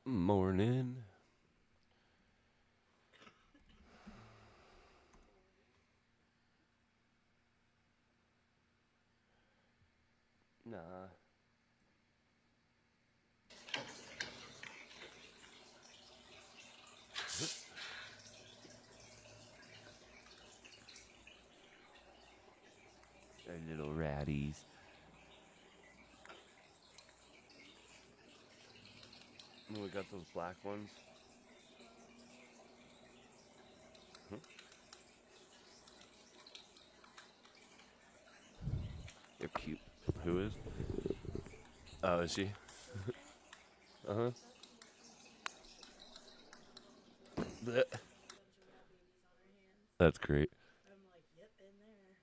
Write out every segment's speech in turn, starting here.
Morning. Nah. Our little ratties. We got those black ones. They're cute. Who is? Oh, is she? Uh-huh. That's great. I'm like, yep, in there.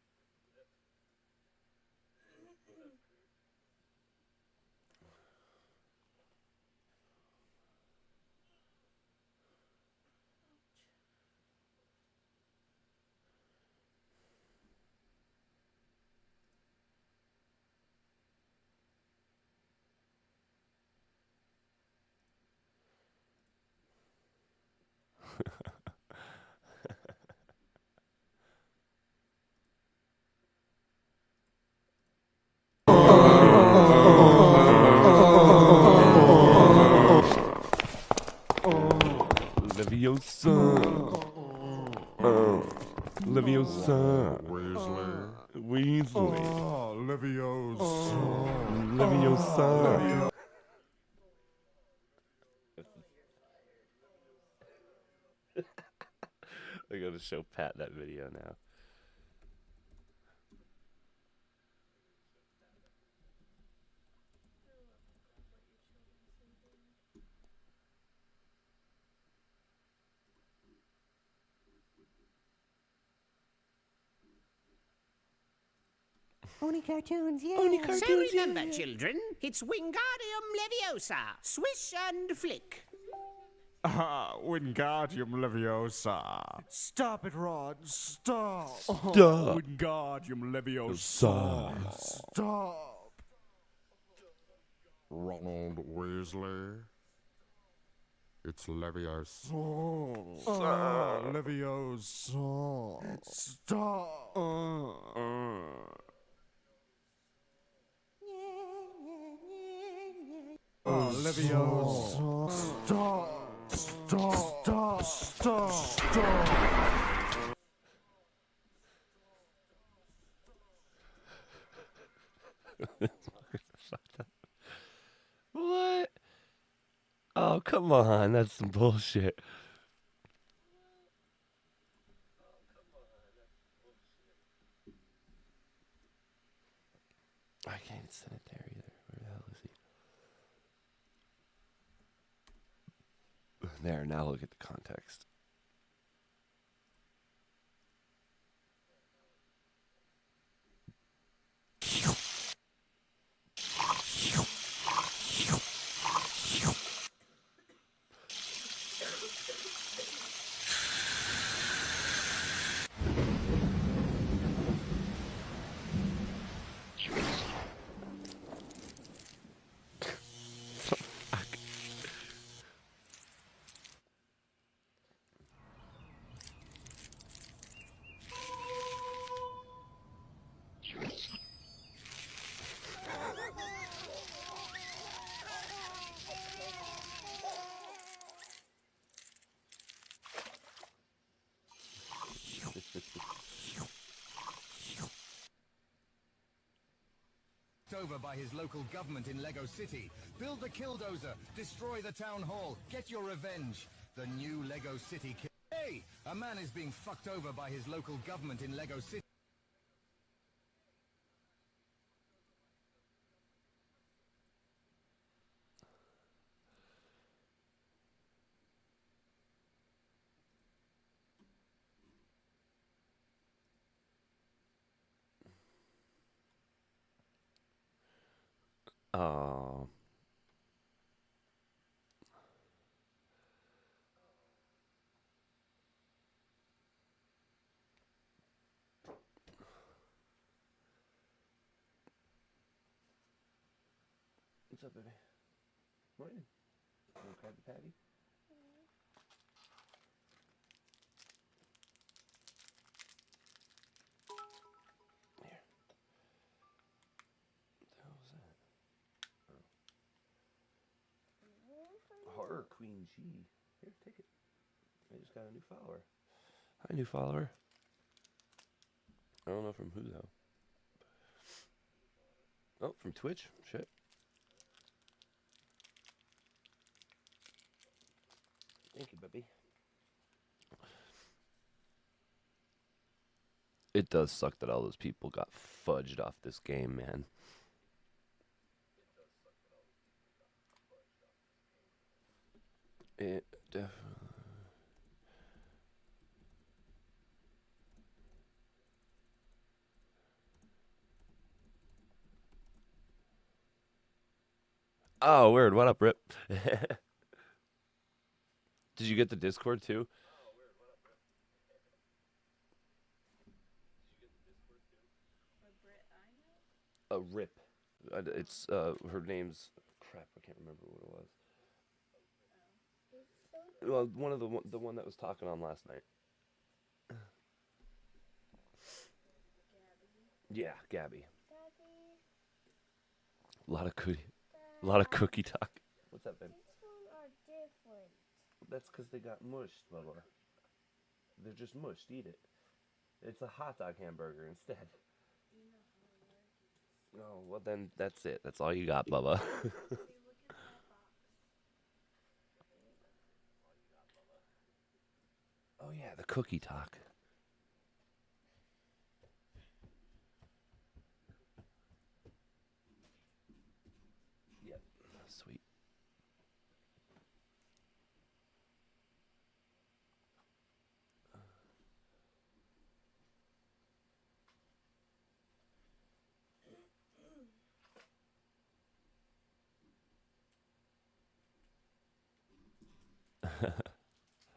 Leviosa. Leviosa. Weasley. Leviosa. I gotta show Pat that video now. Only cartoons, yeah. Only cartoons, So remember, yeah. children, it's Wingardium Leviosa. Swish and flick. Wingardium Leviosa. Stop it, Ron. Stop. Stop. Wingardium Leviosa. Stop. Ronald Weasley. It's Leviosa. Leviosa. Stop. Leviosa. Stop. Stop. Stop. Stop. Stop. What? Oh, come on. That's some bullshit. There, now look at the context. Over by his local government in Lego City. Build the Killdozer, destroy the town hall, get your revenge. The new Lego City Hey! A man is being fucked over by his local government in Lego City. Oh. What's up, baby? Morning. You want to grab the patty? Here. What the hell was that? Oh. Horror Queen G. Here, take it. I just got a new follower. Hi, new follower. I don't know from who, though. Oh, from Twitch? Shit. Thank you, baby. It does suck that all those people got fudged off this game, man. It definitely... Oh, weird. What up, Rip? Did you get the Discord, too? A Rip. It's, her name's... Crap, I can't remember what it was. Well, one of the one that was talking on last night. Yeah, Gabby. A lot of cookie talk. What's up, babe? These ones are different. That's because they got mushed, Bubba. They're just mushed. Eat it. It's a hot dog hamburger instead. Oh, well then that's it. That's all you got, Bubba. Oh yeah, the cookie talk. Yep, sweet.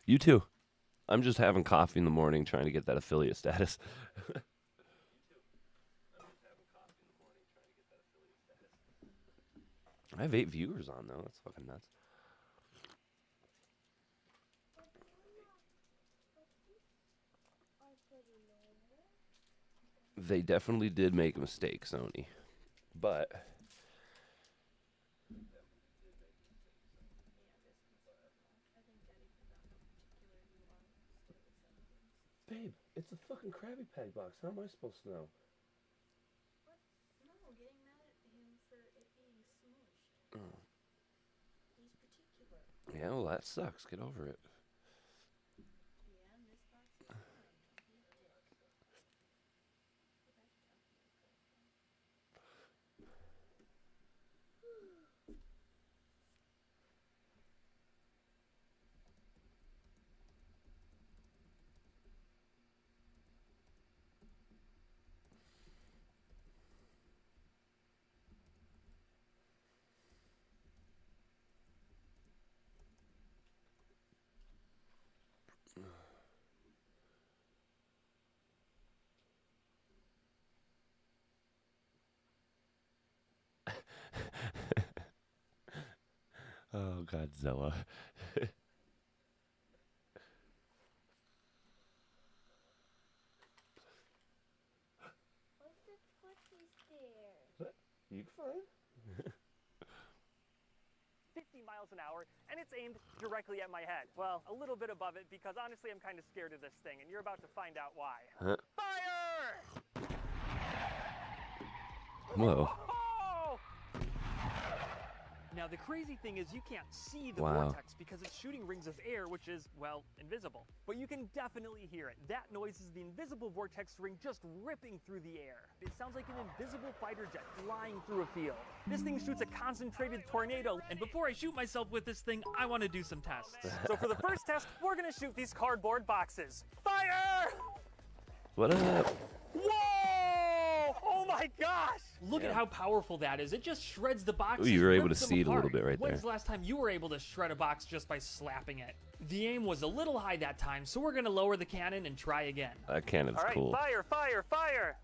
You too. I'm just having coffee in the morning trying to get that affiliate status. I have 8 viewers on, though. That's fucking nuts. They definitely did make a mistake, Sony. But... Babe, it's a fucking Krabby Patty box. How am I supposed to know? What? No, getting mad at him for it being smushed. Oh. He's particular. Yeah, well, that sucks. Get over it. Yeah, and this box is fine. Don't be a dick. Oh, Godzilla. What's the squishy stairs? You fine? 50 miles an hour, and it's aimed directly at my head. Well, a little bit above it, because honestly, I'm kind of scared of this thing, and you're about to find out why. Huh? Fire! Whoa. Oh! Now, the crazy thing is you can't see the Wow. vortex because it's shooting rings of air, which is, well, invisible. But you can definitely hear it. That noise is the invisible vortex ring just ripping through the air. It sounds like an invisible fighter jet flying through a field. This thing shoots a concentrated tornado. And before I shoot myself with this thing, I want to do some tests. So for the first test, we're going to shoot these cardboard boxes. Fire! What up? Whoa! Oh my gosh! Look at how powerful that is. It just shreds the boxes. Ooh, you were able to rips them see it a little apart. bit right When's there. the last time you were able to shred a box just by slapping it? The aim was a little high that time, so we're gonna lower the cannon and try again. That cannon's All right, cool. fire, fire, fire!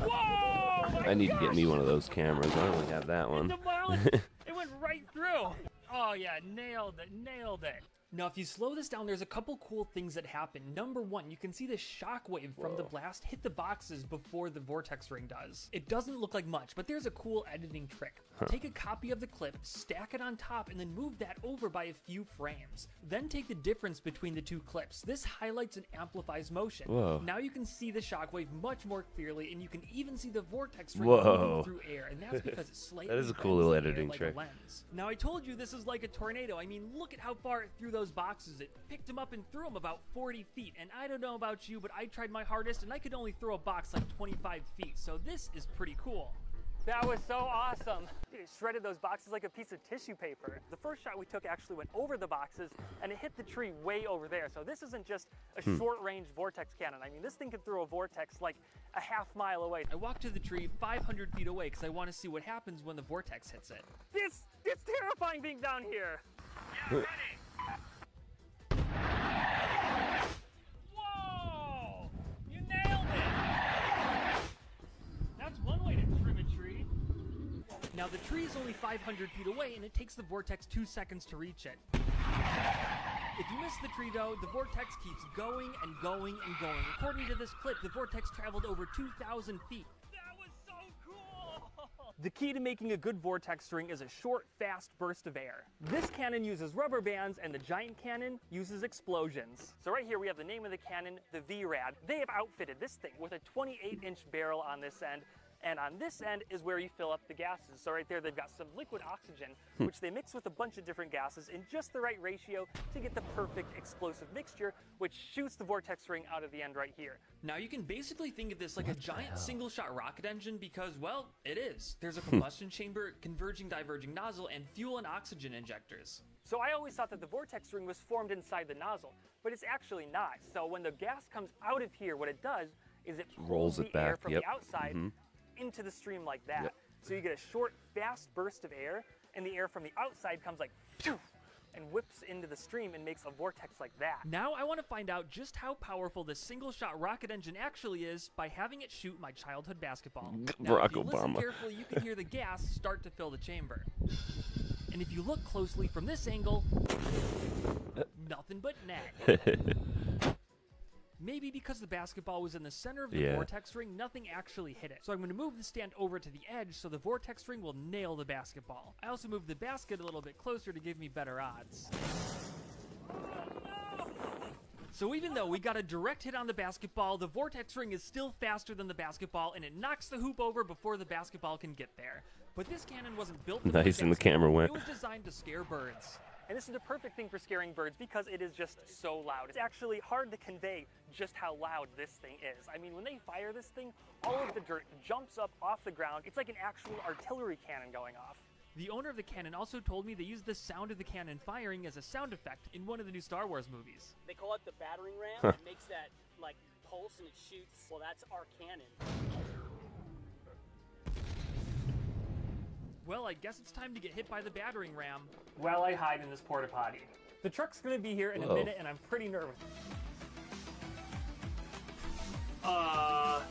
Whoa! I need to get me one of those cameras. I only have that one. It went right through. Oh yeah, nailed it, nailed it. Now, if you slow this down, there's a couple cool things that happen. Number one, you can see the shockwave from the blast hit the boxes before the vortex ring does. It doesn't look like much, but there's a cool editing trick. Take a copy of the clip, stack it on top, and then move that over by a few frames. Then take the difference between the two clips. This highlights and amplifies motion. Whoa. Now you can see the shockwave much more clearly, and you can even see the vortex ring Whoa. moving through air, and that's because it's slightly That is a cool bends little the air editing like trick. a lens. Now, I told you this is like a tornado. I mean, look at how far it threw those boxes. It picked them up and threw them about 40 feet. And I don't know about you, but I tried my hardest, and I could only throw a box like 25 feet. So this is pretty cool. That was so awesome. It shredded those boxes like a piece of tissue paper. The first shot we took actually went over the boxes, and it hit the tree way over there. So this isn't just a short-range vortex cannon. I mean, this thing could throw a vortex like a half-mile away. I walked to the tree 500 feet away because I want to see what happens when the vortex hits it. It's terrifying being down here. Yeah, ready. Whoa! You nailed it! That's one way to trim a tree. Now the tree is only 500 feet away, and it takes the vortex 2 seconds to reach it. If you miss the tree though, the vortex keeps going and going and going. According to this clip, the vortex traveled over 2,000 feet. That was so cool! The key to making a good vortex string is a short, fast burst of air. This cannon uses rubber bands, and the giant cannon uses explosions. So right here we have the name of the cannon, the VRAD. They have outfitted this thing with a 28-inch barrel on this end, and on this end is where you fill up the gases. So right there they've got some liquid oxygen, which they mix with a bunch of different gases in just the right ratio to get the perfect explosive mixture, which shoots the vortex ring out of the end right here. Now you can basically think of this like a giant single-shot rocket engine because, well, it is. There's a combustion chamber, converging diverging nozzle, and fuel and oxygen injectors. So I always thought that the vortex ring was formed inside the nozzle, but it's actually not. So when the gas comes out of here, what it does is it Rolls pulls it the air back, from yep. the outside into the stream like that. Yep. So you get a short, fast burst of air, and the air from the outside comes like phew, and whips into the stream and makes a vortex like that. Now I want to find out just how powerful this single-shot rocket engine actually is by having it shoot my childhood basketball. Now, Barack if you listen Obama. carefully, you can hear the gas start to fill the chamber. And if you look closely from this angle, nothing but net. Maybe because the basketball was in the center of the vortex ring, nothing actually hit it. So I'm going to move the stand over to the edge so the vortex ring will nail the basketball. I also moved the basket a little bit closer to give me better odds. So even though we got a direct hit on the basketball, the vortex ring is still faster than the basketball, and it knocks the hoop over before the basketball can get there. But this cannon wasn't built to play Nice, and the basketball. camera went. It was designed to scare birds. And this is the perfect thing for scaring birds because it is just so loud. It's actually hard to convey just how loud this thing is. I mean, when they fire this thing, all of the dirt jumps up off the ground. It's like an actual artillery cannon going off. The owner of the cannon also told me they used the sound of the cannon firing as a sound effect in one of the new Star Wars movies. They call it the battering ram. It makes that like pulse and it shoots. Well, that's our cannon. Well, I guess it's time to get hit by the battering ram. Well, I hide in this porta potty. The truck's gonna be here in a minute, and I'm pretty nervous. Oh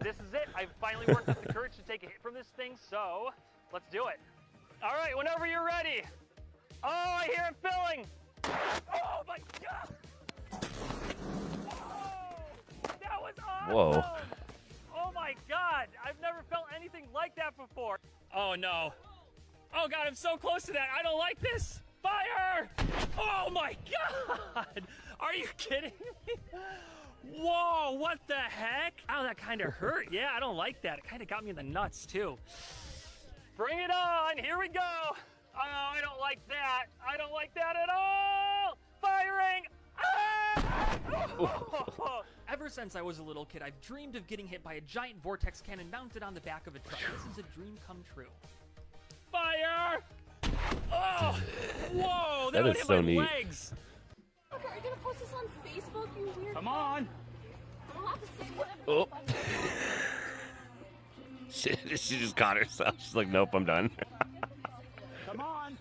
this is it. I've finally worked up the courage to take a hit from this thing, so let's do it. All right, whenever you're ready. Oh, I hear it filling. Oh my God. Whoa, that was awesome. Whoa. Oh my God, I've never felt anything like that before. Oh no. Oh God, I'm so close to that. I don't like this. Fire! Oh my God! Are you kidding me? Whoa, what the heck? Ow, that kind of hurt. Yeah, I don't like that. It kind of got me in the nuts too. Bring it on, here we go. Oh, I don't like that. I don't like that at all. Firing! Ah! Ever since I was a little kid, I've dreamed of getting hit by a giant vortex cannon mounted on the back of a truck. This is a dream come true. Fire! Oh! Whoa! That is hit so my neat. legs! Okay, are you gonna post this on Facebook, you weird? Come on! I'll have to say whatever. Oh. She just caught herself. She's like, nope, I'm done. Come on!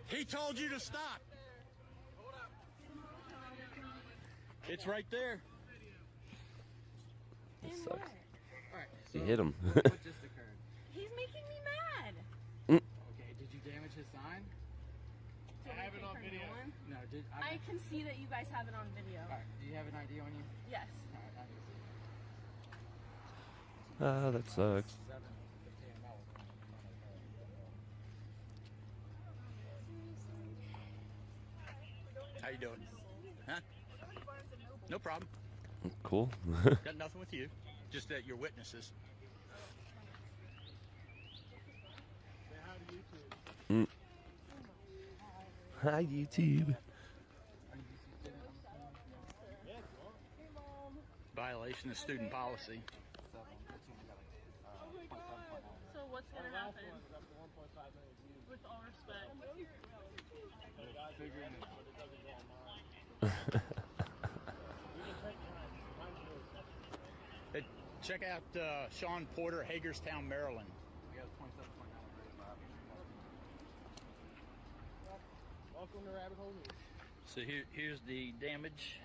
He told you to stop. It's right there. That sucks. Alright, You hit him. what just occurred? He's making me mad. Okay, did you damage his sign? I have it on video. No, I can see that you guys have it on video. Alright, do you have an ID on you? Yes. Alright, I can see. Ah, that sucks. How you doing? Huh? No problem. Cool. Got nothing with you. Just that you're witnesses. Hi, YouTube. Violation of student policy. So what's gonna happen? With all respect. Hey, check out Sean Porter, Hagerstown, Maryland. Welcome to Rabbit Hole News. So here's the damage.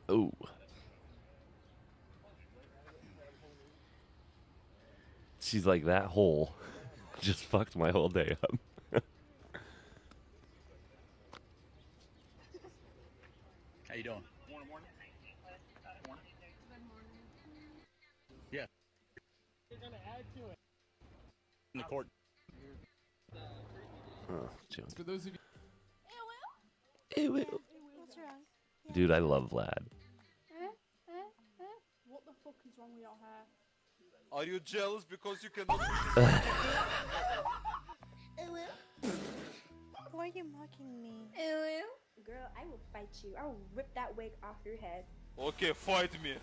Oh. She's like, that hole just fucked my whole day up. How you doing? Morning. Yeah. You're gonna add to it. In the court. Oh, junk. For those of you. What's wrong? Dude, I love Vlad. What the fuck is wrong with your hair? Are you jealous because you cannot Why are you mocking me? Girl, I will fight you. I will rip that wig off your head. Okay, fight me.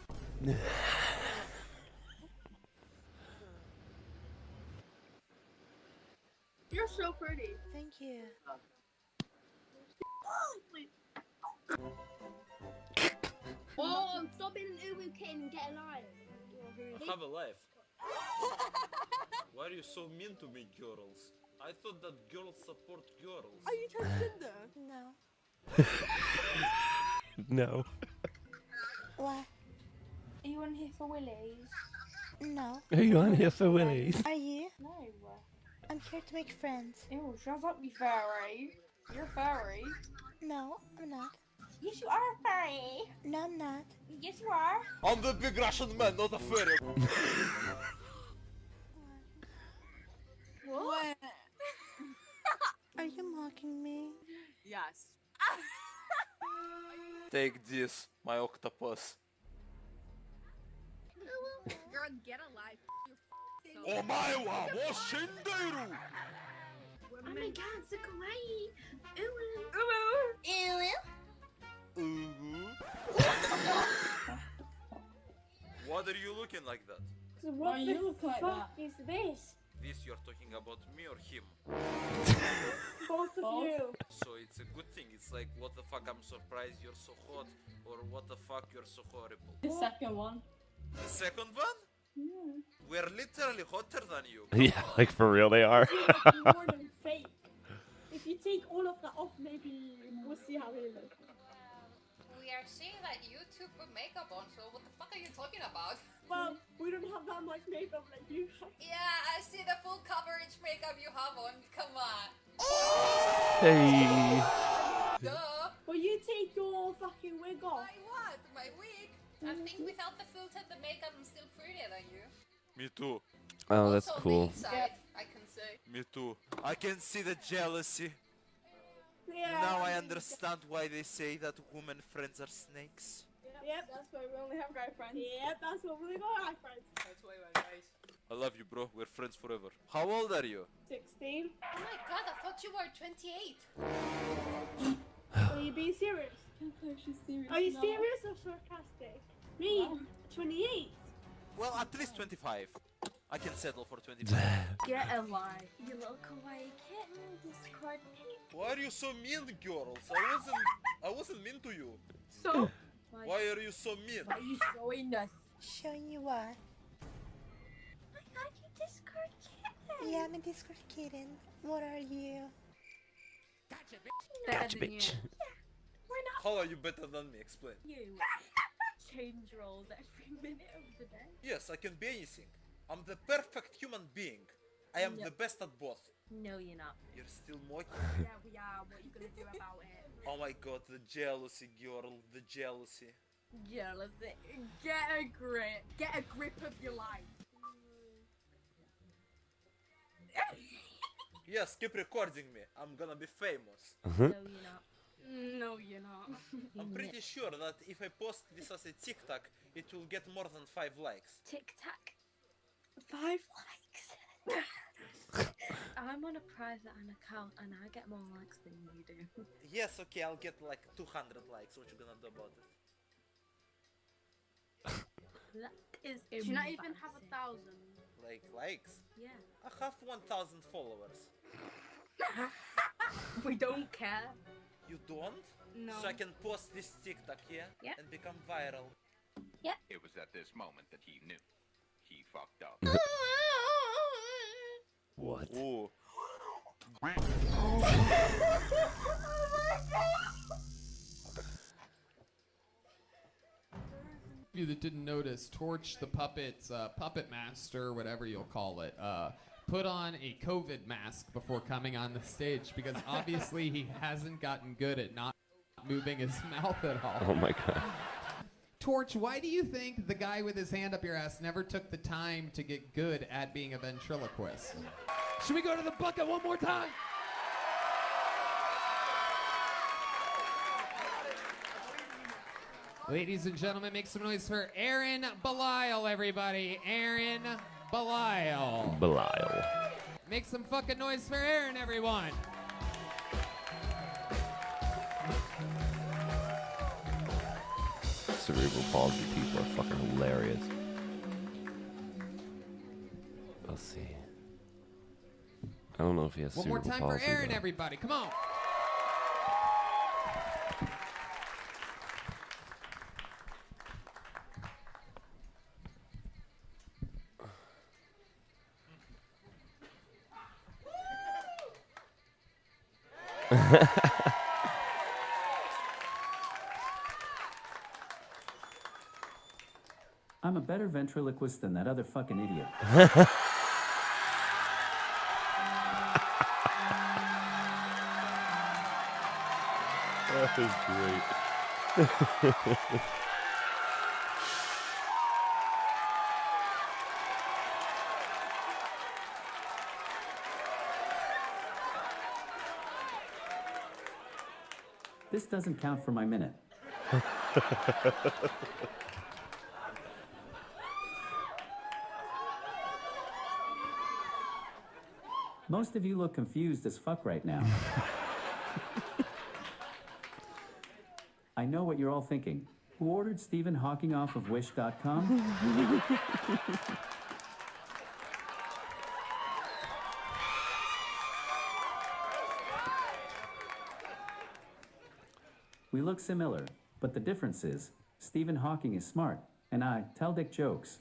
You're so pretty. Thank you. Oh, stop being an uwu kid and get a life. Have a life. Why are you so mean to me, girls? I thought that girls support girls. Are you transgender? No. No. What? Are you on here for willies? No. Are you on here for Willies? Are you? No. I'm here to make friends. Ew, shut up, you furry. You're furry. No, I'm not. Yes, you are a furry. No, I'm not. Yes, you are. I'm the big Russian man, not a fairy. What? Are you mocking me? Yes. Take this, my octopus. Girl, get a life. Omae wa mo shindeiru! Oh my god, so kawaii. What are you looking like that? What the fuck is this? This you're talking about me or him? Both of you. So it's a good thing. It's like, what the fuck, I'm surprised you're so hot, or what the fuck, you're so horrible. The second one. The second one? We're literally hotter than you. Yeah, like for real they are. More than fake. If you take all of that off, maybe we'll see how they look. we are seeing that you two put makeup on, so what the fuck are you talking about? Well, we don't have that much makeup like you. Yeah, I see the full coverage makeup you have on. Come on. Hey. Duh. Well, you take your fucking wig off. My what? My wig? I think without the filter, the makeup is still prettier than you. Me too. Oh, that's Also, cool. the inside, I can say. Me too. I can see the jealousy. Yeah. Now I understand why they say that women friends are snakes. Yep, that's why we only have guy friends. Yep, that's why we only got guy friends. That's why we're guys. I love you, bro. We're friends forever. How old are you? 16. Oh my god, I thought you were 28. Are you being serious? She's serious. Are you serious or sarcastic? Me? 28? Well, at least 25. I can settle for 25. Get a life. You little kawaii kitten, Discord pig. Why are you so mean, girls? I wasn't mean to you. So? Why are you so mean? Why are you showing us? Showing you what? I got you Discord kitten. Yeah, I'm a Discord kitten. What are you? Gotcha, bitch. We're not. How are you better than me? Explain. You change roles every minute of the day. Yes, I can be anything. I'm the perfect human being. I am the best at both. No, you're not. You're still mocking. Yeah, we are. What are you gonna do about it? Oh my god, the jealousy, girl, the jealousy. Jealousy. Get a grip. Get a grip of your life. Yes, keep recording me. I'm gonna be famous. No, you're not. No, you're not. I'm pretty sure that if I post this as a TikTok, it will get more than 5 likes. Tic Tac. 5 likes. I'm on a private account and I get more likes than you do. Yes, okay, I'll get like 200 likes. What you gonna do about it? That is Do you not even have 1,000? Like likes? Yeah. I have 1,000 followers. We don't care. You don't? No. So I can post this TikTok here and become viral. It was at this moment that he knew. He fucked up. What? Ooh. You that didn't notice, Torch the Puppet's puppet master, whatever you'll call it, put on a COVID mask before coming on the stage because obviously he hasn't gotten good at not moving his mouth at all. Oh my god. Torch, why do you think the guy with his hand up your ass never took the time to get good at being a ventriloquist? Should we go to the bucket one more time? Ladies and gentlemen, make some noise for Aaron Belial, everybody. Aaron Belial. Belial. Make some fucking noise for Aaron, everyone. Cerebral palsy people are fucking hilarious. Let's see. I don't know if he has One more cerebral time palsy. for Aaron, but- everybody. Come on. I'm a better ventriloquist than that other fucking idiot. That is great. This doesn't count for my minute. Most of you look confused as fuck right now. I know what you're all thinking. Who ordered Stephen Hawking off of Wish.com? We look similar, but the difference is Stephen Hawking is smart, and I tell dick jokes.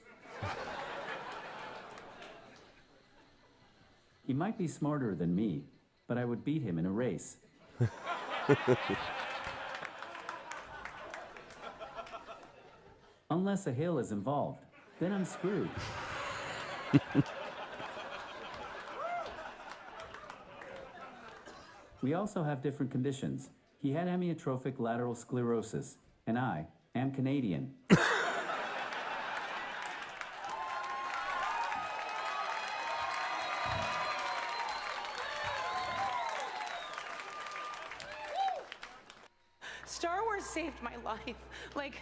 He might be smarter than me, but I would beat him in a race. unless a hill is involved. Then I'm screwed. We also have different conditions. He had amyotrophic lateral sclerosis, and I am Canadian. Star Wars saved my life. Like,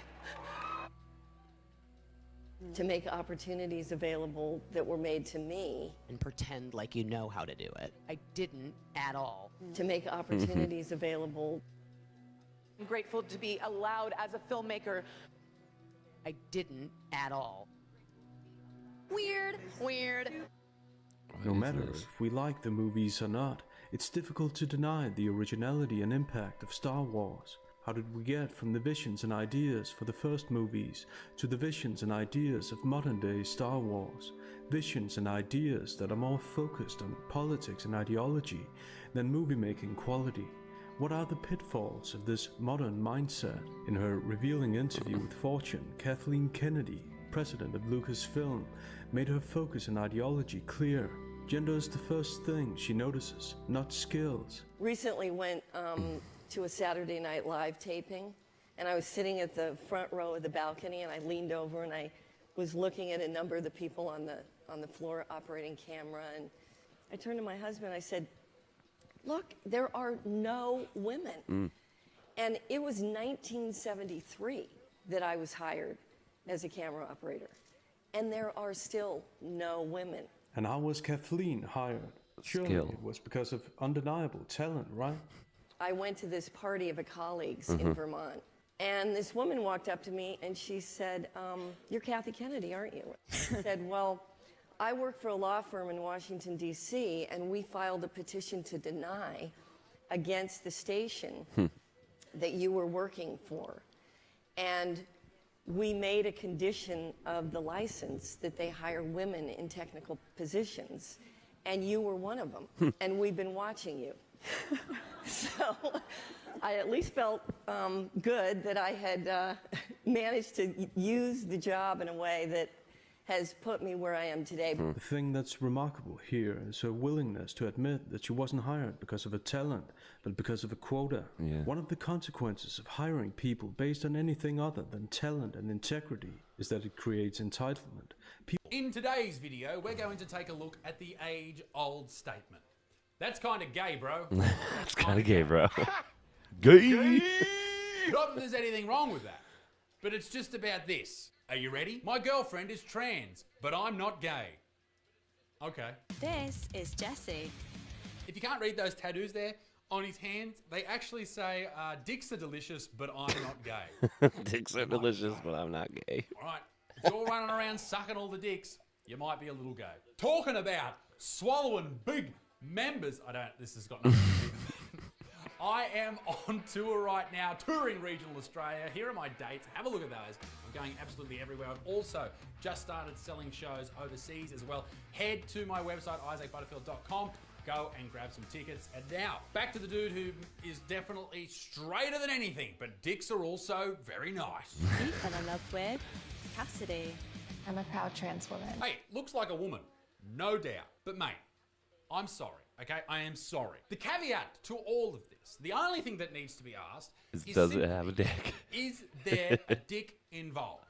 to make opportunities available that were made to me. And pretend like you know how to do it. I didn't at all. To make opportunities available. I'm grateful to be allowed as a filmmaker. I didn't at all. Weird. No matter if we like the movies or not, it's difficult to deny the originality and impact of Star Wars. How did we get from the visions and ideas for the first movies to the visions and ideas of modern-day Star Wars? Visions and ideas that are more focused on politics and ideology than movie-making quality. What are the pitfalls of this modern mindset? In her revealing interview with Fortune, Kathleen Kennedy, president of Lucasfilm, made her focus and ideology clear. Gender is the first thing she notices, not skills. Recently went to a Saturday Night Live taping, and I was sitting at the front row of the balcony, and I leaned over and I was looking at a number of the people on the floor operating camera, and I turned to my husband, I said, look, there are no women. And it was 1973 that I was hired as a camera operator, and there are still no women. And how was Kathleen hired? Surely it was because of undeniable talent, right? I went to this party of a colleagues in Vermont, and this woman walked up to me and she said, you're Kathy Kennedy, aren't you? I said, well, I work for a law firm in Washington, D.C., and we filed a petition to deny against the station that you were working for. And we made a condition of the license that they hire women in technical positions, and you were one of them, and we've been watching you. So I at least felt good that I had managed to use the job in a way that has put me where I am today. The thing that's remarkable here is her willingness to admit that she wasn't hired because of her talent, but because of a quota. One of the consequences of hiring people based on anything other than talent and integrity is that it creates entitlement. In today's video, we're going to take a look at the age-old statement. That's kind of gay, bro. That's kind of gay, bro. Gay! Not that there's anything wrong with that, but it's just about this. Are you ready? My girlfriend is trans, but I'm not gay. Okay. This is Jesse. If you can't read those tattoos there on his hands, they actually say, dicks are delicious, but I'm not gay. Dicks are delicious, but I'm not gay. All right. If you're running around sucking all the dicks, you might be a little gay. Talking about swallowing big members. This has got nothing to do with it. I am on tour right now, touring regional Australia. Here are my dates. Have a look at those. I'm going absolutely everywhere. I've also just started selling shows overseas as well. Head to my website, isaacbutterfield.com. Go and grab some tickets. And now, back to the dude who is definitely straighter than anything, but dicks are also very nice. You fell in love with Cassidy. I'm a proud trans woman. Hey, looks like a woman, no doubt. But mate, I'm sorry, okay? I am sorry. The caveat to all of this, the only thing that needs to be asked is does it have a dick? Is there a dick involved?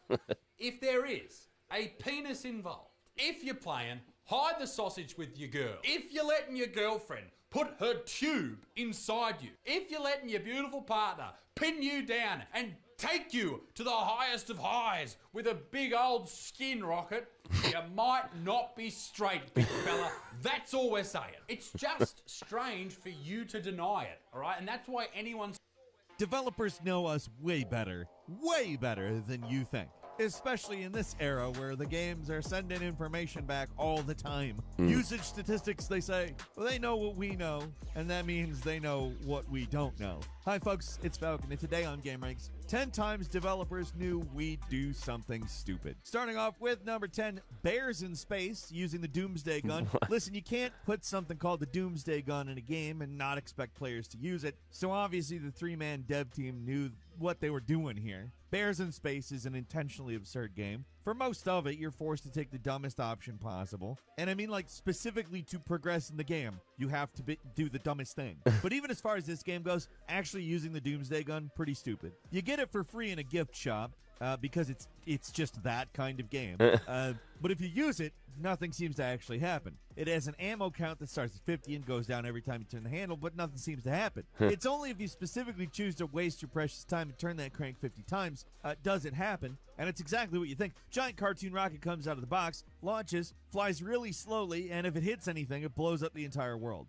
If there is, a penis involved. If you're playing hide the sausage with your girl. If you're letting your girlfriend put her tube inside you. If you're letting your beautiful partner pin you down and take you to the highest of highs with a big old skin rocket, you might not be straight, big fella. That's all we're saying. It's just strange for you to deny it, all right? And that's why anyone's... Developers know us way better than you think. Especially in this era where the games are sending information back all the time. Usage statistics, they say, well, they know what we know, and that means they know what we don't know. Hi folks, it's Falcon, and today on Game Ranks, 10 times developers knew we'd do something stupid. Starting off with number 10, Bears in Space using the Doomsday Gun. Listen, you can't put something called the Doomsday Gun in a game and not expect players to use it, so obviously the 3-man dev team knew what they were doing here. Bears in Space is an intentionally absurd game. For most of it, you're forced to take the dumbest option possible. And I mean, like, specifically to progress in the game, you have to do the dumbest thing. But even as far as this game goes, actually using the Doomsday Gun, pretty stupid. You get it for free in a gift shop, because it's just that kind of game. But if you use it, nothing seems to actually happen. It has an ammo count that starts at 50 and goes down every time you turn the handle, but nothing seems to happen. It's only if you specifically choose to waste your precious time and turn that crank 50 times does it happen, and it's exactly what you think. Giant cartoon rocket comes out of the box, launches, flies really slowly, and if it hits anything, it blows up the entire world.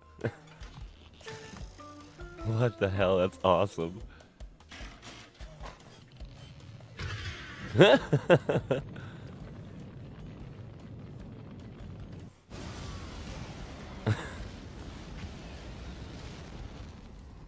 What the hell? That's awesome.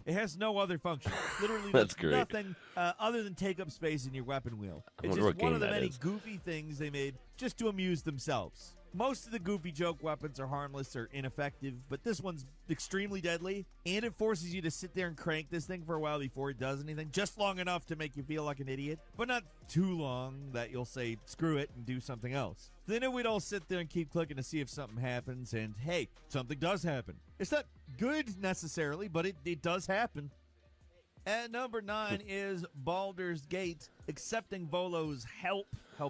It has no other function. Literally, That's there's great. nothing other than take up space in your weapon wheel. I It's wonder just what one game of the that many is. goofy things they made just to amuse themselves. Most of the goofy joke weapons are harmless or ineffective, but this one's extremely deadly, and it forces you to sit there and crank this thing for a while before it does anything, just long enough to make you feel like an idiot, but not too long that you'll say, screw it, and do something else. Then we'd all sit there and keep clicking to see if something happens, and hey, something does happen. It's not good necessarily, but it does happen. At number 9 is Baldur's Gate, accepting Volo's help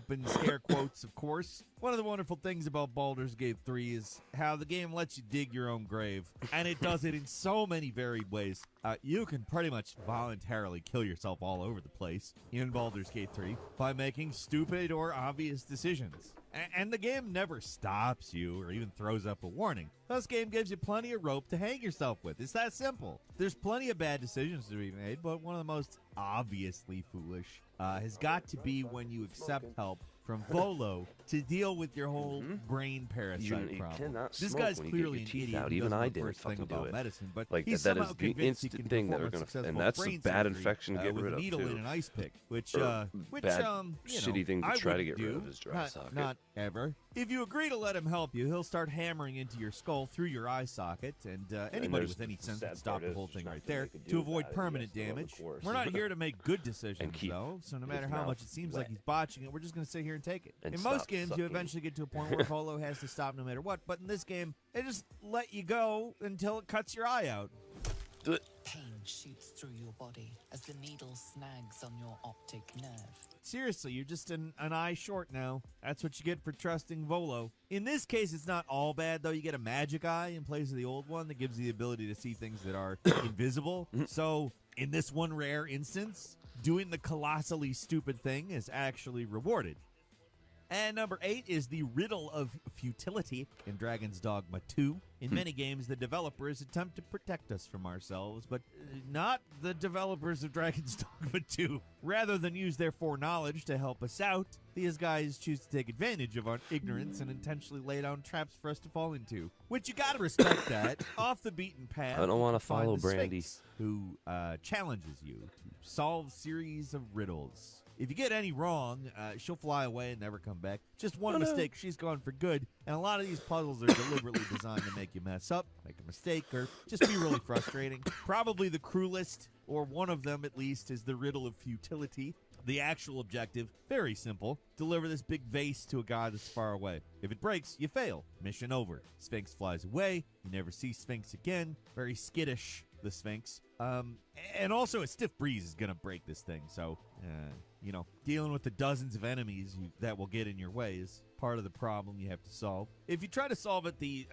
in scare quotes, of course. One of the wonderful things about Baldur's Gate 3 is how the game lets you dig your own grave, and it does it in so many varied ways. You can pretty much voluntarily kill yourself all over the place in Baldur's Gate 3 by making stupid or obvious decisions. And the game never stops you or even throws up a warning. This game gives you plenty of rope to hang yourself with. It's that simple. There's plenty of bad decisions to be made, but one of the most obviously foolish has got to be when you accept help from Volo to deal with your whole brain parasite You problem. cannot This smoke guy's when you get clearly your an teeth idiot out. who Even doesn't I know the didn't first thing fucking do about it. medicine, but Like, he's that is somehow the convinced he instant can thing that perform are a gonna- successful and that's the brain bad surgery, infection to get with rid a of, needle too. and an ice pick, which Or bad, shitty thing to I try to wouldn't get rid do. of is dry socket. Not ever. If you agree to let him help you, he'll start hammering into your skull through your eye socket, and anybody there's with any the sense sad would stop part the is whole there's thing right nothing there they could do to about avoid it. He permanent has to go the damage. course. We're not here to make good decisions, keep though, so no his matter how mouth much it seems like wet. he's botching it, we're just going to sit here and take it. And In most stop games, you sucking. eventually get to a point where Volo has to stop no matter what, but in this game, they just let you go until it cuts your eye out. Pain shoots through your body as the needle snags on your optic nerve. Seriously, you're just an eye short now. That's what you get for trusting Volo. In this case, it's not all bad, though. You get a magic eye in place of the old one that gives you the ability to see things that are invisible. So, in this one rare instance, doing the colossally stupid thing is actually rewarded. And number 8 is the riddle of futility in Dragon's Dogma 2. In many games, the developers attempt to protect us from ourselves, but not the developers of Dragon's Dogma 2. Rather than use their foreknowledge to help us out, these guys choose to take advantage of our ignorance and intentionally lay down traps for us to fall into. Which you gotta respect that. Off the beaten path, I don't wanna you find follow the Brandy. Sphinx, who challenges you to solve series of riddles. If you get any wrong, she'll fly away and never come back. Just one mistake, she's gone for good. And a lot of these puzzles are deliberately designed to make you mess up, make a mistake, or just be really frustrating. Probably the cruelest, or one of them at least, is the riddle of futility. The actual objective, very simple. Deliver this big vase to a guy that's far away. If it breaks, you fail. Mission over. Sphinx flies away. You never see Sphinx again. Very skittish, the Sphinx. And also a stiff breeze is going to break this thing. So, dealing with the dozens of enemies that will get in your way is part of the problem you have to solve. If you try to solve it the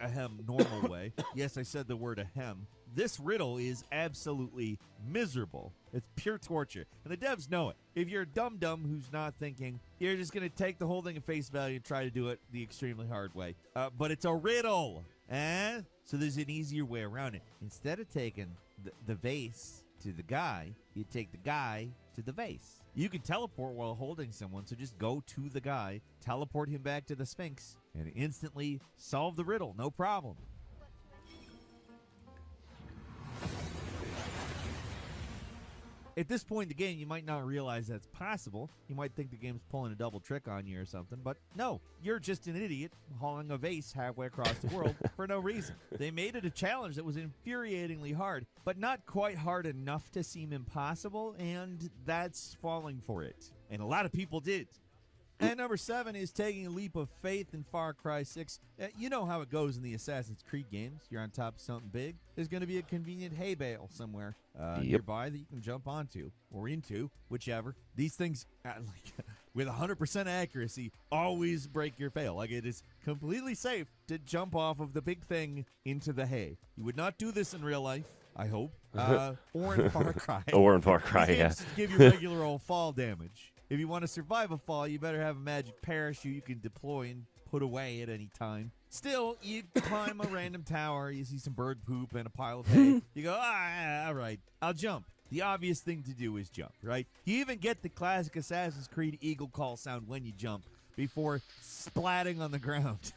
normal way, yes, I said the word ahem, this riddle is absolutely miserable. It's pure torture. And the devs know it. If you're a dum-dum who's not thinking, you're just going to take the whole thing at face value and try to do it the extremely hard way. But it's a riddle. So there's an easier way around it. Instead of taking the vase to the guy, you take the guy to the vase. You can teleport while holding someone, so just go to the guy, teleport him back to the Sphinx, and instantly solve the riddle. No problem. At this point in the game, you might not realize that's possible. You might think the game's pulling a double trick on you or something, but no, you're just an idiot hauling a vase halfway across the world for no reason. They made it a challenge that was infuriatingly hard, but not quite hard enough to seem impossible, and that's falling for it. And a lot of people did. And number 7 is taking a leap of faith in Far Cry 6. You know how it goes in the Assassin's Creed games. You're on top of something big. There's going to be a convenient hay bale somewhere nearby that you can jump onto or into, whichever. These things, with 100% accuracy, always break your fail. Like, it is completely safe to jump off of the big thing into the hay. You would not do this in real life, I hope, or in Far Cry. Or in Far Cry, These yeah. games give you regular old fall damage. If you want to survive a fall, you better have a magic parachute you can deploy and put away at any time. Still, you climb a random tower, you see some bird poop and a pile of hay. You go, all right, I'll jump. The obvious thing to do is jump, right? You even get the classic Assassin's Creed eagle call sound when you jump before splatting on the ground.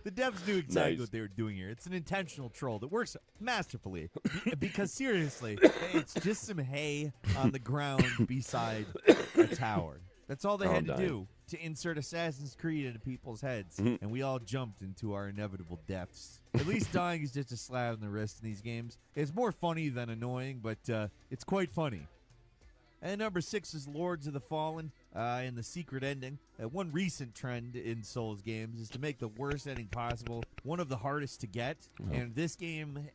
The devs knew exactly what they were doing here. It's an intentional troll that works masterfully. Because seriously, it's just some hay on the ground beside a tower. That's all they had to do to insert Assassin's Creed into people's heads. And we all jumped into our inevitable deaths. At least dying is just a slap in the wrist in these games. It's more funny than annoying, but it's quite funny. And number 6 is Lords of the Fallen and the secret ending. One recent trend in Souls games is to make the worst ending possible one of the hardest to get. And this game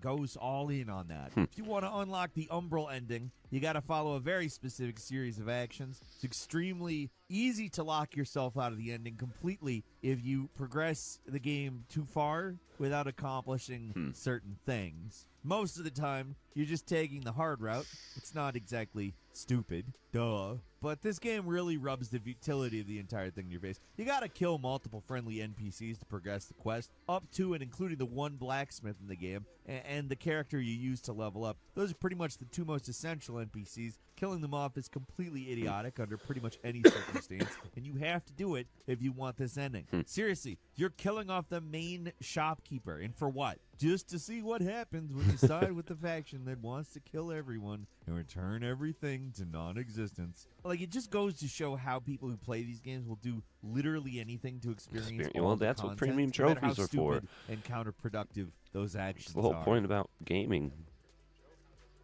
goes all in on that. If you want to unlock the Umbral ending, you got to follow a very specific series of actions. It's extremely easy to lock yourself out of the ending completely if you progress the game too far without accomplishing certain things. Most of the time, you're just taking the hard route. It's not exactly stupid, duh. But this game really rubs the futility of the entire thing in your face. You gotta kill multiple friendly NPCs to progress the quest, up to and including the one blacksmith in the game, and the character you use to level up. Those are pretty much the 2 most essential NPCs. Killing them off is completely idiotic under pretty much any circumstance, and you have to do it if you want this ending. Seriously, you're killing off the main shopkeeper, and for what? Just to see what happens when you side with the faction that wants to kill everyone and return everything to non-existence. Like, it just goes to show how people who play these games will do literally anything to experience all well, the that's what content, premium no matter trophies how are for. stupid and counterproductive those actions It's the whole are. point about gaming.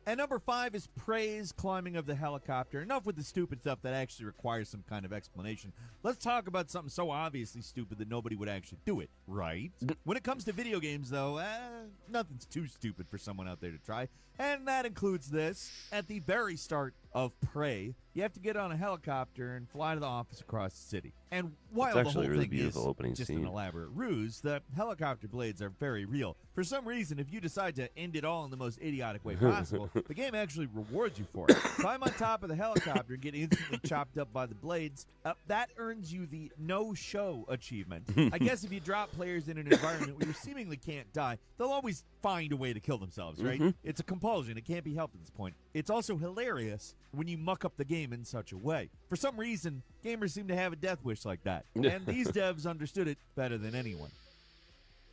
And number 5 is Prey's climbing of the helicopter. Enough with the stupid stuff that actually requires some kind of explanation. Let's talk about something so obviously stupid that nobody would actually do it, right? When it comes to video games, though, nothing's too stupid for someone out there to try. And that includes this. At the very start of Prey, you have to get on a helicopter and fly to the office across the city. And while the whole thing is just an elaborate ruse, the helicopter blades are very real. For some reason, if you decide to end it all in the most idiotic way possible, the game actually rewards you for it. Climb on top of the helicopter and get instantly chopped up by the blades. That earns you the no-show achievement. I guess if you drop players in an environment where you seemingly can't die, they'll always find a way to kill themselves, right? It's a compulsion. It can't be helped at this point. It's also hilarious when you muck up the game in such a way. For some reason, gamers seem to have a death wish like that. And these devs understood it better than anyone.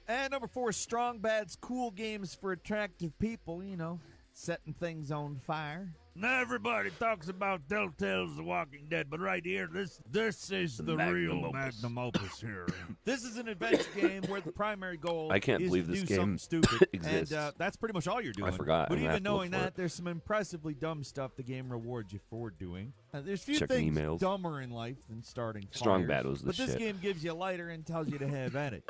And number 4, Strong Bad's cool games for attractive people, you know, setting things on fire. Now everybody talks about Telltale's The Walking Dead, but right here, this is the real magnum opus here. This is an adventure game where the primary goal I can't is believe to this do game something stupid, exists. and that's pretty much all you're doing. I forgot. But I'm gonna have even to look knowing for that, it. there's some impressively dumb stuff the game rewards you for doing. There's few Checking things emails. dumber in life than starting Strong fires, Bad was the but this shit. game gives you a lighter and tells you to have at it.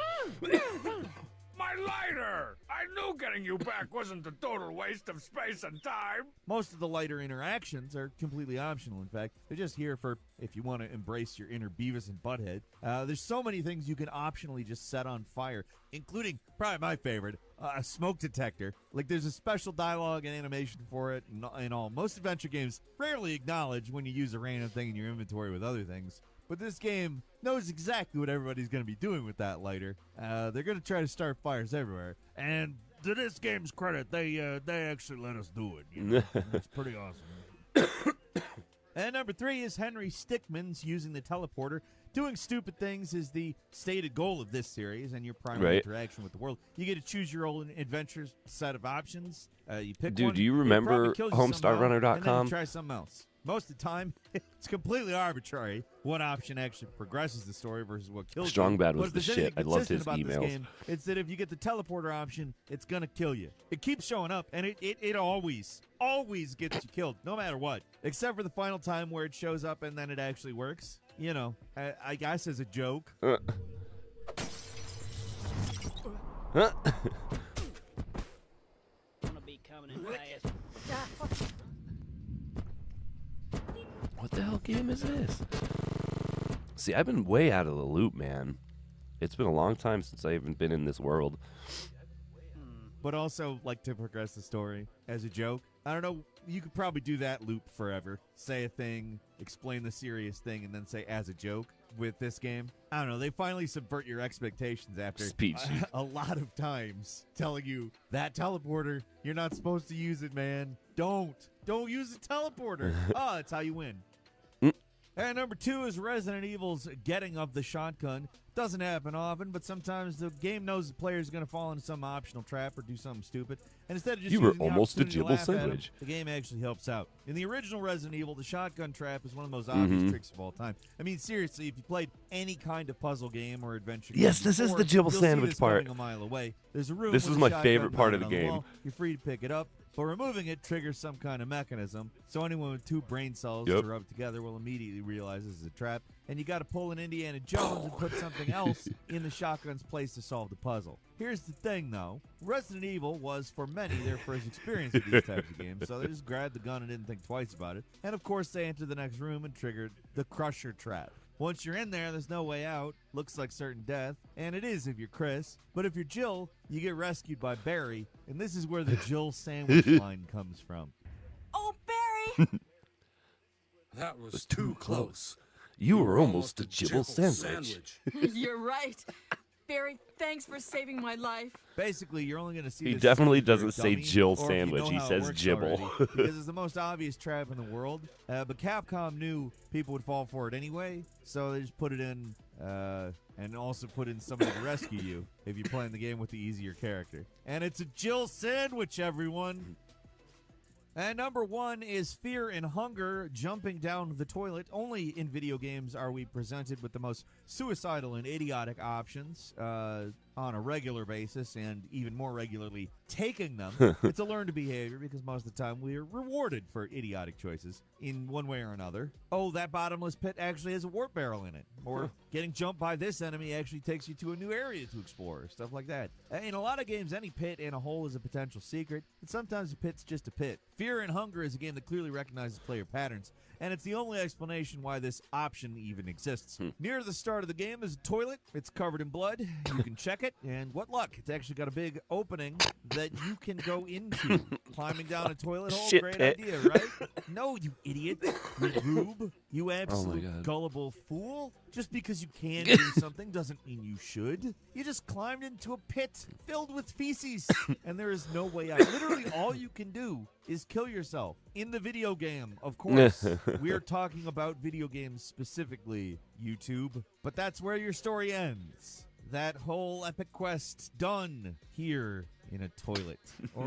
My lighter! I knew getting you back wasn't a total waste of space and time. Most of the lighter interactions are completely optional, in fact. They're just here for if you want to embrace your inner Beavis and Butthead. There's so many things you can optionally just set on fire, including, probably my favorite, a smoke detector. Like, there's a special dialogue and animation for it and all. Most adventure games rarely acknowledge when you use a random thing in your inventory with other things. But this game knows exactly what everybody's going to be doing with that lighter. They're going to try to start fires everywhere. And to this game's credit, they actually let us do it. You know? It's pretty awesome. And number 3 is Henry Stickmin's using the teleporter. Doing stupid things is the stated goal of this series and your primary interaction with the world. You get to choose your own adventure set of options. You pick Dude, one. do you it remember probably kills you somehow, homestarrunner.com? and then you try something else. Most of the time, it's completely arbitrary what option actually progresses the story versus what kills you. Strongbad was But if the there's shit. anything I loved his consistent about emails. this game, it's that if you get the teleporter option, it's going to kill you. It keeps showing up, and it always gets you killed, no matter what. Except for the final time where it shows up and then it actually works. You know, I guess as a joke. What the hell game is this? See, I've been way out of the loop, man. It's been a long time since I even been in this world. But also, like, to progress the story as a joke. I don't know, you could probably do that loop forever. Say a thing, explain the serious thing, and then say as a joke with this game. I don't know, they finally subvert your expectations after a lot of times telling you, that teleporter, you're not supposed to use it, man. Don't use the teleporter. Oh, that's how you win. And number 2 is Resident Evil's getting of the shotgun. Doesn't happen often, but sometimes the game knows the player is going to fall into some optional trap or do something stupid. And instead of just You were using the almost a opportunity to Jibble laugh at 'em, sandwich. the game actually helps out. In the original Resident Evil, the shotgun trap is one of the most obvious tricks of all time. I mean, seriously, if you played any kind of puzzle game or adventure game Yes, this is before, the Jibble you'll see sandwich this part. coming a mile away. There's a room This with is a my shotgun favorite part of mounted the on game. wall. You're free to pick it up, but removing it triggers some kind of mechanism. So anyone with 2 brain cells to rub together will immediately realize this is a trap. And you got to pull an Indiana Jones and put something else in the shotgun's place to solve the puzzle. Here's the thing, though. Resident Evil was, for many, their first experience with these types of games, so they just grabbed the gun and didn't think twice about it. And, of course, they entered the next room and triggered the Crusher trap. Once you're in there, there's no way out. Looks like certain death. And it is if you're Chris. But if you're Jill, you get rescued by Barry. And this is where the Jill sandwich line comes from. Oh, Barry! That was too close. You were almost a Jibble sandwich. You're right. Barry, thanks for saving my life. Basically, you're only going to see He this definitely if you're a doesn't say dummy, Jill or if you sandwich. know He how it says works Jibble. already, because it's the most obvious trap in the world. But Capcom knew people would fall for it anyway, so they just put it in and also put in somebody to rescue you if you're playing the game with the easier character. And it's a Jill sandwich, everyone. And number 1 is Fear and Hunger, jumping down the toilet. Only in video games are we presented with the most suicidal and idiotic options on a regular basis, and even more regularly taking them. It's a learned behavior because most of the time we are rewarded for idiotic choices in one way or another. Oh, that bottomless pit actually has a warp barrel in it. Or getting jumped by this enemy actually takes you to a new area to explore, stuff like that. In a lot of games, any pit and a hole is a potential secret, and sometimes a pit's just a pit. Fear and Hunger is a game that clearly recognizes player patterns, and it's the only explanation why this option even exists. Near the start of the game is a toilet. It's covered in blood. You can check it, and what luck. It's actually got a big opening that you can go into. Climbing down a toilet hole, Shit great pit. idea, right? No, you idiot. You rube. You absolute God. gullible fool. Just because you can do something doesn't mean you should. You just climbed into a pit filled with feces, and there is no way out. Literally, all you can do is kill yourself. In the video game, of course. We are talking about video games specifically, YouTube. But that's where your story ends. That whole epic quest done here in a toilet.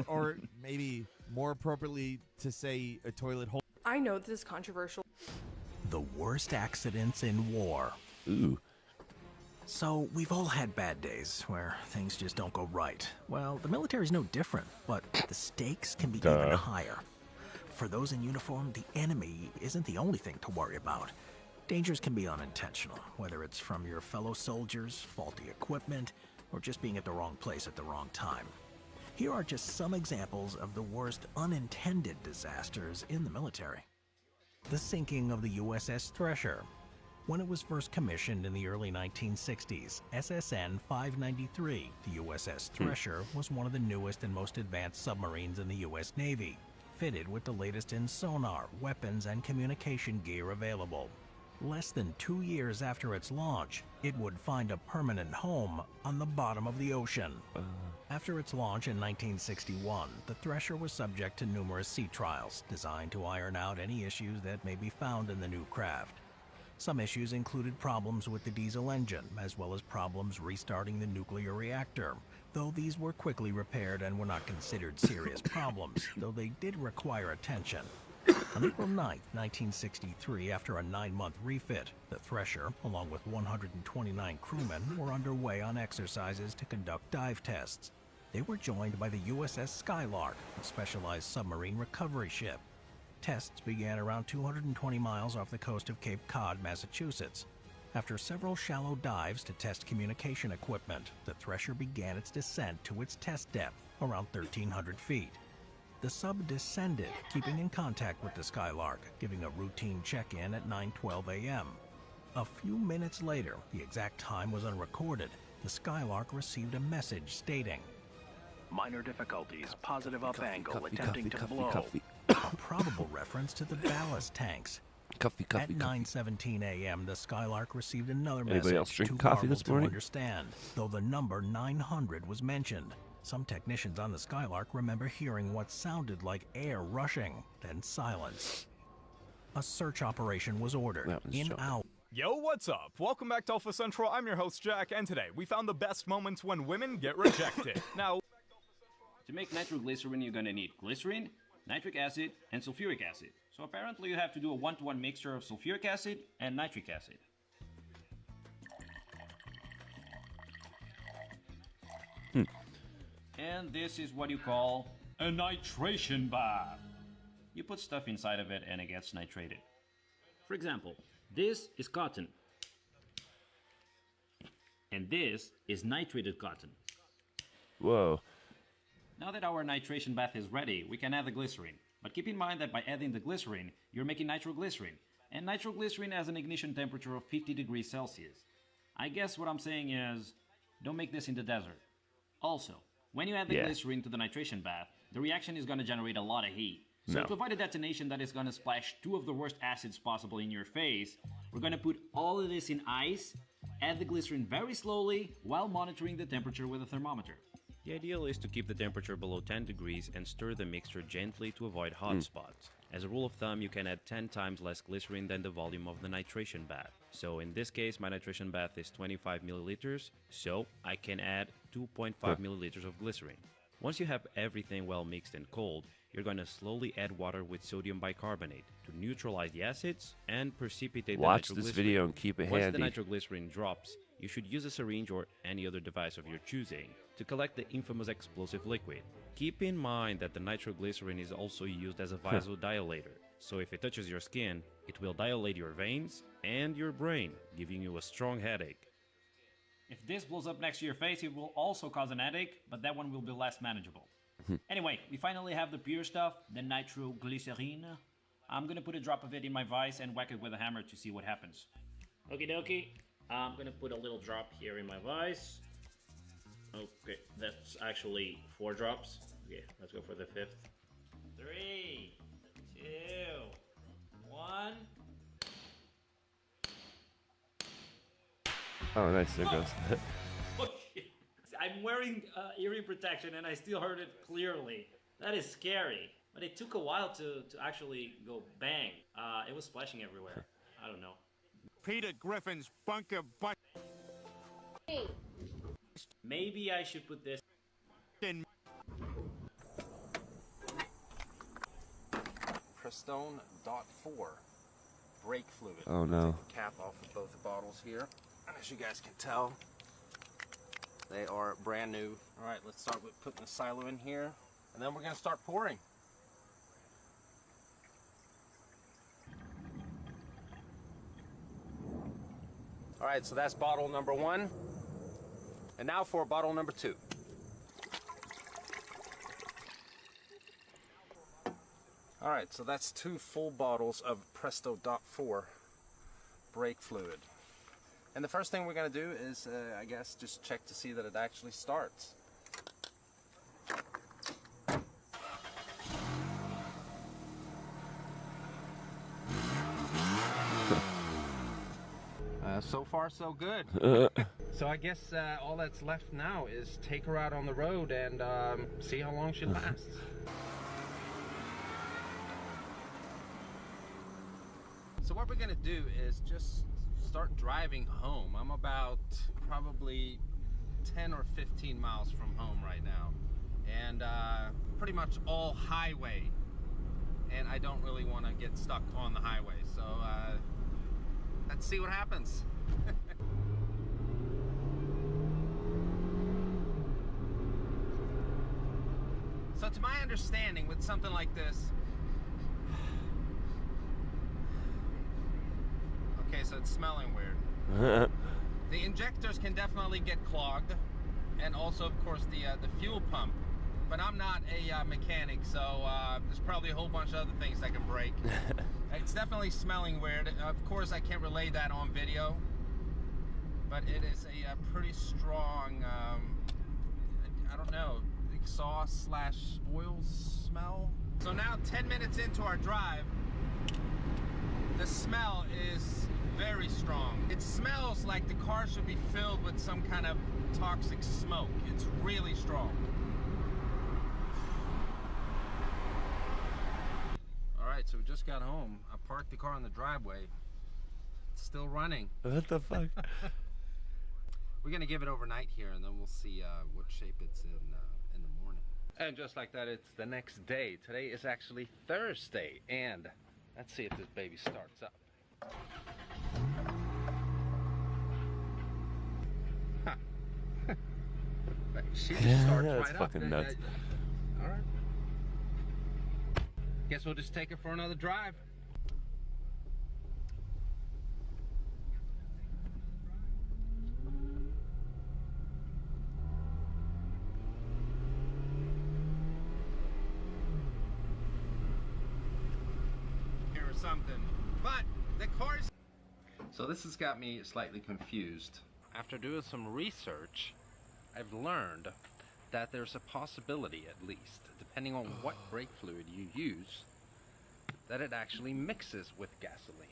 Or maybe more appropriately to say a toilet hole. I know this is controversial. The worst accidents in war. Ooh. So, we've all had bad days where things just don't go right. Well, the military's no different, but the stakes can be even higher. For those in uniform, the enemy isn't the only thing to worry about. Dangers can be unintentional, whether it's from your fellow soldiers, faulty equipment, or just being at the wrong place at the wrong time. Here are just some examples of the worst unintended disasters in the military. The sinking of the USS Thresher. When it was first commissioned in the early 1960s, SSN 593, the USS Thresher, was one of the newest and most advanced submarines in the U.S. Navy, fitted with the latest in sonar, weapons, and communication gear available. less than 2 years after its launch, it would find a permanent home on the bottom of the ocean. After its launch in 1961, the Thresher was subject to numerous sea trials designed to iron out any issues that may be found in the new craft. Some issues included problems with the diesel engine, as well as problems restarting the nuclear reactor, though these were quickly repaired and were not considered serious problems, though they did require attention. On April 9, 1963, after a 9-month refit, the Thresher, along with 129 crewmen, were underway on exercises to conduct dive tests. They were joined by the USS Skylark, a specialized submarine recovery ship. Tests began around 220 miles off the coast of Cape Cod, Massachusetts. After several shallow dives to test communication equipment, the Thresher began its descent to its test depth, around 1,300 feet. The sub descended, keeping in contact with the Skylark, giving a routine check-in at 9:12 a.m. A few minutes later, the exact time was unrecorded, the Skylark received a message stating, "Minor difficulties, positive up angle, attempting to blow." A probable reference to the ballast tanks. At 9:17 a.m., the Skylark received another Anybody else message drink too coffee garbled this to morning? understand, though the number 900 was mentioned. Some technicians on the Skylark remember hearing what sounded like air rushing, then silence. A search operation was ordered. In hours. Yo, what's up? Welcome back to Alpha Central. I'm your host, Jack, and today we found the best moments when women get rejected. Now, to make nitroglycerin, you're gonna need glycerin, nitric acid, and sulfuric acid. So apparently you have to do a 1-to-1 mixture of sulfuric acid and nitric acid. And this is what you call a nitration bath. You put stuff inside of it and it gets nitrated. For example, this is cotton. And this is nitrated cotton. Whoa. Now that our nitration bath is ready, we can add the glycerin. But keep in mind that by adding the glycerin, you're making nitroglycerin. And nitroglycerin has an ignition temperature of 50 degrees Celsius. I guess what I'm saying is, don't make this in the desert. Also, when you add the glycerin to the nitration bath, the reaction is going to generate a lot of heat. So to avoid a detonation that is going to splash 2 of the worst acids possible in your face, we're going to put all of this in ice, add the glycerin very slowly while monitoring the temperature with a thermometer. The ideal is to keep the temperature below 10 degrees and stir the mixture gently to avoid hot spots. As a rule of thumb, you can add 10 times less glycerin than the volume of the nitration bath. So in this case, my nitration bath is 25 milliliters, so I can add 2.5 milliliters of glycerin. Once you have everything well mixed and cold, you're going to slowly add water with sodium bicarbonate to neutralize the acids and precipitate the Watch nitroglycerin. this video and keep it Once handy. the nitroglycerin drops, you should use a syringe or any other device of your choosing to collect the infamous explosive liquid. Keep in mind that the nitroglycerin is also used as a vasodilator, so if it touches your skin, it will dilate your veins and your brain, giving you a strong headache. If this blows up next to your face, it will also cause an headache, but that one will be less manageable. Anyway, we finally have the pure stuff, the nitroglycerin. I'm gonna put a drop of it in my vise and whack it with a hammer to see what happens. Okie dokie, I'm gonna put a little drop here in my vise. Okay, that's actually 4 drops. Okay, let's go for the 5th. 3, 2, 1. Oh, nice. There goes. Oh shit. I'm wearing hearing protection and I still heard it clearly. That is scary. But it took a while to actually go bang. It was splashing everywhere. I don't know. Peter Griffin's bunker butt. Maybe I should put this in. Prestone .4 brake fluid. Oh, no. Take the cap off of both the bottles here. And as you guys can tell, they are brand new. All right, let's start with putting the silo in here, and then we're going to start pouring. All right, so that's bottle number 1. And now for bottle number 2. All right, so that's 2 full bottles of Presto .4 brake fluid. And the first thing we're going to do is, I guess, just check to see that it actually starts. So far, so good. So I guess all that's left now is take her out on the road and see how long she lasts. So what we're gonna do is just start driving home. I'm about probably 10 or 15 miles from home right now, and pretty much all highway, and I don't really want to get stuck on the highway, so let's see what happens. So to my understanding, with something like this, okay, so it's smelling weird. The injectors can definitely get clogged, and also, of course, the fuel pump. But I'm not a mechanic, so there's probably a whole bunch of other things that can break. It's definitely smelling weird. Of course, I can't relay that on video, but it is a pretty strong, I don't know, exhaust slash oil smell. So now 10 minutes into our drive, the smell is very strong. It smells like the car should be filled with some kind of toxic smoke. It's really strong. All right, so we just got home. I parked the car in the driveway. It's still running. What the fuck? We're gonna give it overnight here, and then we'll see what shape it's in the morning. And just like that, it's the next day. Today is actually Thursday, and let's see if this baby starts up. Huh. She just starts that's right fucking up. nuts. All right. Guess we'll just take her for another drive. Or something, but the car's... So this has got me slightly confused. After doing some research, I've learned that there's a possibility, at least, depending on what brake fluid you use, that it actually mixes with gasoline.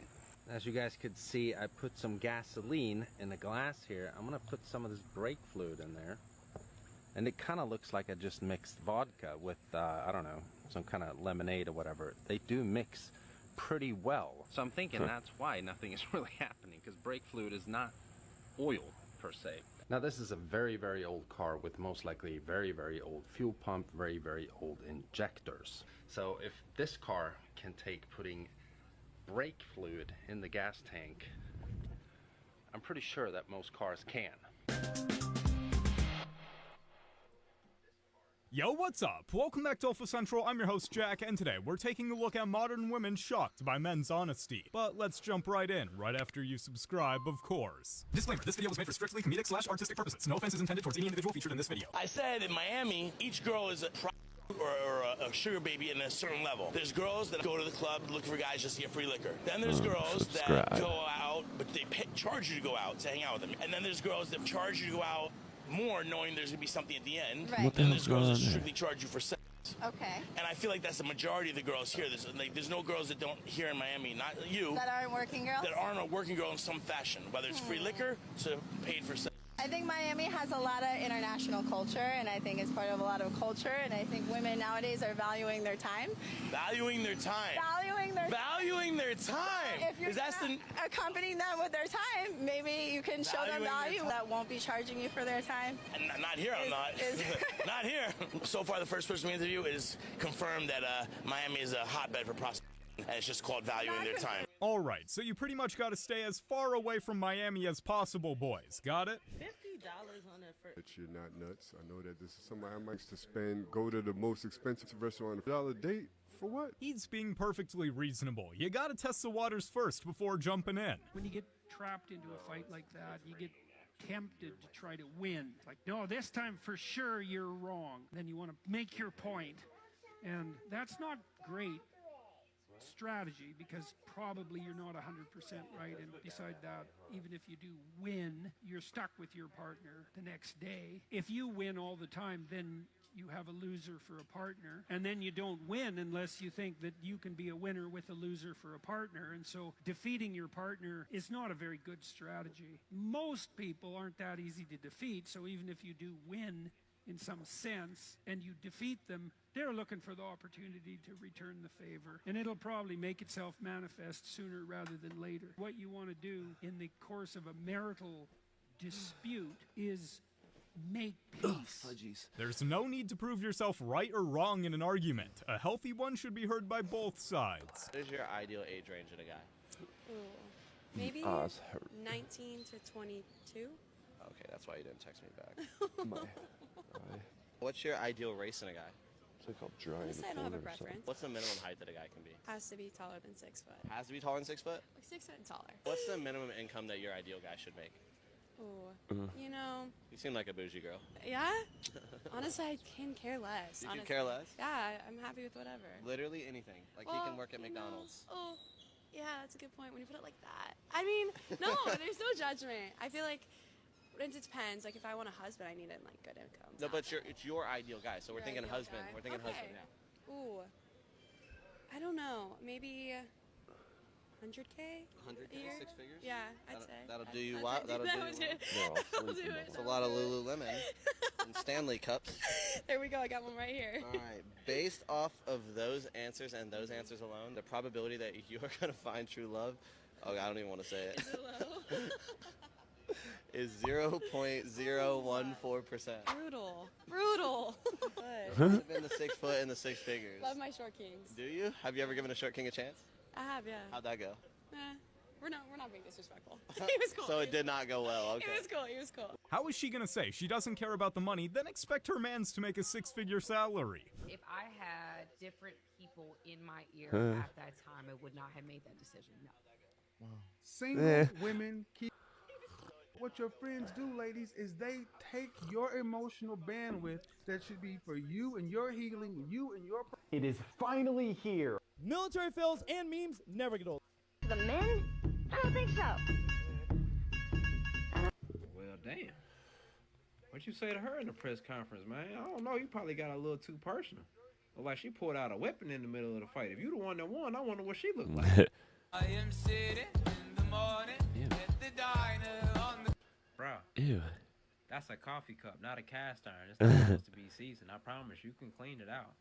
As you guys could see, I put some gasoline in a glass here. I'm gonna put some of this brake fluid in there, and it kind of looks like I just mixed vodka with, I don't know, some kind of lemonade or whatever. They do mix pretty well. So I'm thinking that's why nothing is really happening, because brake fluid is not oil per se. Now this is a very, very old car with most likely very, very old fuel pump, very, very old injectors. So if this car can take putting brake fluid in the gas tank, I'm pretty sure that most cars can. Yo, what's up? Welcome back to Alpha Central. I'm your host, Jack, and today we're taking a look at modern women shocked by men's honesty. But let's jump right in, right after you subscribe, of course. Disclaimer, this video was made for strictly comedic/artistic purposes. No offense is intended towards any individual featured in this video. I said in Miami, each girl is a or a sugar baby in a certain level. There's girls that go to the club looking for guys just to get free liquor. Then there's girls that go out, but they charge you to go out to hang out with them. And then there's girls that charge you to go out more, knowing there's gonna be something at the end. Right. What the and hell's there's girls going that on there? strictly charge you for sex. Okay. And I feel like that's the majority of the girls here. There's no girls that don't here in Miami, not you. That aren't working girls? That aren't a working girl in some fashion, whether it's free liquor to paid for sex. I think Miami has a lot of international culture, and I think it's part of a lot of culture, and I think women nowadays are valuing their time. Valuing their time. Valuing their Valuing their time. If you're accompanying them with their time, maybe you can show them Valuing their value time. that won't be charging you for their time. And not here, I'm not. Not here. So far, the first person we interview is confirmed that Miami is a hotbed for prostitution, and it's just called valuing their time. Alright, so you pretty much gotta stay as far away from Miami as possible, boys. Got it? $50 on that first. But you're not nuts. I know that this is somebody I might to spend, go to the most expensive restaurant, $1 date. For what? He's being perfectly reasonable. You gotta test the waters first before jumping in. When you get trapped into a fight like that, you get tempted to try to win. It's like, no, this time for sure you're wrong. Then you want to make your point, and that's not great strategy because probably you're not 100% right. And beside that, even if you do win, you're stuck with your partner the next day. If you win all the time, then you have a loser for a partner, and then you don't win unless you think that you can be a winner with a loser for a partner. And so defeating your partner is not a very good strategy. Most people aren't that easy to defeat, so even if you do win in some sense and you defeat them, they're looking for the opportunity to return the favor, and it'll probably make itself manifest sooner rather than later. What you want to do in the course of a marital dispute is make peace. There's no need to prove yourself right or wrong in an argument. A healthy one should be heard by both sides. What is your ideal age range in a guy? Ooh. Maybe 19 to 22. Okay, that's why you didn't text me back. What's your ideal race in a guy? It's like I'm drying. Honestly, I don't have a preference. What's the minimum height that a guy can be? Has to be taller than 6 foot. Has to be taller than 6 foot? Like 6 foot and taller. What's the minimum income that your ideal guy should make? Ooh. You know. You seem like a bougie girl. Yeah? Honestly, I can care less. You can care less? Yeah, I'm happy with whatever. Literally anything. Like he can work at McDonald's. Oh, yeah, that's a good point when you put it like that. I mean, no, there's no judgment. I feel like it depends. Like if I want a husband, I need him like good income. No, but it's your ideal guy. So we're thinking husband. Guy. We're thinking husband. Okay. Yeah. Ooh. I don't know. Maybe 100K? 100K, 6 figures? Yeah, I'd say. That'll do you well. That'll do you well. That'll do it. It's a lot of Lululemon and Stanley cups. There we go. I got one right here. All right. Based off of those answers and those answers alone, the probability that you are going to find true love, I don't even want to say it. Is it low? Is 0.014%. Brutal. Brutal. It must have been the 6 foot and the 6 figures. Love my short kings. Do you? Have you ever given a short king a chance? I have, yeah. How'd that go? We're not being disrespectful. He was cool. So it did not go well. Okay. He was cool. How is she gonna say she doesn't care about the money, then expect her mans to make a 6-figure salary? If I had different people in my ear at that time, I would not have made that decision. No. Single women keep. What your friends do, ladies, is they take your emotional bandwidth that should be for you and your healing, you and your. It is finally here. Military fails and memes never get old. The men? I don't think so. Well, damn. What you say to her in the press conference, man? I don't know. You probably got a little too personal. Look like she pulled out a weapon in the middle of the fight. If you the one that won, I wonder what she looked like. I am sitting in the morning at the diner on the... Bro. Ew. That's a coffee cup, not a cast iron. It's not supposed to be seasoned. I promise you can clean it out.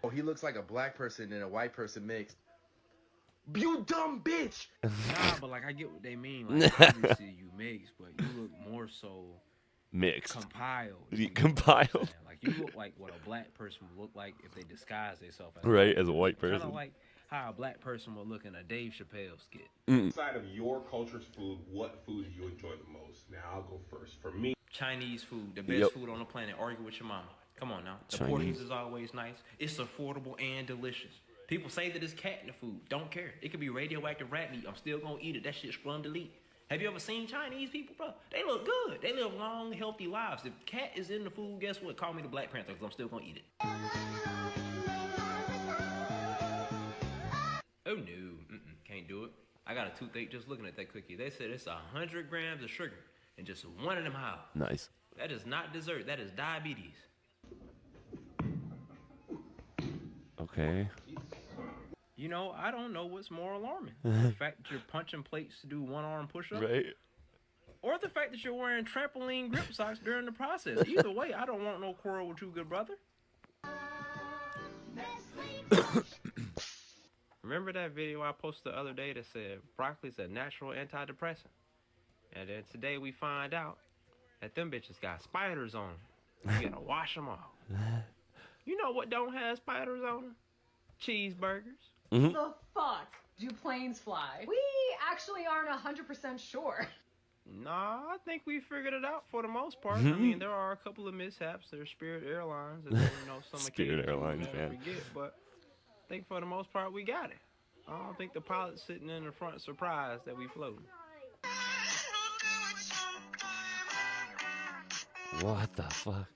Oh, he looks like a black person and a white person mixed. You dumb bitch! Nah, but like I get what they mean. Like obviously you mix, but you look more so mixed. Compiled. Compiled. Like you look like what a black person would look like if they disguise themselves as right, as a white person. Kind of like how a black person would look in a Dave Chappelle skit. Inside of your culture's food, what food do you enjoy the most? Now I'll go first. For me, Chinese food, the best food on the planet. Argue with your mama. Come on now. The portions is always nice. It's affordable and delicious. People say that it's cat in the food. Don't care. It could be radioactive rat meat. I'm still gonna eat it. That shit's scrum delete. Have you ever seen Chinese people, bro? They look good. They live long, healthy lives. If cat is in the food, guess what? Call me the Black Panther because I'm still gonna eat it. Oh no, can't do it. I got a toothache just looking at that cookie. They said it's 100 grams of sugar and just one of them high. Nice. That is not dessert. That is diabetes. Okay. You know, I don't know what's more alarming. The fact that you're punching plates to do one-arm push-ups. Right. Or the fact that you're wearing trampoline grip socks during the process. Either way, I don't want no quarrel with you, good brother. Remember that video I posted the other day that said broccoli's a natural antidepressant? And then today we find out that them bitches got spiders on them. You gotta wash them off. You know what don't have spiders on them? Cheeseburgers. The fuck do planes fly? We actually aren't 100% sure. Nah, I think we figured it out for the most part. I mean, there are a couple of mishaps. There's Spirit Airlines, and then, you know, some Spirit Airlines, man. Forget, but I think for the most part we got it. I don't think the pilot's sitting in the front surprised that we floating. What the fuck?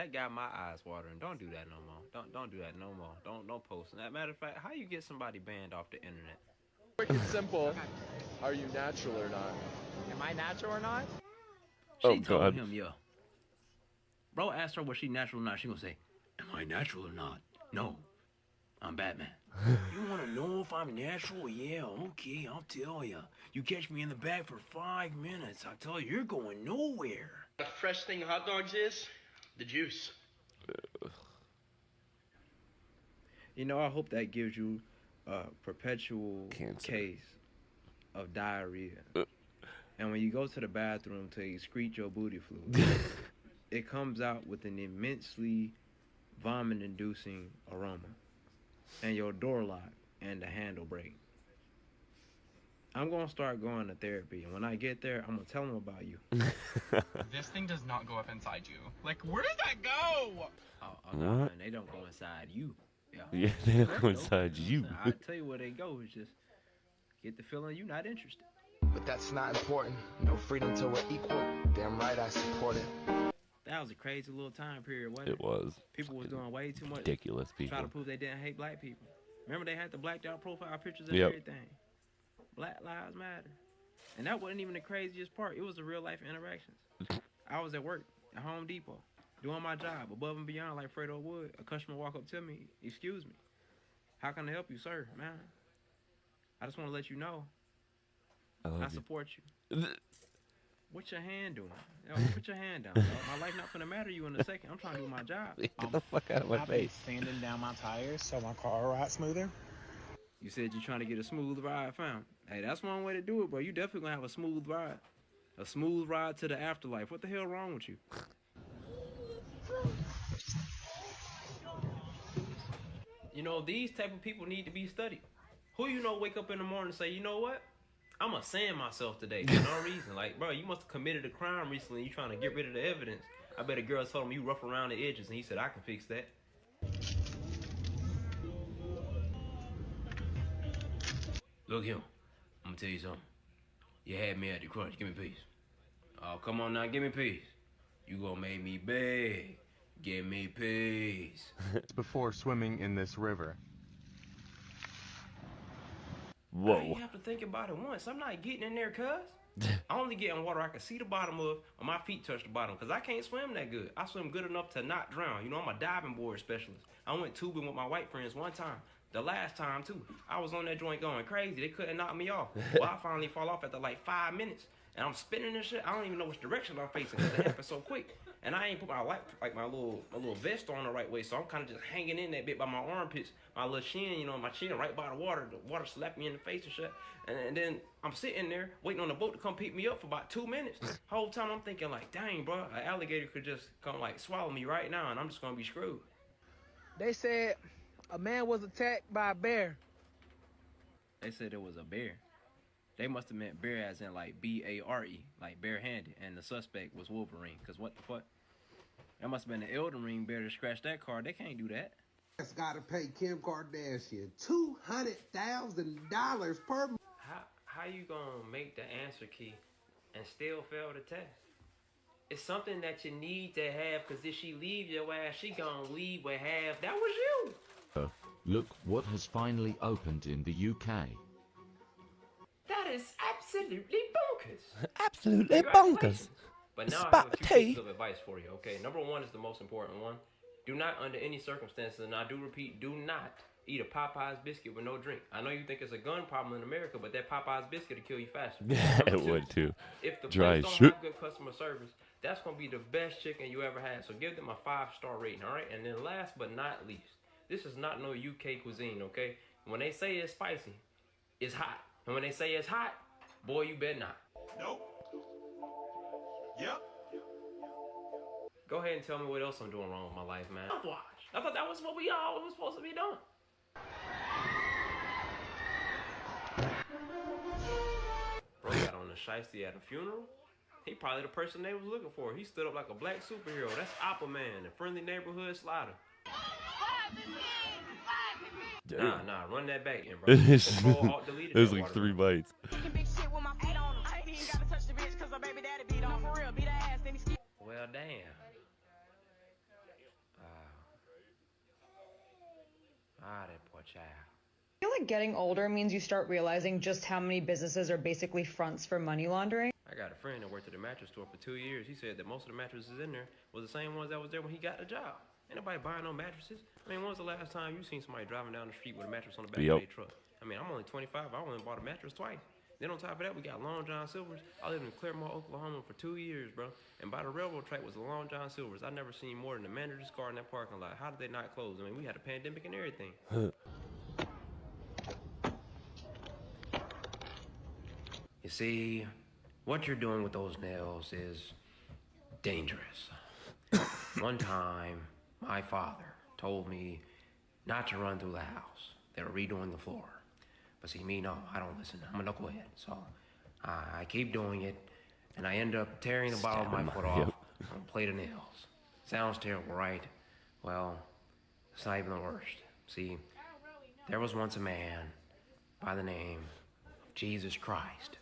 That got my eyes watering. Don't do that no more. Don't do that no more. Don't post. As a matter of fact, how you get somebody banned off the internet? Quick and simple. Are you natural or not? Am I natural or not? She told him, yeah. Bro asked her was she natural or not. She gonna say, am I natural or not? No, I'm Batman. You wanna know if I'm natural? Yeah, okay, I'll tell ya. You catch me in the back for 5 minutes, I tell you, you're going nowhere. The fresh thing hot dogs is the juice. You know, I hope that gives you a perpetual case of diarrhea. And when you go to the bathroom to excrete your booty fluid, it comes out with an immensely vomit-inducing aroma. And your door lock and the handle break. I'm going to start going to therapy. And when I get there, I'm going to tell them about you. This thing does not go up inside you. Like, where does that go? Oh, no, man, they don't go inside you. Yeah, they don't go inside you. I tell you where they go is just get the feeling you're not interested. But that's not important. No freedom till we're equal. Damn right I support it. That was a crazy little time period, wasn't it? It was. People was doing way too much. Ridiculous people. Try to prove they didn't hate black people. Remember they had the blacked out profile pictures and Yep. everything. Black Lives Matter. And that wasn't even the craziest part. It was the real life interactions. I was at work at Home Depot doing my job above and beyond like Fredo would. A customer walk up to me, excuse me. How can I help you, sir? Man, I just want to let you know I support you. What's your hand doing? Yo, put your hand down. Yo. My life not finna matter to you in a second. I'm trying to do my job. Get the fuck out of my face. Sanding down my tires so my car will ride smoother. You said you're trying to get a smooth ride, fam. Hey, that's one way to do it, bro. You definitely gonna have a smooth ride. A smooth ride to the afterlife. What the hell wrong with you? You know, these type of people need to be studied. Who you know wake up in the morning and say, you know what? I'm gonna sand myself today for no reason. Like, bro, you must have committed a crime recently. You trying to get rid of the evidence. I bet a girl told him you rough around the edges, and he said, I can fix that. Look here, I'm gonna tell you something. You had me at the crunch. Give me peace. Oh, come on now, give me peace. You gonna make me beg. Give me peace. Before swimming in this river. Whoa. You have to think about it once. I'm not getting in there, cuz. I only get in water I can see the bottom of, or my feet touch the bottom, because I can't swim that good. I swim good enough to not drown. You know, I'm a diving board specialist. I went tubing with my white friends one time. The last time, too. I was on that joint going crazy. They couldn't knock me off. Well, I finally fall off after like 5 minutes. And I'm spinning and shit. I don't even know which direction I'm facing because it happened so quick. And I ain't put my my little vest on the right way, so I'm kind of just hanging in that bit by my armpits, my little chin, you know, my chin right by the water. The water slapped me in the face and shit. And then I'm sitting there waiting on the boat to come pick me up for about 2 minutes. Whole time I'm thinking like, dang, bro, an alligator could just come like swallow me right now, and I'm just gonna be screwed. They said a man was attacked by a bear. They said it was a bear. They must have meant bear as in like B-A-R-E, like barehanded, and the suspect was Wolverine. Cause what the fuck? That must have been the Elden Ring bear to scratch that car. They can't do that. That's gotta pay Kim Kardashian $200,000 per month. How you gonna make the answer key and still fail the test? It's something that you need to have, cause if she leave your ass, she gonna leave with half. That was you. Look what has finally opened in the UK. That is absolutely bonkers. Absolutely bonkers. But now I have a few pieces of advice for you, okay? Number one is the most important one. Do not, under any circumstances, and I do repeat, do not eat a Popeye's biscuit with no drink. I know you think it's a gun problem in America, but that Popeye's biscuit will kill you faster. Yeah, it would too. If the Dry place shit. don't have good customer service, that's going to be the best chicken you ever had. So give them a 5-star rating, all right? And then last but not least, this is not no UK cuisine, okay? When they say it's spicy, it's hot. And when they say it's hot, boy, you better not. Nope. Yep. Go ahead and tell me what else I'm doing wrong with my life, man. Watch. I thought that was what we all was supposed to be doing. Bro got on the shiesty at a funeral. He probably the person they was looking for. He stood up like a black superhero. That's Aquaman, the friendly neighborhood slider. Nah, run that back in, bro. It was like 3 bites. Well, damn. Ah, that poor child. I feel like getting older means you start realizing just how many businesses are basically fronts for money laundering. I got a friend that worked at a mattress store for 2 years. He said that most of the mattresses in there was the same ones that was there when he got the job. Ain't nobody buying no mattresses. I mean, when was the last time you seen somebody driving down the street with a mattress on the back of their truck? I mean, I'm only 25. I only bought a mattress twice. Then on top of that, we got Long John Silver's. I lived in Claremont, Oklahoma for 2 years, bro. And by the railroad track was the Long John Silver's. I never seen more than a manager's car in that parking lot. How did they not close? I mean, we had a pandemic and everything. You see, what you're doing with those nails is dangerous. One time, my father told me not to run through the house. They were redoing the floor. But see, me, no, I don't listen. I'm a knucklehead. So I keep doing it, and I end up tearing the bottom of my foot off on a plate of nails. Sounds terrible, right? Well, it's not even the worst. See, there was once a man by the name of Jesus Christ.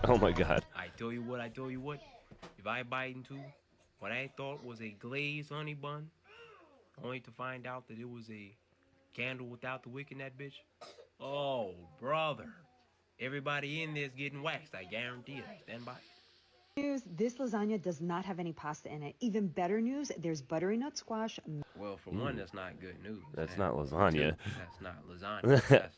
Oh my God. I tell you what, if I bite into what I thought was a glazed honey bun, only to find out that it was a candle without the wick in that bitch. Oh, brother. Everybody in there's getting waxed, I guarantee it. Stand by. News, this lasagna does not have any pasta in it. Even better news, there's buttery nut squash. Well, for one, that's not good news. That's not lasagna. That's not lasagna. That's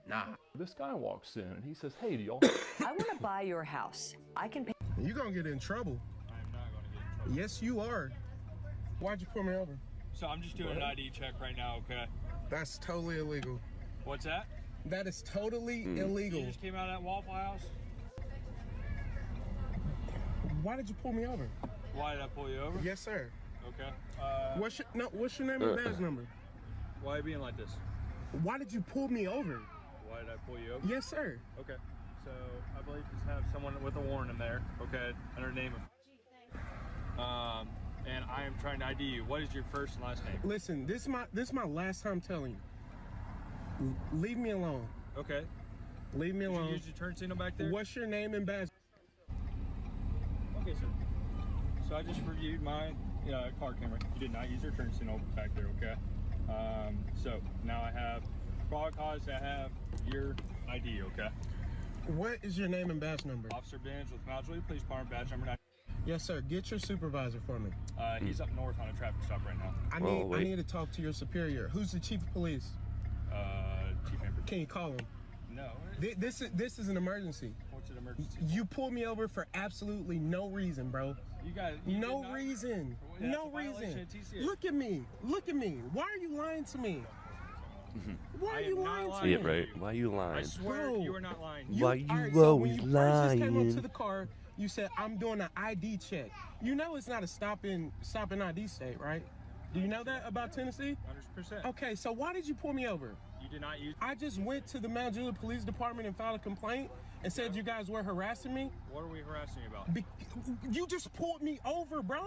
nah. This guy walks in and he says, hey, do y'all... I want to buy your house. I can pay... You're going to get in trouble. I am not going to get in trouble. Yes, you are. Why'd you pull me over? So I'm just doing an ID check right now, okay? That's totally illegal. What's that? That is totally illegal. You just came out of that Waffle House? Why did you pull me over? Why did I pull you over? Yes, sir. Okay. What's your name and badge number? Why are you being like this? Why did you pull me over? Why did I pull you over? Yes, sir. Okay. So I believe you have someone with a warrant in there, okay, under the name of... and I am trying to ID you. What is your first and last name? Listen, this is my last time telling you. Leave me alone. Okay. Leave me alone. Did you use your turn signal back there? What's your name and badge? Okay, sir. So I just reviewed my car camera. You did not use your turn signal back there, okay? So now I have probable cause to have your ID, okay? What is your name and badge number? Officer Benz with Mount Juliet Police Department, badge number 9. Yes, sir. Get your supervisor for me. He's up north on a traffic stop right now. I need to talk to your superior. Who's the chief of police? Chief Amber. Can you call him? No. This is an emergency. What's an emergency? You pulled me over for absolutely no reason, bro. No reason. No reason. Look at me. Look at me. Why are you lying to me? Why are you lying to me? Yeah, right. Why are you lying? I swear you are not lying. Why you always so when you lying? First came up to the car, you said, I'm doing an ID check. You know it's not a stopping ID state, right? Do you know that about Tennessee? 100%. Okay, so why did you pull me over? You did not use... I just went to the Mount Juliet Police Department and filed a complaint and said you guys were harassing me. What are we harassing you about? You just pulled me over, bro.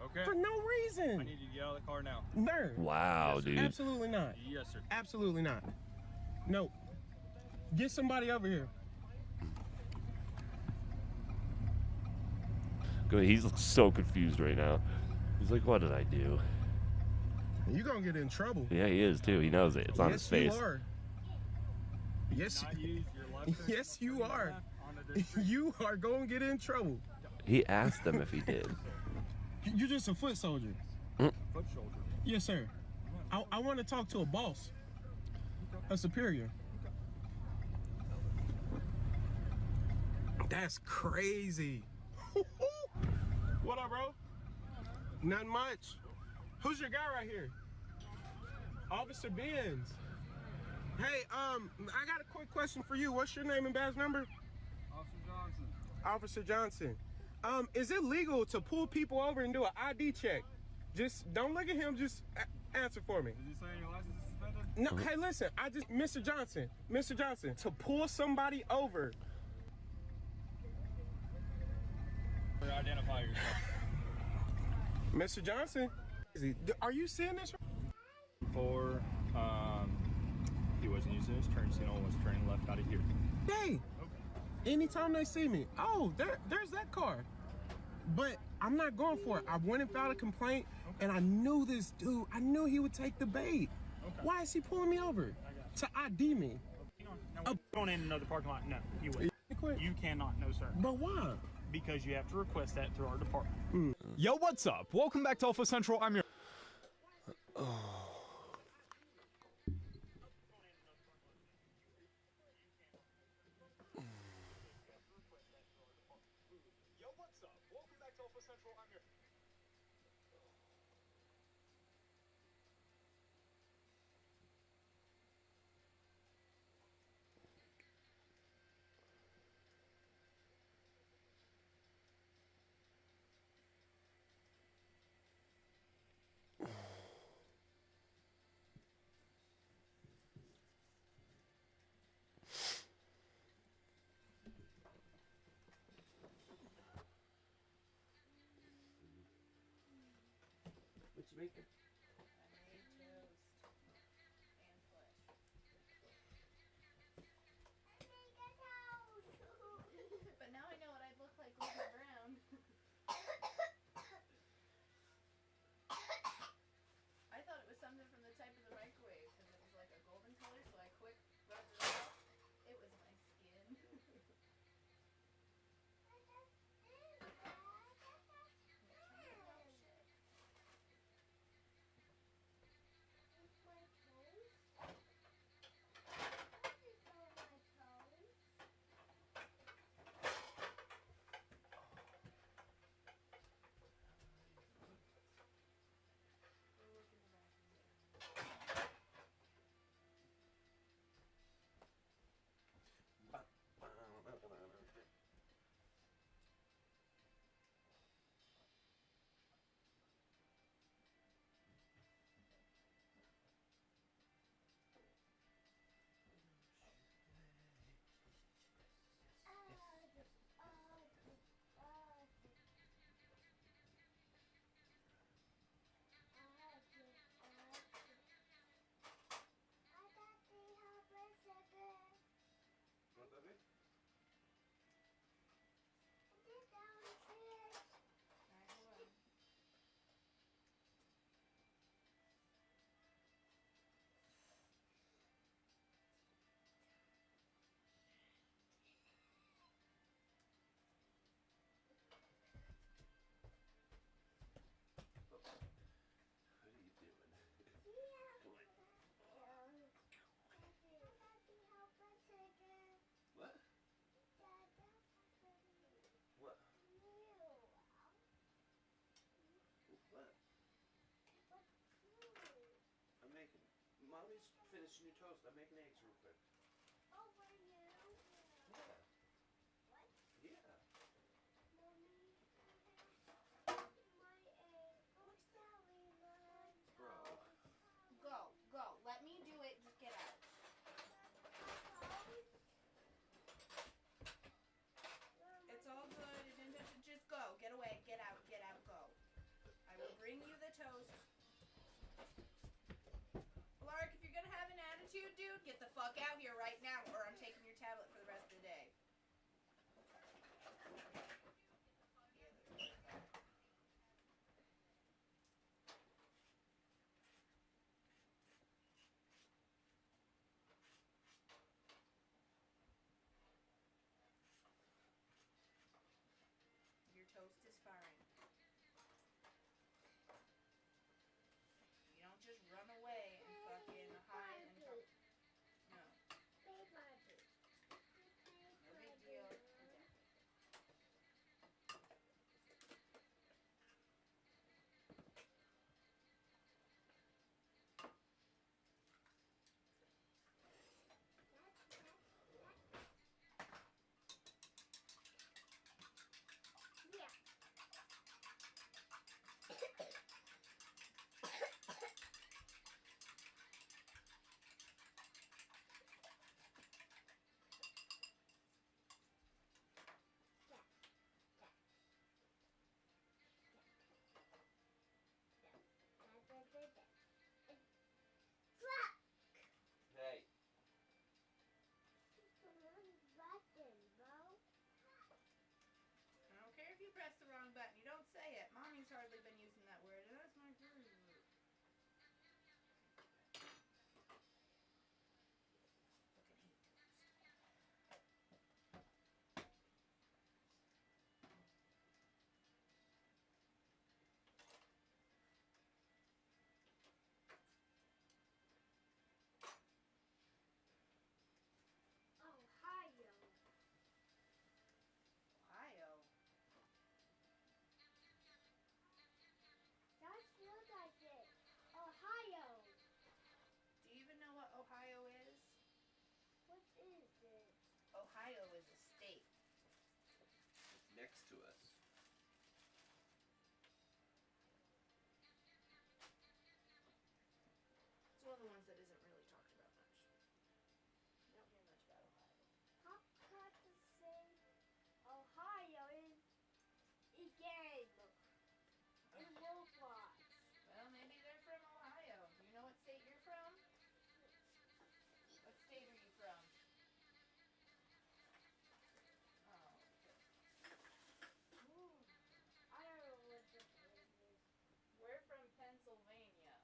Okay. For no reason. I need you to get out of the car now. No. Wow, yes, dude. Absolutely not. Yes, sir. Absolutely not. No. Get somebody over here. He's so confused right now. He's like, what did I do? You're going to get in trouble. Yeah, he is too. He knows it. It's on his face. You are. Yes, you are. You are going to get in trouble. He asked them if he did. You're just a foot soldier. Foot soldier? Yes, sir. I want to talk to a boss. A superior. That's crazy. What up, bro? Not much. Who's your guy right here? Officer Benz. Hey, I got a quick question for you. What's your name and badge number? Officer Johnson. Officer Johnson. Is it legal to pull people over and do an ID check? Just don't look at him. Just answer for me. Is he saying your license is suspended? No. Hey, listen. Mr. Johnson, to pull somebody over. Identify yourself. Mr. Johnson, are you seeing this? For he wasn't using his turn signal, was turning left out of here. Hey, anytime they see me, oh, there's that car. But I'm not going for it. I went and filed a complaint, and I knew this dude. I knew he would take the bait. Okay. Why is he pulling me over? To ID me. No, going in another parking lot? No, you wouldn't. You cannot, no sir. But why? Because you have to request that through our department. Yo, what's up? Welcome back to Alpha Central. I'm your. Yo, what's up? Welcome back to Alpha Central. I'm your. What you making? But now I know what I'd look like golden brown. I thought it was something from the type of the microwave because it was like a golden color, so I quick rubbed it off. It was my skin. Mommy's finishing your toast. I'm making eggs real quick. Oh, were you? Yeah. What? Yeah. Mommy, my egg. I'm sorry, Mom. Bro. Go. Let me do it. Just get out. It's all good. Just go. Get away. Get out. Go. I will bring you the toast. Lark, if you're gonna have an attitude, dude, get the fuck out here right now, or I'm taking your tablet for the rest of the day. Your toast is fine. You don't just run away and fucking hide and talk. No. No big deal. Hey. I don't care if you press the wrong button. You don't say it. Mommy's hardly been using that word. That's my favorite. Ohio. That's what I said. Ohio. Do you even know what Ohio is? What is it? Ohio is a state. It's next to us. It's one of the ones that isn't really talked about much. You don't hear much about Ohio. How can I say Ohio is again in Roblox? Well, maybe they're from Ohio. Do you know what state you're from? What state are you from? Oh. Ooh, I don't know what this is. We're from Pennsylvania.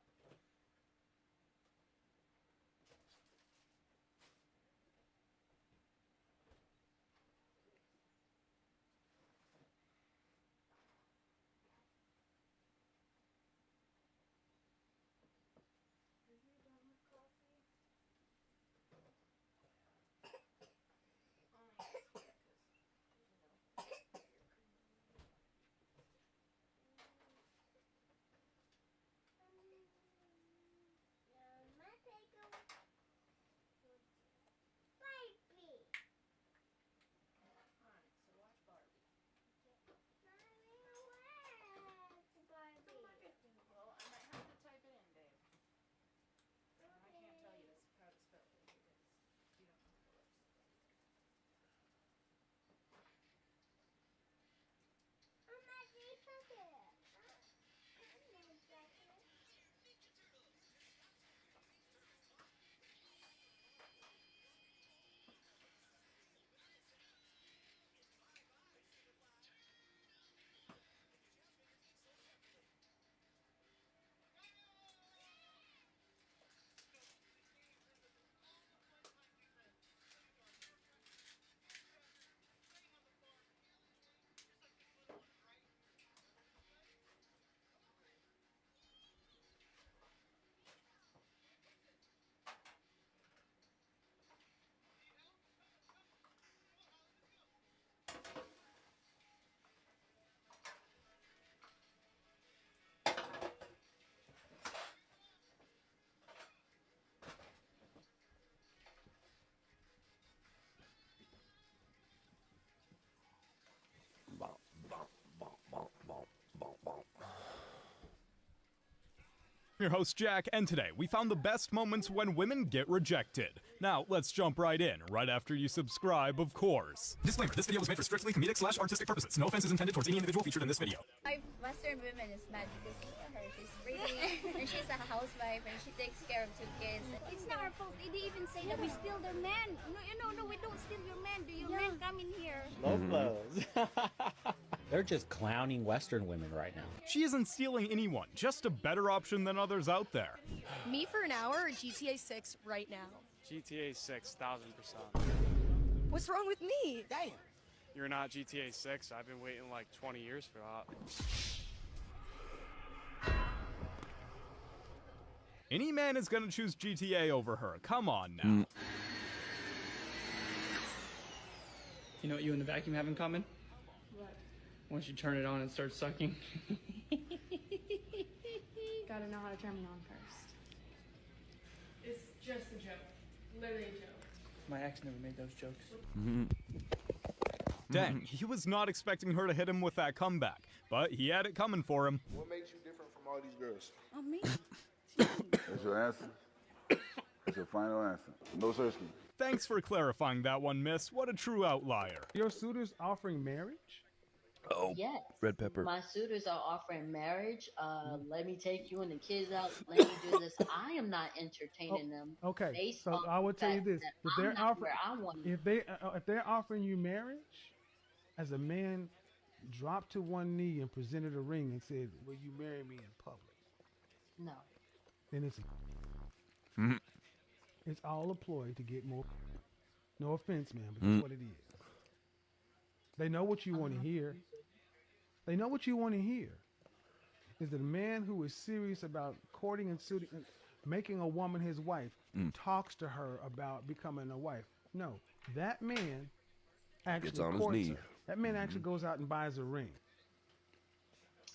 Are you done with coffee? Oh, yes, yeah, 'cause, Baby. Alright, so watch Barbie. Well, I might have to type it in, babe. And I can't tell you how to spell it because you don't know how to work. I'm your host, Jack, and today we found the best moments when women get rejected. Now, let's jump right in, right after you subscribe, of course. Disclaimer, this video was made for strictly comedic/artistic purposes. No offense is intended towards any individual featured in this video. Western women is mad because look at her. She's pretty, and she's a housewife, and she takes care of 2 kids. It's not our fault. They even say that we steal their men. No, we don't steal your men. Do your men come in here? Love blows. They're just clowning Western women right now. She isn't stealing anyone, just a better option than others out there. Me for an hour or GTA 6 right now? GTA 6, 1000%. What's wrong with me? Damn. You're not GTA 6. I've been waiting like 20 years for that. Any man is gonna choose GTA over her. Come on now. You know what you and the vacuum have in common? What? Once you turn it on, it starts sucking. Gotta know how to turn me on first. It's just a joke. Literally a joke. My ex never made those jokes. Dang, he was not expecting her to hit him with that comeback, but he had it coming for him. What makes you different from all these girls? Oh, me? That's your answer? That's your final answer? No searching. Thanks for clarifying that one, miss. What a true outlier. Your suitors offering marriage? Oh, yes. Red pepper. My suitors are offering marriage. Let me take you and the kids out. Let me do this. I am not entertaining them. Okay, so I will tell you this: if they're offering, if they're offering you marriage, as a man, dropped to one knee and presented a ring and said, "Will you marry me in public?" No. Then it's it's all a ploy to get more. No offense, man, but that's what it is. They know what you want to hear. They know what you want to hear. Is that a man who is serious about courting and suiting, making a woman his wife, talks to her about becoming a wife? No, that man actually courts her. That man actually goes out and buys a ring.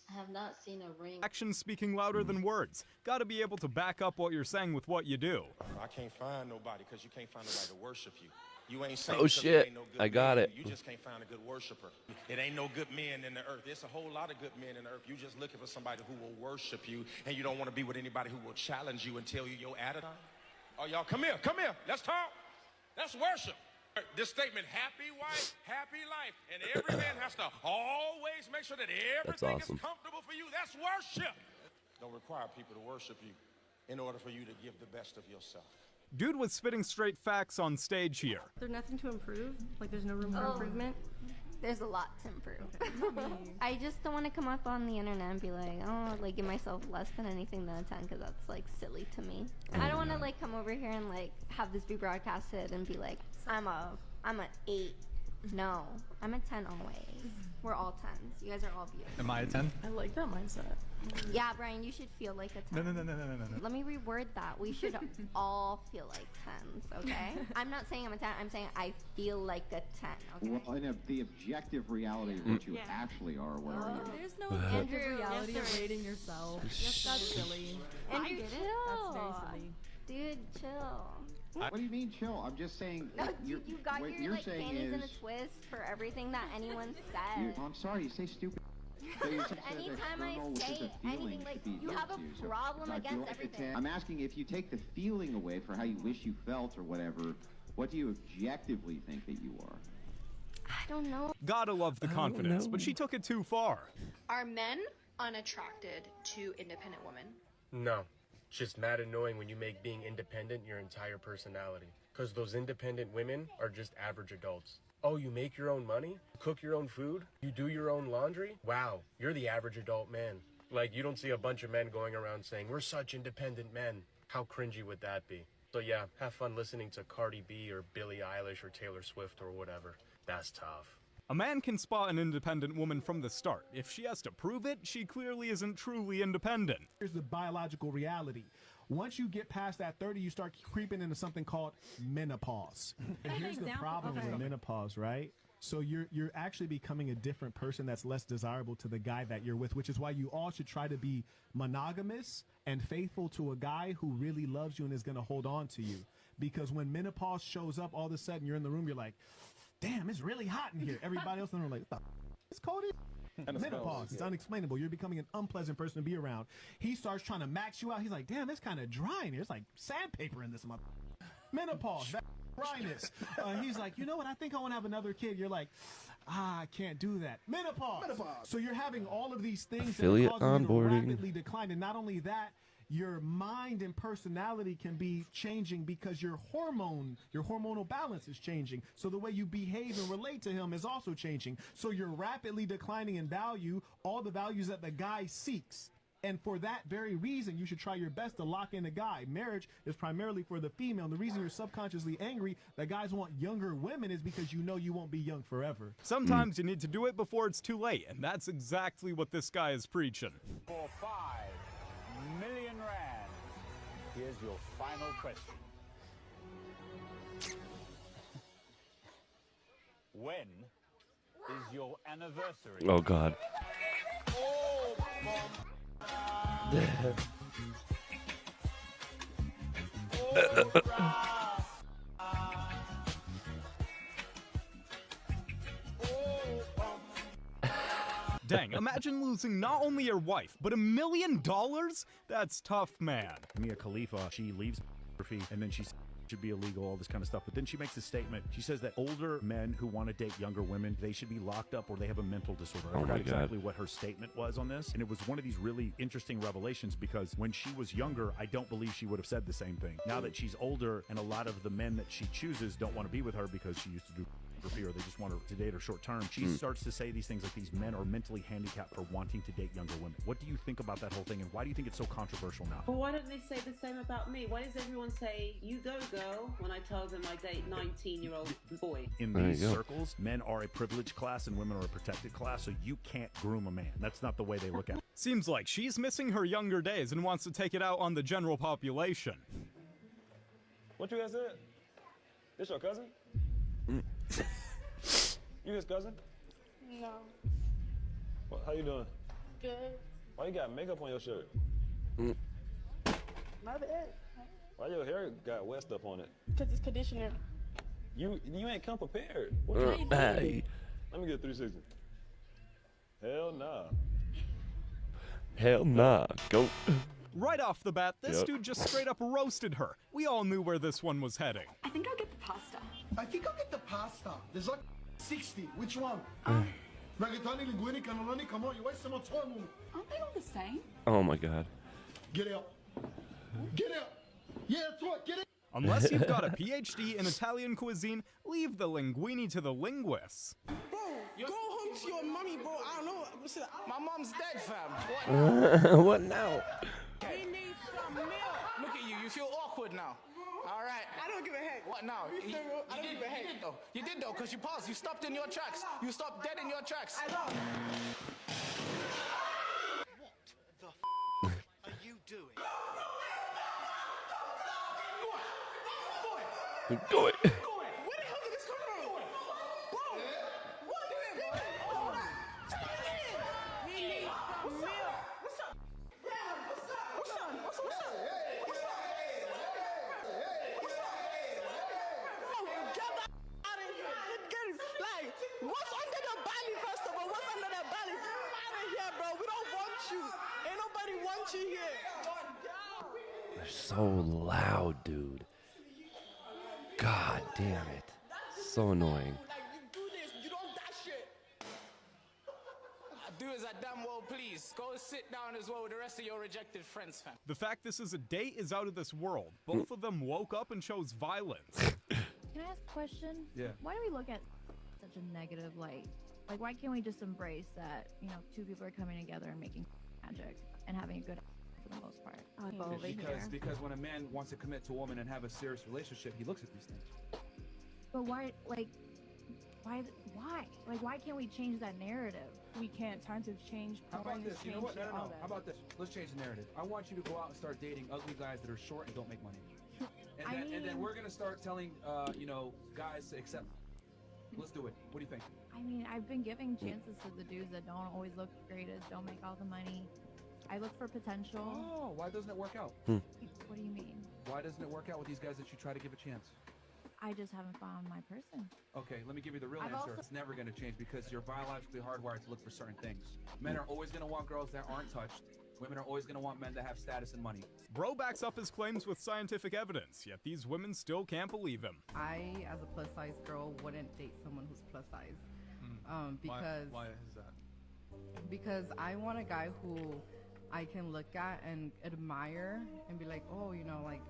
I have not seen a ring. Actions speaking louder than words. Gotta be able to back up what you're saying with what you do. I can't find nobody because you can't find nobody to worship you. You ain't saying Oh shit, no I got it. You just can't find a good worshiper. It ain't no good men in the earth. There's a whole lot of good men in the earth. You just looking for somebody who will worship you, and you don't want to be with anybody who will challenge you and tell you your attitude. Oh, y'all, come here. Let's talk. Let's worship. This statement, happy wife, happy life. And every man has to always make sure that everything is comfortable for you. That's worship. Don't require people to worship you in order for you to give the best of yourself. Dude was spitting straight facts on stage here. There's nothing to improve? Like there's no room for improvement? There's a lot to improve. I just don't want to come up on the internet and be like, oh, like give myself less than anything than a 10 because that's like silly to me. I don't want to like come over here and like have this be broadcasted and be like, I'm an 8. No, I'm a 10 always. We're all 10s. You guys are all beautiful. Am I a 10? I like that mindset. Yeah, Brian, you should feel like a 10. No. Let me reword that. We should all feel like 10s, okay? I'm not saying I'm a 10. I'm saying I feel like a 10, okay? Well, in the objective reality of what you actually are, where are you? There's no objective reality of rating yourself. That's silly. Andrew, That's very silly. Dude, chill. What do you mean chill? I'm just saying. No, you got what your you're like saying panties is, in a twist for everything that anyone said. I'm sorry, you say stupid. Anytime I say anything, like you have a problem against everything. I'm asking if you take the feeling away for how you wish you felt or whatever, what do you objectively think that you are? I don't know. Gotta love the confidence, but she took it too far. Are men unattracted to independent women? No. It's just mad annoying when you make being independent your entire personality. Because those independent women are just average adults. Oh, you make your own money? Cook your own food? You do your own laundry? Wow, you're the average adult man. Like, you don't see a bunch of men going around saying, we're such independent men. How cringy would that be? So yeah, have fun listening to Cardi B or Billie Eilish or Taylor Swift or whatever. That's tough. A man can spot an independent woman from the start. If she has to prove it, she clearly isn't truly independent. Here's the biological reality. Once you get past that 30, you start creeping into something called menopause. And here's the problem with menopause, right? So you're actually becoming a different person that's less desirable to the guy that you're with, which is why you all should try to be monogamous and faithful to a guy who really loves you and is going to hold on to you. Because when menopause shows up, all of a sudden you're in the room, you're like, damn, it's really hot in here. Everybody else in the room like, it's cold in menopause. It's unexplainable. You're becoming an unpleasant person to be around. He starts trying to max you out. He's like, damn, it's kind of dry in here. It's like sandpaper in this month. Menopause. That dryness. He's like, you know what? I think I want to have another kid. You're like, I can't do that. Menopause. So you're having all of these things Affiliate that are causing you to onboarding. rapidly decline. And not only that, your mind and personality can be changing because your hormonal balance is changing. So the way you behave and relate to him is also changing. So you're rapidly declining in value, all the values that the guy seeks. And for that very reason, you should try your best to lock in a guy. Marriage is primarily for the female. And the reason you're subconsciously angry that guys want younger women is because you know you won't be young forever. Sometimes you need to do it before it's too late, and that's exactly what this guy is preaching. For 5 million rand, here's your final question. When is your anniversary? Oh God. Dang, imagine losing not only your wife, but $1 million? That's tough, man. Mia Khalifa, she leaves pornography and then she should be illegal, all this kind of stuff. But then she makes a statement. She says that older men who want to date younger women, they should be locked up or they have a mental disorder. I forgot exactly what her statement was on this. And it was one of these really interesting revelations because when she was younger, I don't believe she would have said the same thing. Now that she's older and a lot of the men that she chooses don't want to be with her because she used to do pornography or they just want to date her short term, she starts to say these things like these men are mentally handicapped for wanting to date younger women. What do you think about that whole thing, and why do you think it's so controversial now? Well, why don't they say the same about me? Why does everyone say, you go, girl, when I tell them I date 19-year-old boys? In these circles, men are a privileged class and women are a protected class, so you can't groom a man. That's not the way they look at it. Seems like she's missing her younger days and wants to take it out on the general population. What you guys said? This your cousin? You his cousin? No. What, how you doing? Good. Why you got makeup on your shirt? My bad. Why your hair got wet stuff on it? Because it's conditioner. You ain't come prepared. What you doing? Let me get 360. Hell nah. Hell nah. Go. Right off the bat, this dude just straight up roasted her. We all knew where this one was heading. I think I'll get the pasta. I think I'll get the pasta. There's like 60. Which one? Ragatani, linguini, cannelloni, come on, you waste so much time. Aren't they all the same? Oh my god. Get out. Get out. Yeah, that's right, get out. Unless you've got a PhD in Italian cuisine, leave the linguini to the linguists. Bro, go home to your mommy, bro. I don't know. Listen, my mom's dead, fam. What now? We need some milk. Look at you. You feel awkward now. All right. I don't give a heck. What now? I don't give a heck. You did though, because you paused. You stopped in your tracks. You stopped dead in your tracks. I know. What the are you doing? Go it. Where the hell did this come from? Bro, what the hell? We need some milk. What's up? What's up? What's up? Get that out of here. Like, what's under the belly, first of all? What's under the belly? Get out of here, bro. We don't want you. Ain't nobody want you here. They're so loud, dude. God damn it. So annoying. You do this, you don't that shit. Do as I damn well please. Go sit down as well with the rest of your rejected friends, fam. The fact this is a date is out of this world. Both of them woke up and chose violence. Can I ask a question? Yeah. Why do we look at such a negative light? Like, why can't we just embrace that, you know, two people are coming together and making magic and having a good for the most part? Because when a man wants to commit to a woman and have a serious relationship, he looks at these things. But why, like, why can't we change that narrative? We can't. Times have changed. How about this? You know what? No. All that. How about this? Let's change the narrative. I want you to go out and start dating ugly guys that are short and don't make money. And then we're gonna start telling, guys to accept. Let's do it. What do you think? I mean, I've been giving chances to the dudes that don't always look the greatest, don't make all the money. I look for potential. Oh, why doesn't it work out? What do you mean? Why doesn't it work out with these guys that you try to give a chance? I just haven't found my person. Okay, let me give you the real I've answer. also- It's never going to change because you're biologically hardwired to look for certain things. Men are always going to want girls that aren't touched. Women are always going to want men that have status and money. Bro backs up his claims with scientific evidence, yet these women still can't believe him. I, as a plus size girl, wouldn't date someone who's plus size. Because why is that? Because I want a guy who I can look at and admire and be like, oh, like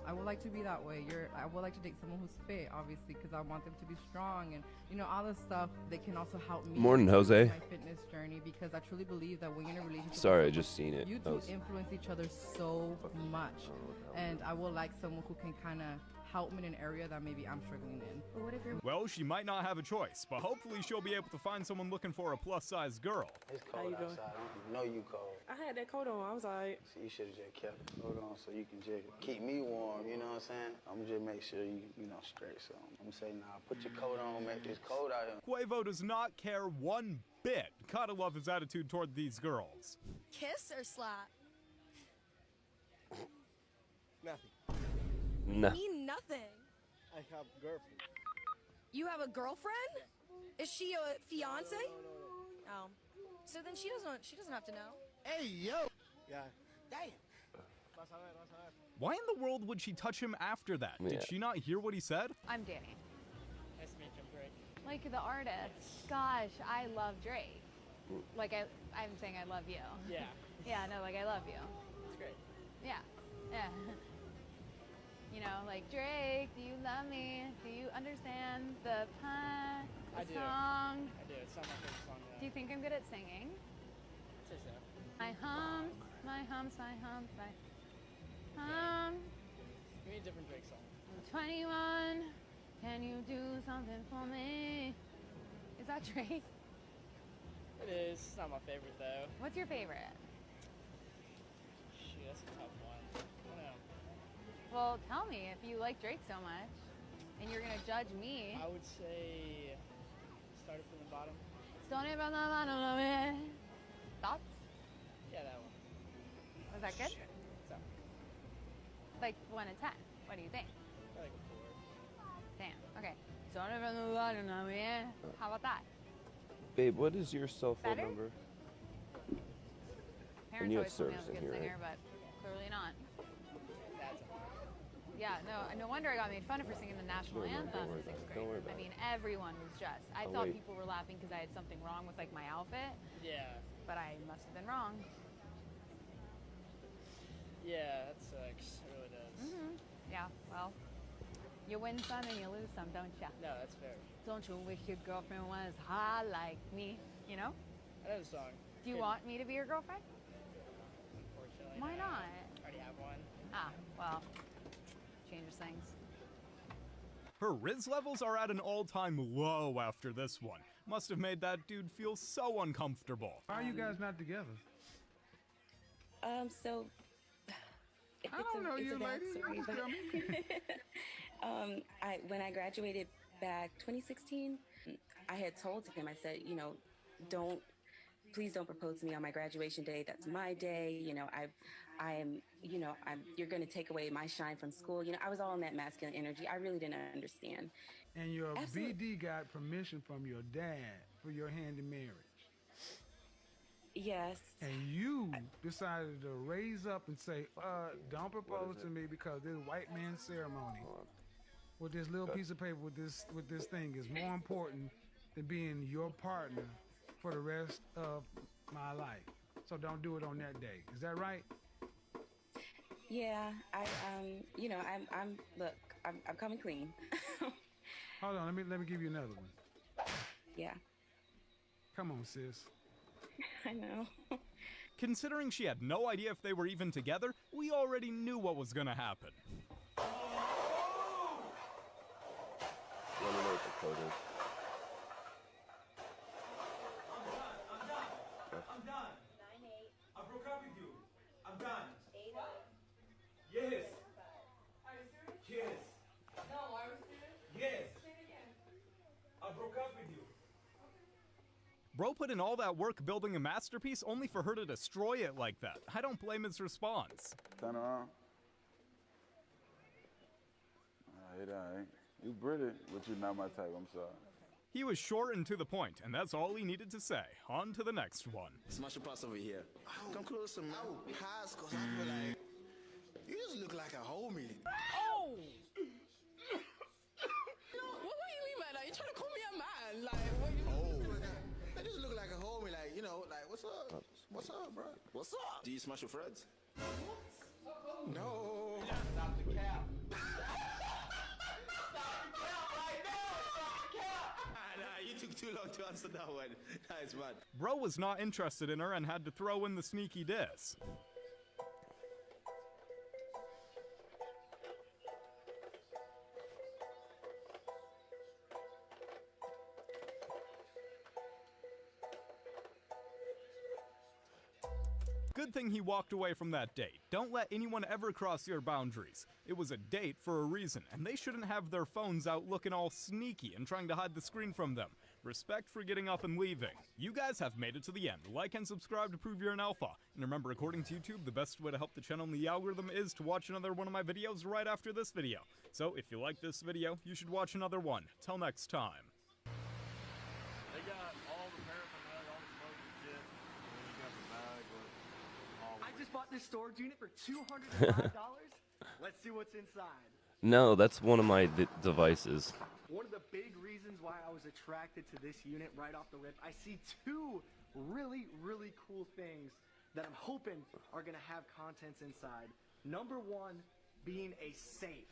I would like to be that way. I would like to date someone who's fit, obviously, because I want them to be strong and all this stuff. They can also help me. Morning, Jose. My fitness journey, because I truly believe that when you're in a relationship, Sorry, with I just seen it. You That two was- influence each other so much, and I would like someone who can kind of help me in an area that maybe I'm struggling in. But what if you're Well, she might not have a choice, but hopefully she'll be able to find someone looking for a plus-size girl. It's How cold you doing? outside. I know you cold. I had that coat on. I was alright. So you should have just kept it. Hold on so you can just keep me warm, you know what I'm saying? I'm gonna just make sure you straight. So I'm gonna say, nah, put your coat on, make this cold out here. Quavo does not care one bit. Gotta love his attitude toward these girls. Kiss or slap? Nothing. No. You mean nothing. I have girlfriend. You have a girlfriend? Is she a fiance? Oh. So then she doesn't have to know. Hey, yo. Yeah. Damn. Vas a ver. Why in the world would she touch him after that? Yeah. Did she not hear what he said? I'm Danny. Nice to meet you, Drake. Like the artist. Gosh, I love Drake. Like I'm saying I love you. Yeah. Yeah, no, like I love you. It's great. Yeah. Yeah. Like Drake, do you love me? Do you understand the pun? Do you think I'm good at singing? Say so. My humps, my humps, my humps, my humps. Give me a different Drake song. I'm 21. Can you do something for me? Is that Drake? It is. It's not my favorite though. What's your favorite? Shoot, that's a tough one. I don't know. Well, tell me if you like Drake so much and you're gonna judge me. I would say Started From the Bottom. Started from the bottom of it. Thoughts? Yeah, that one. Was that good? Shit. So, Like 1 to 10. What do you think? I like a 4. Damn. Okay. Started from the bottom of it. How about that? Babe, what is your cell phone Better? number? Parents you have always told me I was a service in good here, singer, but clearly not. That's Yeah, no wonder I got made fun of for singing the national Don't anthem worry in about 6th it. Don't worry grade. I about mean, everyone was just. I I'll thought wait. people were laughing because I had something wrong with like my outfit, Yeah. but I must have been wrong. Yeah, that sucks. It really does. Yeah, well, you win some and you lose some, don't ya? No, that's fair. Don't you wish your girlfriend was hot like me? You know? I know the song. Do you want me to be your girlfriend? Unfortunately, Why no. not? I already have one. Ah, well, changes things. Her Riz levels are at an all-time low after this one. Must have made that dude feel so uncomfortable. Why are you guys not together? So I don't know you, lady. Story, You just tell me. when I graduated back 2016, I had told him, I said, you know, please don't propose to me on my graduation day. That's my day. You know, you're going to take away my shine from school. You know, I was all in that masculine energy. I really didn't understand. And your Absolutely. BD got permission from your dad for your hand in marriage. Yes. And you decided to raise up and say, don't propose to me because this white man ceremony with this little piece of paper with this thing is more important than being your partner for the rest of my life. So don't do it on that day. Is that right? Yeah, I'm coming clean. Hold on, let me give you another one. Yeah. Come on, sis. I know. Considering she had no idea if they were even together, we already knew what was gonna happen. Let me know what the code is. I'm done. 9-8. I broke up with you. I'm done. 8-0. Yes. Are you serious? Yes. No, are you serious? Yes. Say it again. I broke up with you. Bro put in all that work building a masterpiece only for her to destroy it like that. I don't blame his response. Turn around. Alright. You pretty, but you're not my type, I'm sorry. He was short and to the point, and that's all he needed to say. On to the next one. Smash your pass over here. Come closer, man. Pass, cause I feel like you just look like a homie. Oh! What do you mean by that? You trying to call me a man? Like, what you I just look like a homie, like, you know, like, what's up? What's up, bro? What's up? Do you smash your friends? No. Stop the cap. Nah, you took too long to answer that one. Nice, man. Bro was not interested in her and had to throw in the sneaky diss. Good thing he walked away from that date. Don't let anyone ever cross your boundaries. It was a date for a reason, and they shouldn't have their phones out looking all sneaky and trying to hide the screen from them. Respect for getting up and leaving. You guys have made it to the end. Like and subscribe to prove you're an alpha. And remember, according to YouTube, the best way to help the channel and the algorithm is to watch another one of my videos right after this video. So if you like this video, you should watch another one. Till next time. They got all the paraphernalia, all the smoking shit, and then you got the bag with all I just bought this storage unit for $205. Let's see what's inside. No, that's one of my devices. One of the big reasons why I was attracted to this unit right off the rip, I see two really, really cool things that I'm hoping are going to have contents inside. Number one being a safe.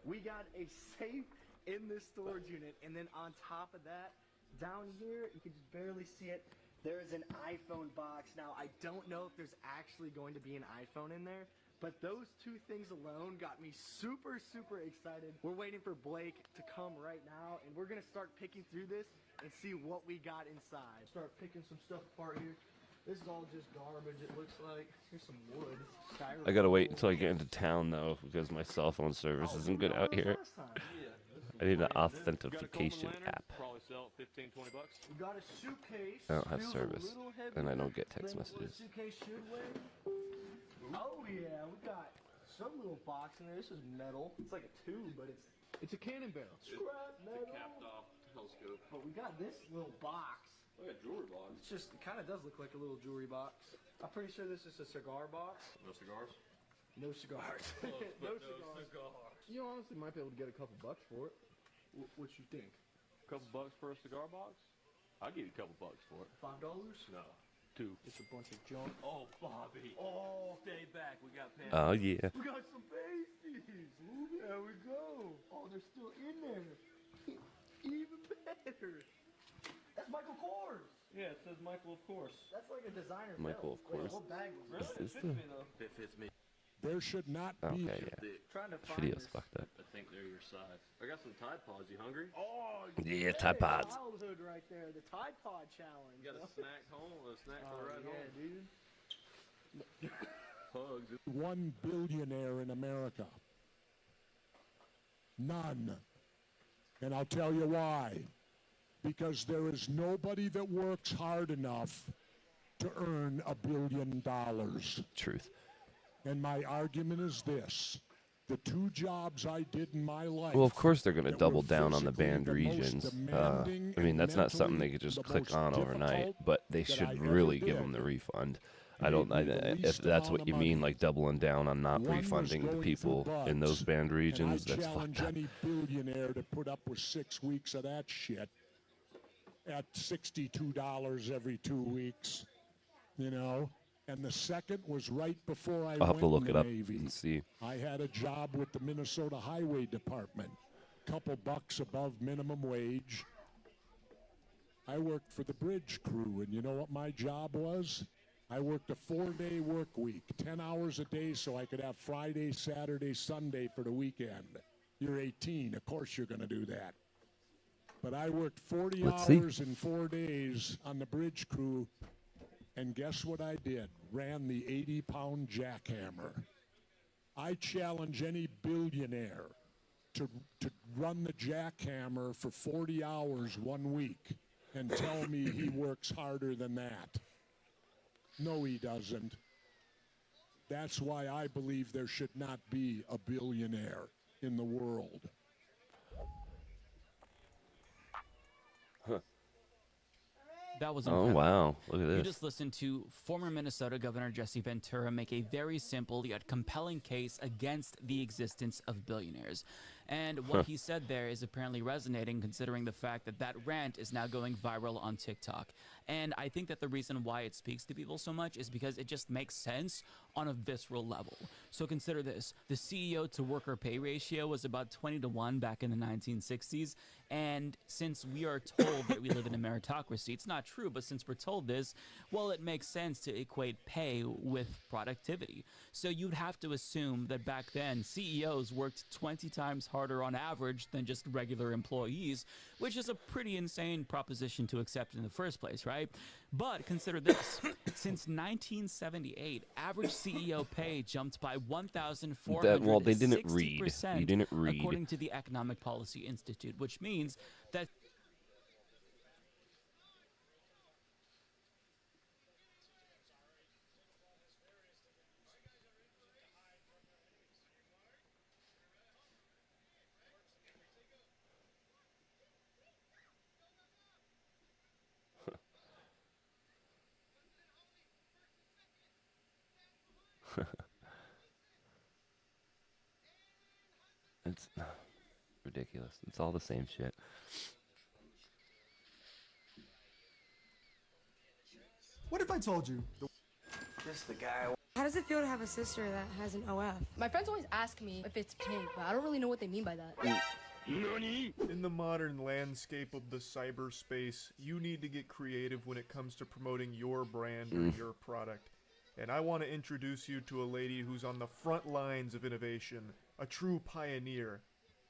We got a safe in this storage unit, and then on top of that, down here, you can just barely see it, There is an iPhone box. Now, I don't know if there's actually going to be an iPhone in there, but those two things alone got me super, super excited. We're waiting for Blake to come right now, and we're gonna start picking through this and see what we got inside. Start picking some stuff apart here. This is all just garbage, it looks like. Here's some wood. Styrofoam. I gotta wait until I get into town though, because my cell phone service isn't good out here. I need an authentication app. Probably sell it 15, 20 bucks. We got a suitcase. I don't have Feels a service, little heavier and I don't get text than what a messages. suitcase should weigh. Oh yeah, we got some little box in there. This is metal. It's like a tube, but it's a cannon barrel. Scrap metal. It's a capped off telescope. But we got this little box. Look at jewelry box. It's just, it kind of does look like a little jewelry box. I'm pretty sure this is a cigar box. No cigars? No cigars. No cigars. You honestly might be able to get a couple bucks for it. What you think? A couple bucks for a cigar box? I'll give you a couple bucks for it. $5? No. 2. It's a bunch of junk. Oh, Bobby. Oh, stay back. We got pants. Oh yeah. We got some pasties. There we go. Oh, they're still in there. Even better. That's Michael Kors. Yeah, it says Michael, of course. That's like a designer. Michael, of course. What bag was Is this the? It fits me. There should not be. Okay, yeah. Trying to find Video's this. fucked up. I think they're your size. I got some Tide Pods. You hungry? Oh, Yeah, Tide Pods. Childhood right there. The Tide Pod challenge. You got a snack home? A snack for the ride home? Dude. Hugs. 1 billionaire in America. None. And I'll tell you why. Because there is nobody that works hard enough to earn $1 billion. Truth. And my argument is this. The 2 jobs I did in my life. Well, of course they're going to that double were down on the physically banned the most regions. demanding I mean, and that's not something they mentally could just the click most on overnight, difficult but they that I should ever really give did. them the refund. Made I don't. me the If least that's amount what of you mean, money. like doubling down on not One was refunding the going people for in those bugs, banned regions, and I that's challenge fucked up. any billionaire to put up with 6 weeks of that shit at $62 every 2 weeks, you know. And the second was right before I I'll have went to look in it the up Navy. and see. I had a job with the Minnesota Highway Department, couple bucks above minimum wage. I worked for the bridge crew, and you know what my job was? I worked a 4-day work week, 10 hours a day, so I could have Friday, Saturday, Sunday for the weekend. You're 18, of course you're going to do that. But I worked 40 Let's see. hours in 4 days on the bridge crew, and guess what I did? Ran the 80-pound jackhammer. I challenge any billionaire to run the jackhammer for 40 hours 1 week and tell me he works harder than that. No, he doesn't. That's why I believe there should not be a billionaire in the world. That was Oh, incredible. wow. Look at You this. just listened to former Minnesota Governor Jesse Ventura make a very simple yet compelling case against the existence of billionaires. And what he said there is apparently resonating, considering the fact that that rant is now going viral on TikTok. And I think that the reason why it speaks to people so much is because it just makes sense on a visceral level. So consider this. The CEO to worker pay ratio was about 20-1 back in the 1960s. And since we are told that we live in a meritocracy, it's not true, but since we're told this, well, it makes sense to equate pay with productivity. So you'd have to assume that back then, CEOs worked 20 times harder on average than just regular employees, which is a pretty insane proposition to accept in the first place, right? But consider this. Since 1978, average CEO pay jumped by 1,460%. Well, they didn't read. You didn't read. According to the Economic Policy Institute, which means that It's ridiculous. It's all the same shit. What if I told you? This is the guy. How does it feel to have a sister that has an OF? My friends always ask me if it's pink, but I don't really know what they mean by that. In the modern landscape of the cyberspace, you need to get creative when it comes to promoting your brand or your product. And I want to introduce you to a lady who's on the front lines of innovation, a true pioneer,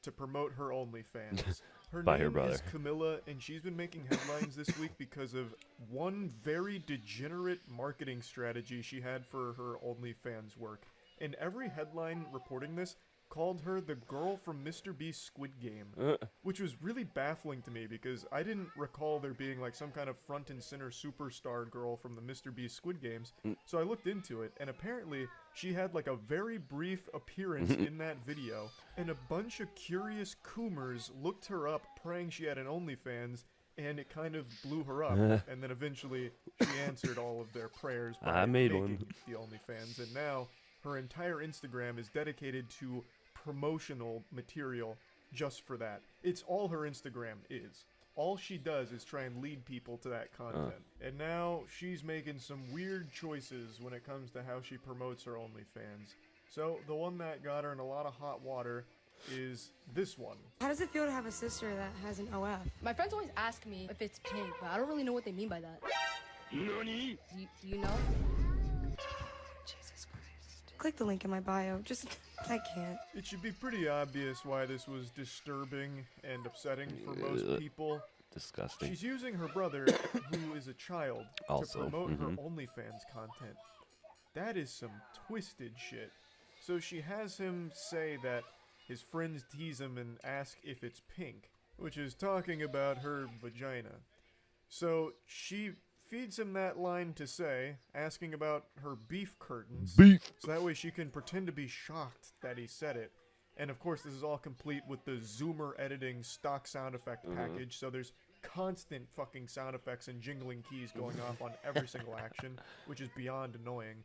to promote her OnlyFans. Her By her name brother. is Camilla, and she's been making headlines this week because of one very degenerate marketing strategy she had for her OnlyFans work. And every headline reporting this called her the girl from Mr. Beast's Squid Game, which was really baffling to me because I didn't recall there being like some kind of front and center superstar girl from the Mr. Beast Squid Games. So I looked into it, and apparently she had like a very brief appearance in that video, and a bunch of curious coomers looked her up praying she had an OnlyFans, and it kind of blew her up. And then eventually she answered all of their prayers by I made making one. the OnlyFans, and now her entire Instagram is dedicated to promotional material just for that. It's all her Instagram is. All she does is try and lead people to that content. And now she's making some weird choices when it comes to how she promotes her OnlyFans. So the one that got her in a lot of hot water is this one. How does it feel to have a sister that has an OF? My friends always ask me if it's pink, but I don't really know what they mean by that. Nani? Do you know? Jesus Christ. Click the link in my bio. Just, I can't. It should be pretty obvious why this was disturbing and upsetting for most Ugh. people. Disgusting. She's using her brother, who is a child, Also, to promote her mhm. OnlyFans content. That is some twisted shit. So she has him say that his friends tease him and ask if it's pink, which is talking about her vagina. So she feeds him that line to say, asking about her beef curtains. Beef. So that way she can pretend to be shocked that he said it. And of course this is all complete with the Zoomer editing stock sound effect package, so there's constant fucking sound effects and jingling keys going off on every single action, which is beyond annoying.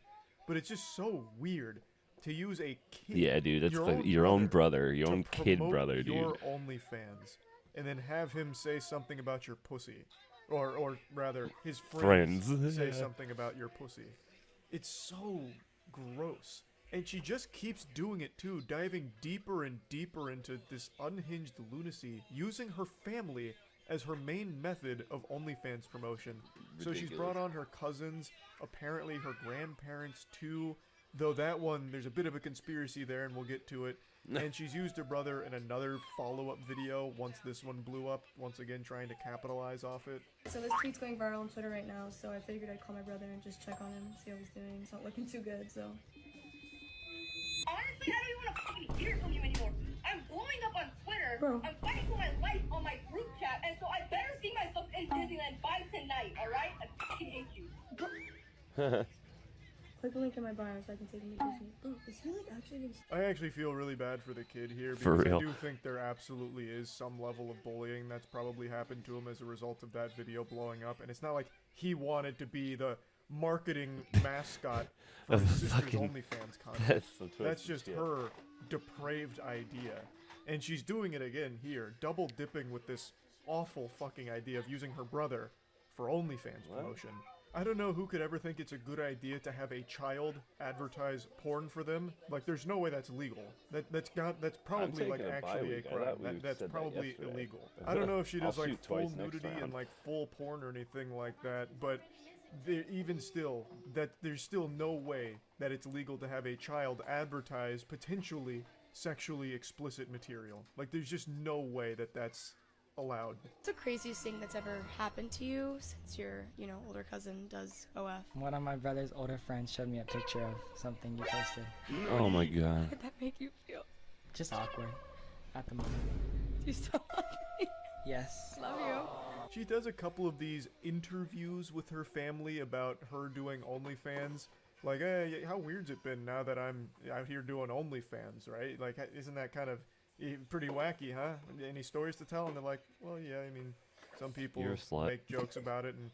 But it's just so weird to use a kid. Yeah, dude, that's your own brother, your to own kid promote brother, dude. your OnlyFans, and then have him say something about your pussy. Or rather, his friends say something about your pussy. It's so gross. And she just keeps doing it too, diving deeper and deeper into this unhinged lunacy, using her family as her main method of OnlyFans promotion. So she's brought on her cousins, apparently her grandparents too, though that one, there's a bit of a conspiracy there and we'll get to it. And she's used her brother in another follow-up video once this one blew up, once again trying to capitalize off it. So this tweet's going viral on Twitter right now, so I figured I'd call my brother and just check on him, see how he's doing. It's not looking too good, so. Honestly, I don't even want to fucking hear from you anymore. I'm blowing up on Twitter. Bro. I'm fighting for my life on my group chat, and so I better see myself in Disneyland by tonight, alright? I fucking hate you. Click the link in my bio so I can take him to Disney. Bro, is he like actually gonna... I actually feel really bad for the kid here For because real. I do think there absolutely is some level of bullying that's probably happened to him as a result of that video blowing up, and it's not like he wanted to be the marketing mascot for Of his sister's fucking- OnlyFans content. that's so twisted That's just shit. her depraved idea. And she's doing it again here, double dipping with this awful fucking idea of using her brother for OnlyFans promotion. I don't know who could ever think it's a good idea to have a child advertise porn for them. Like, there's no way that's legal. That's probably like taking a bye actually a week. I crime. thought we That's said that probably yesterday. illegal. I don't know if she I'll does like shoot full twice next nudity and round. like full porn or anything like that, but even still, that there's still no way that it's legal to have a child advertise potentially sexually explicit material. Like, there's just no way that that's allowed. What's the craziest thing that's ever happened to you since your, older cousin does OF? One of my brother's older friends showed me a picture of something you posted. Oh my god. How did that make you feel? Just awkward at the moment. Do you still love me? Yes. Love you. She does a couple of these interviews with her family about her doing OnlyFans. Like, hey, how weird's it been now that I'm out here doing OnlyFans, right? Like, isn't that kind of pretty wacky, huh? Any stories to tell? And they're like, well, yeah, I mean, some people You're a slut. make jokes about it and,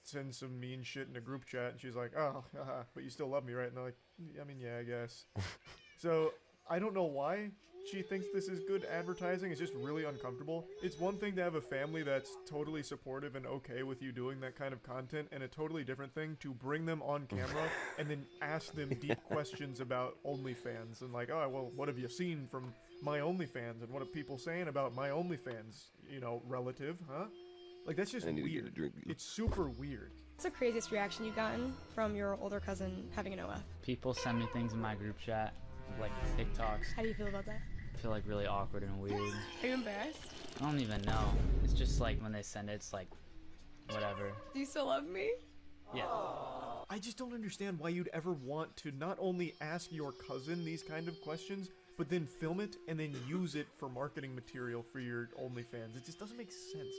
send some mean shit in a group chat. And she's like, oh, haha, but you still love me, right? And they're like, I mean, yeah, I guess. So, I don't know why she thinks this is good advertising. It's just really uncomfortable. It's one thing to have a family that's totally supportive and okay with you doing that kind of content, and a totally different thing to bring them on camera and then ask them deep questions about OnlyFans and like, oh, well, what have you seen from my OnlyFans and what are people saying about my OnlyFans, you know, relative, huh? Like, that's just I need to get a weird. drink. It's super weird. What's the craziest reaction you've gotten from your older cousin having an OF? People send me things in my group chat, like TikToks. How do you feel about that? I feel like really awkward and weird. Are you embarrassed? I don't even know. It's just like when they send it, it's like, whatever. Do you still love me? Yeah. I just don't understand why you'd ever want to not only ask your cousin these kind of questions, but then film it and then use it for marketing material for your OnlyFans. It just doesn't make sense.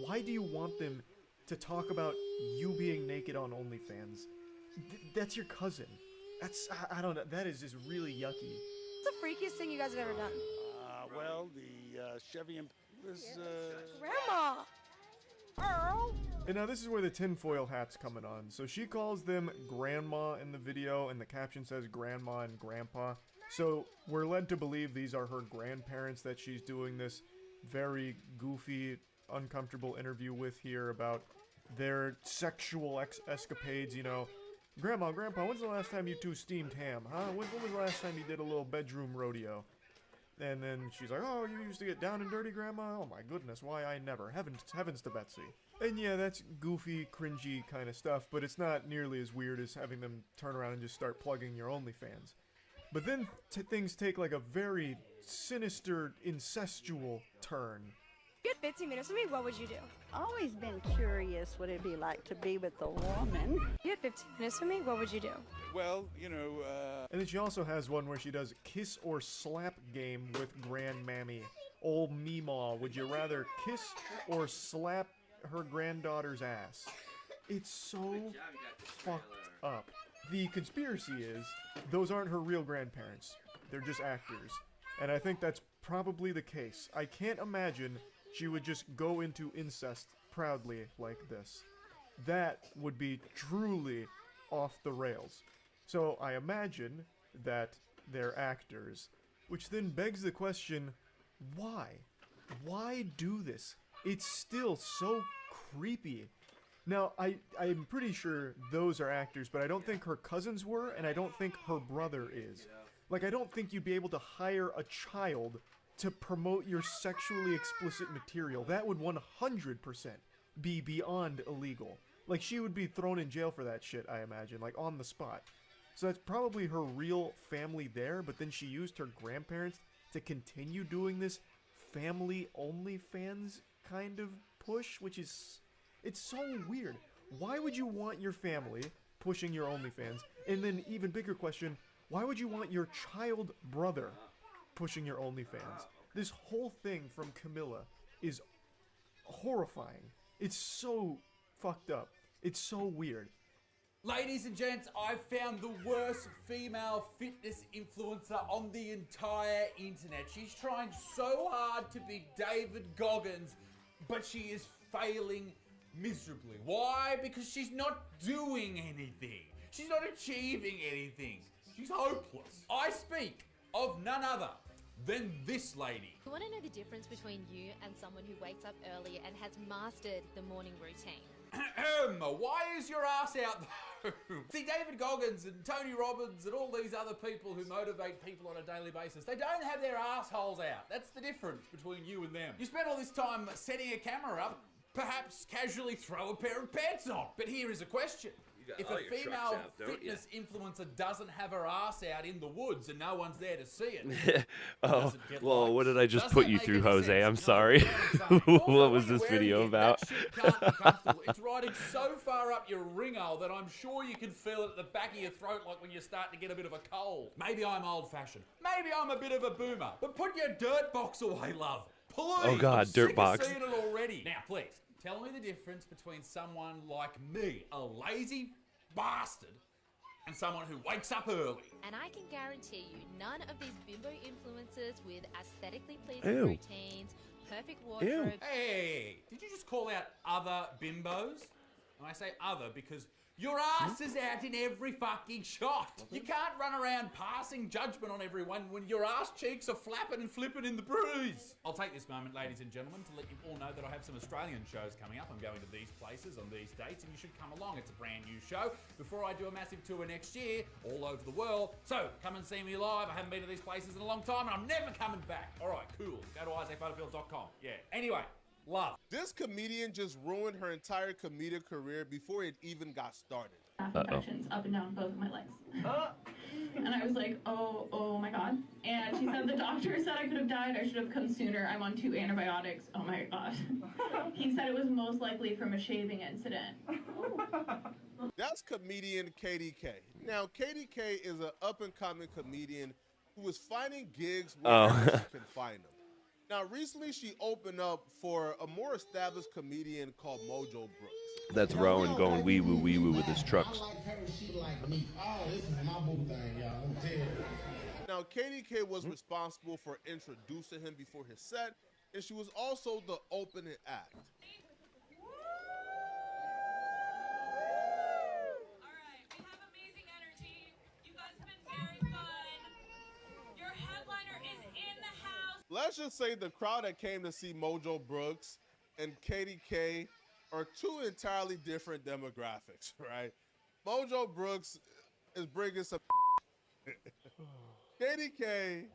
Why do you want them to talk about you being naked on OnlyFans? That's your cousin. I don't know, that is just really yucky. What's the freakiest thing you guys have ever done? Well, the Chevy was, Grandma! Earl! And now this is where the tinfoil hat's coming on. So she calls them grandma in the video, and the caption says grandma and grandpa. So we're led to believe these are her grandparents that she's doing this very goofy, uncomfortable interview with here about their sexual escapades, you know. Grandma, Grandpa, when's the last time you two steamed ham, huh? When was the last time you did a little bedroom rodeo? And then she's like, oh, you used to get down and dirty, Grandma? Oh my goodness, why I never. Heavens to Betsy. And yeah, that's goofy, cringy kind of stuff, but it's not nearly as weird as having them turn around and just start plugging your OnlyFans. But then things take like a very sinister, incestual turn. If you had 15 minutes with me, what would you do? Always been curious what it'd be like to be with a woman. If you had 15 minutes with me, what would you do? well, you know, And then she also has one where she does kiss or slap game with Grandmammy. Old Meemaw, would you rather kiss or slap her granddaughter's ass? It's so fucked up. The conspiracy is, those aren't her real grandparents. They're just actors. And I think that's probably the case. I can't imagine she would just go into incest proudly like this. That would be truly off the rails. So I imagine that they're actors, which then begs the question, why? Why do this? It's still so creepy. Now, I'm pretty sure those are actors, but I don't think her cousins were, and I don't think her brother is. Like, I don't think you'd be able to hire a child to promote your sexually explicit material. That would 100% be beyond illegal. Like, she would be thrown in jail for that shit, I imagine, like, on the spot. So that's probably her real family there, but then she used her grandparents to continue doing this family OnlyFans kind of push, which is... it's so weird. Why would you want your family pushing your OnlyFans? And then, even bigger question, why would you want your child brother pushing your OnlyFans? This whole thing from Camilla is horrifying. It's so fucked up. It's so weird. Ladies and gents, I've found the worst female fitness influencer on the entire internet. She's trying so hard to be David Goggins, but she is failing miserably. Why? Because she's not doing anything. She's not achieving anything. She's hopeless. I speak of none other than this lady. You want to know the difference between you and someone who wakes up early and has mastered the morning routine? Why is your ass out though? See, David Goggins and Tony Robbins and all these other people who motivate people on a daily basis, they don't have their assholes out. That's the difference between you and them. You spend all this time setting a camera up, perhaps casually throw a pair of pants on. But here is a question. If a female fitness influencer doesn't have her ass out in the woods and no one's there to see it, Oh, well, what did I just put you through, Jose? I'm sorry. What was this video about? it's riding so far up your ringhole that I'm sure you can feel it at the back of your throat like when you're starting to get a bit of a cold. Maybe I'm old-fashioned. Maybe I'm a bit of a boomer. But put your dirt box away, love. Please. Oh, God, I'm dirt sick box. of seeing it already. Now, please. Tell me the difference between someone like me, a lazy bastard, and someone who wakes up early. And I can guarantee you, none of these bimbo influencers with aesthetically pleasing Ew. routines, perfect wardrobe. Hey, did you just call out other bimbos? And I say other because Your ass is out in every fucking shot. You can't run around passing judgment on everyone when your ass cheeks are flapping and flipping in the breeze. I'll take this moment, ladies and gentlemen, to let you all know that I have some Australian shows coming up. I'm going to these places on these dates, and you should come along. It's a brand new show before I do a massive tour next year all over the world. So come and see me live. I haven't been to these places in a long time, and I'm never coming back. All right, cool. Go to isaacbutterfield.com. Yeah. Anyway. Love. This comedian just ruined her entire comedic career before it even got started. Infections up and down both of my legs. And I was like, oh my god. And she said the doctor said I could have died. I should have come sooner. I'm on 2 antibiotics. Oh my god. He said it was most likely from a shaving incident. That's comedian KDK. Now, KDK is an up-and-coming comedian who is finding gigs wherever she can find them. Now, recently she opened up for a more established comedian called Mojo Brooks. That's Rowan going wee woo with his trucks. I like her, she like me. Oh, this is my boo thing, y'all. I'm telling you. Now, KDK was responsible for introducing him before his set, and she was also the opening act. Let's just say the crowd that came to see Mojo Brooks and KDK are two entirely different demographics, right? Mojo Brooks is bringing some KDK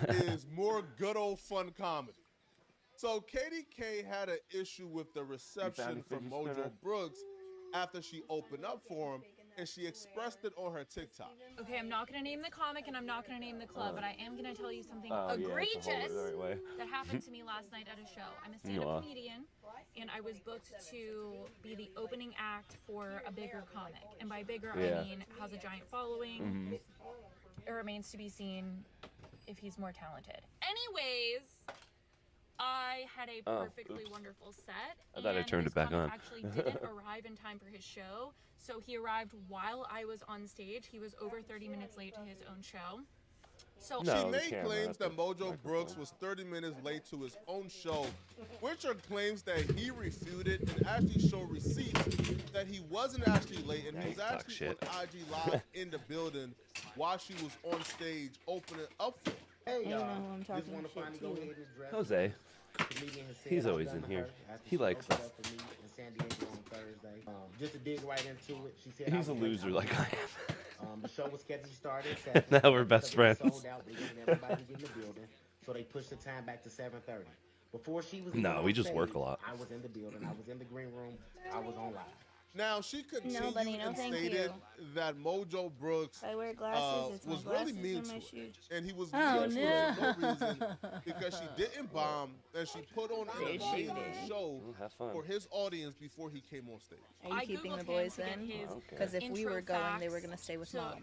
is more good old fun comedy. So KDK had an issue with the reception from Mojo Brooks after she opened up for him, and she expressed it on her TikTok. Okay, I'm not going to name the comic and I'm not going to name the club, but I am going to tell you something yeah, egregious the right that happened to me last night at a show. I'm a stand-up comedian, and I was booked to be the opening act for a bigger comic. And by bigger, I mean has a giant following. It remains to be seen if he's more talented. Anyways, I had a perfectly wonderful set. I thought I turned it back on. Actually didn't arrive in time for his show, so he arrived while I was on stage. He was over 30 minutes late to his own show. So she made claims that Mojo Brooks was 30 minutes late to his own show, which are claims that he refuted and actually showed receipts that he wasn't actually late and he was actually on IG Live in the building while she was on stage opening up for him. Hey, y'all. Just want to finally go ahead and address Jose. He's always in here. He likes us. in San Diego on Thursday. Just to dig right into it, she said He's a loser like I am. The show was scheduled to start at 7. Now we're best friends. Sold out. They wanted everybody to get in the building, so they pushed the time back to 7:30. Before she was No, we just work a lot. I was in the building. I was in the green room. I was on live. Now, she continued and stated that Mojo Brooks I wear glasses. was really mean to her. And he was mean Oh, to her for no reason because she didn't bomb and she put on an amazing show for his audience before he came on stage. Are you keeping the boys then? Because if we were going, they were going to stay with mom.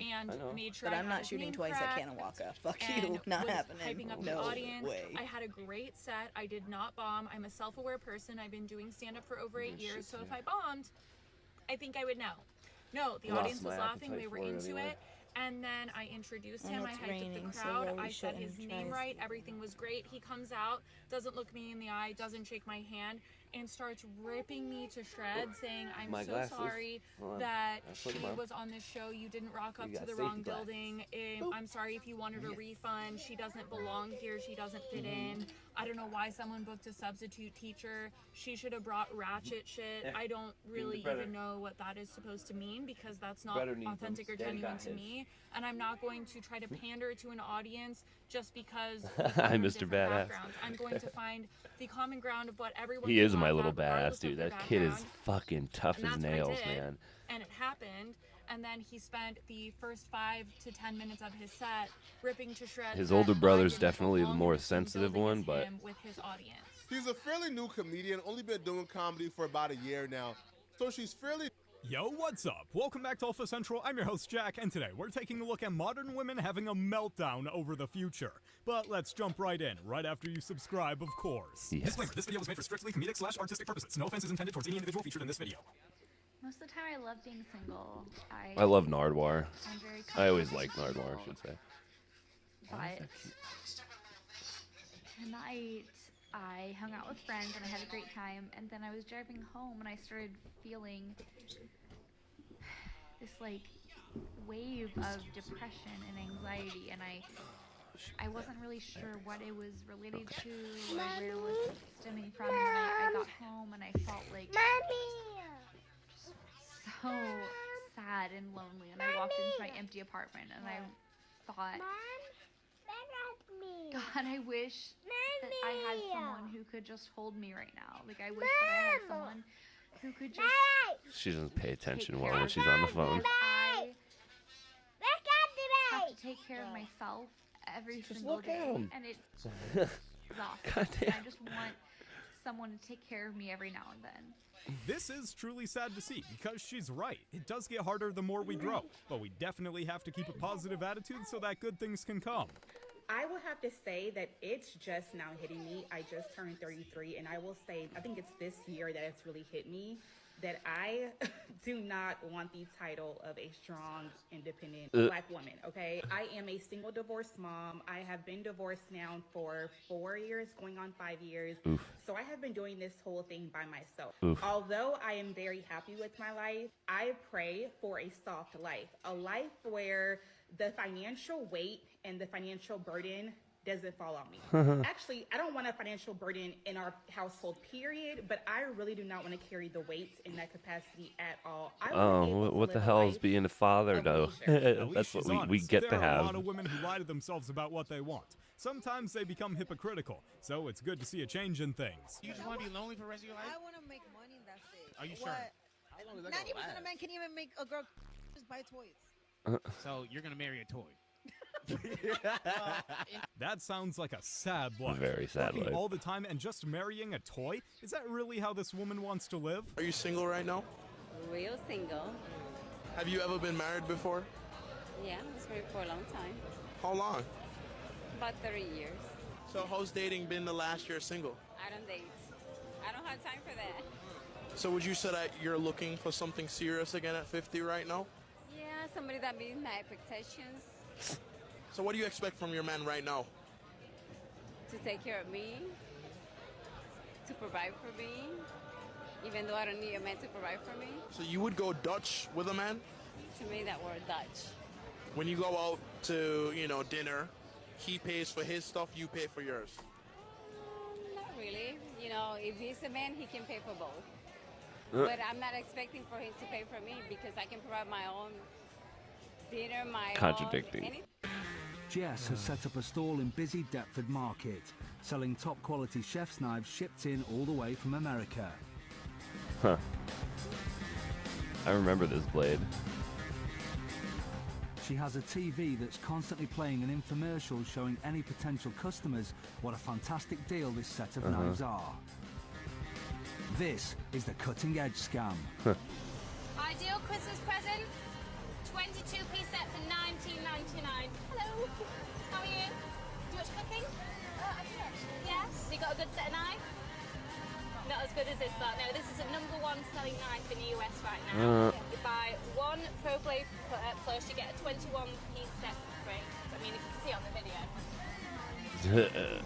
But I'm not shooting twice at Kanawaka. Fuck you. Not happening. No way. I had a great set. I did not bomb. I'm a self-aware person. I've been doing stand-up for over 8 years. So if I bombed, I think I would know. No, the audience was laughing. They were into it. And then I introduced him. I hyped up the crowd. I said his name right. Everything was great. He comes out, doesn't look me in the eye, doesn't shake my hand, and starts ripping me to shreds, saying, I'm so sorry that she was on this show. You didn't rock up to the wrong building. I'm sorry if you wanted a refund. She doesn't belong here. She doesn't fit in. I don't know why someone booked a substitute teacher. She should have brought ratchet shit. I don't really even know what that is supposed to mean because that's not authentic or genuine to me. And I'm not going to try to pander to an audience just because I'm Mr. Badass. I'm going to find the common ground of what everyone He is my little badass, dude. That kid is fucking tough as nails, man. And it happened. And then he spent the first 5 to 10 minutes of his set ripping to shreds. His older brother's definitely the more sensitive one, but with his audience. She's a fairly new comedian, only been doing comedy for about a year now. So she's fairly... Yo, what's up? Welcome back to Alpha Central. I'm your host, Jack, and today we're taking a look at modern women having a meltdown over the future. But let's jump right in, right after you subscribe, of course. Yes. Disclaimer, this video was made for strictly comedic/artistic purposes. No offense is intended towards any individual featured in this video. Most of the time I love being single. I love Nardwar. I'm very I always like Nardwar, I should say. But tonight I hung out with friends and I had a great time, and then I was driving home and I started feeling this like wave of depression and anxiety, and I wasn't really sure what it was related to or where it was stemming from. And I got home and I felt like just so sad and lonely, and I walked into my empty apartment and I thought, God, I wish that I had someone who could just hold me right now. Like, I wish that I had someone who could just... She doesn't pay attention well when she's on the phone. I have to take care of myself every single day, and it's exhausting. I just want someone to take care of me every now and then. This is truly sad to see, because she's right. It does get harder the more we grow, but we definitely have to keep a positive attitude so that good things can come. I will have to say that it's just now hitting me. I just turned 33, and I will say, I think it's this year that it's really hit me, that I do not want the title of a strong, independent Black woman, okay? I am a single divorced mom. I have been divorced now for 4 years, going on 5 years. Oof. So I have been doing this whole thing by myself. Oof. Although I am very happy with my life, I pray for a soft life, a life where the financial weight and the financial burden doesn't fall on me. Actually, I don't want a financial burden in our household, period, but I really do not want to carry the weights in that capacity at all. What the hell is being a father, though? That's what we get to have. There are a lot of women who lie to themselves about what they want. Sometimes they become hypocritical, so it's good to see a change in things. You just want to be lonely for the rest of your life? I want to make money, that's it. Are you sure? 90% of men can't even make a girl just buy toys. So you're going to marry a toy? That sounds like a sad life. Very sad Working life. all the time and just marrying a toy? Is that really how this woman wants to live? Are you single right now? Real single. Have you ever been married before? Yeah, I was married for a long time. How long? About 30 years. So how's dating been the last year single? I don't date. I don't have time for that. So would you say that you're looking for something serious again at 50 right now? Yeah, somebody that meets my expectations. So what do you expect from your man right now? To take care of me, to provide for me, even though I don't need a man to provide for me. So you would go Dutch with a man? To me, that word Dutch. When you go out to, dinner, he pays for his stuff, you pay for yours? Not really. If he's a man, he can pay for both. But I'm not expecting for him to pay for me because I can provide my own dinner, my Contradicting. own anything. Jess has set up a stall in busy Deptford Market, selling top-quality chef's knives shipped in all the way from America. Huh. I remember this blade. She has a TV that's constantly playing an infomercial showing any potential customers what a fantastic deal this set of knives are. This is the cutting-edge scam. Ideal Christmas present, 22-piece set for $19.99. Hello, how are you? Do you watch cooking? Yes. You got a good set of knives? Not as good as this lot. No, this is a #1 selling knife in the US right now. You buy one Pro Blade plus, you get a 21-piece set for free. I mean, if you can see on the video.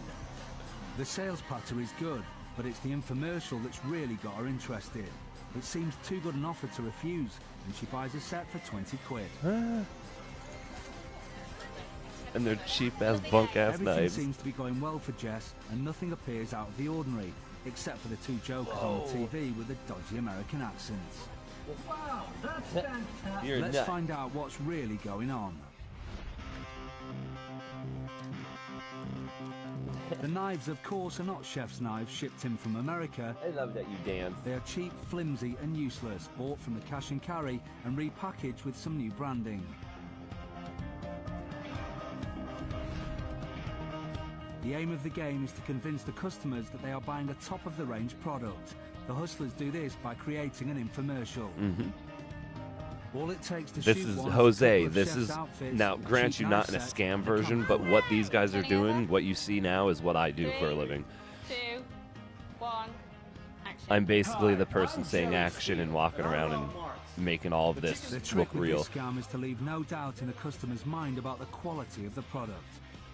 The sales patter is good, but it's the infomercial that's really got her interested. It seems too good an offer to refuse, and she buys a set for 20 quid. And they're cheap-ass, bunk-ass Everything knives. seems to be going well for Jess, and nothing appears out of the ordinary, except for the two jokers on the TV with the dodgy American accents. Wow, that's fantastic. Let's find out what's really going on. The knives, of course, are not chef's knives shipped in from America. I love that you dance. They are cheap, flimsy and useless, bought from the cash and carry and repackaged with some new branding. The aim of the game is to convince the customers that they are buying a top-of-the-range product. The hustlers do this by creating an infomercial. All it takes to This shoot is one Jose. of This chef's is outfits, now, a grant cheap you, knife not in a set, scam and version, but what these guys are doing, what you see now, is what I do for a living. 2, 1, action. I'm basically the person saying action and walking around and making all of this The look trick with real. this scam is to leave no doubt in a customer's mind about the quality of the product.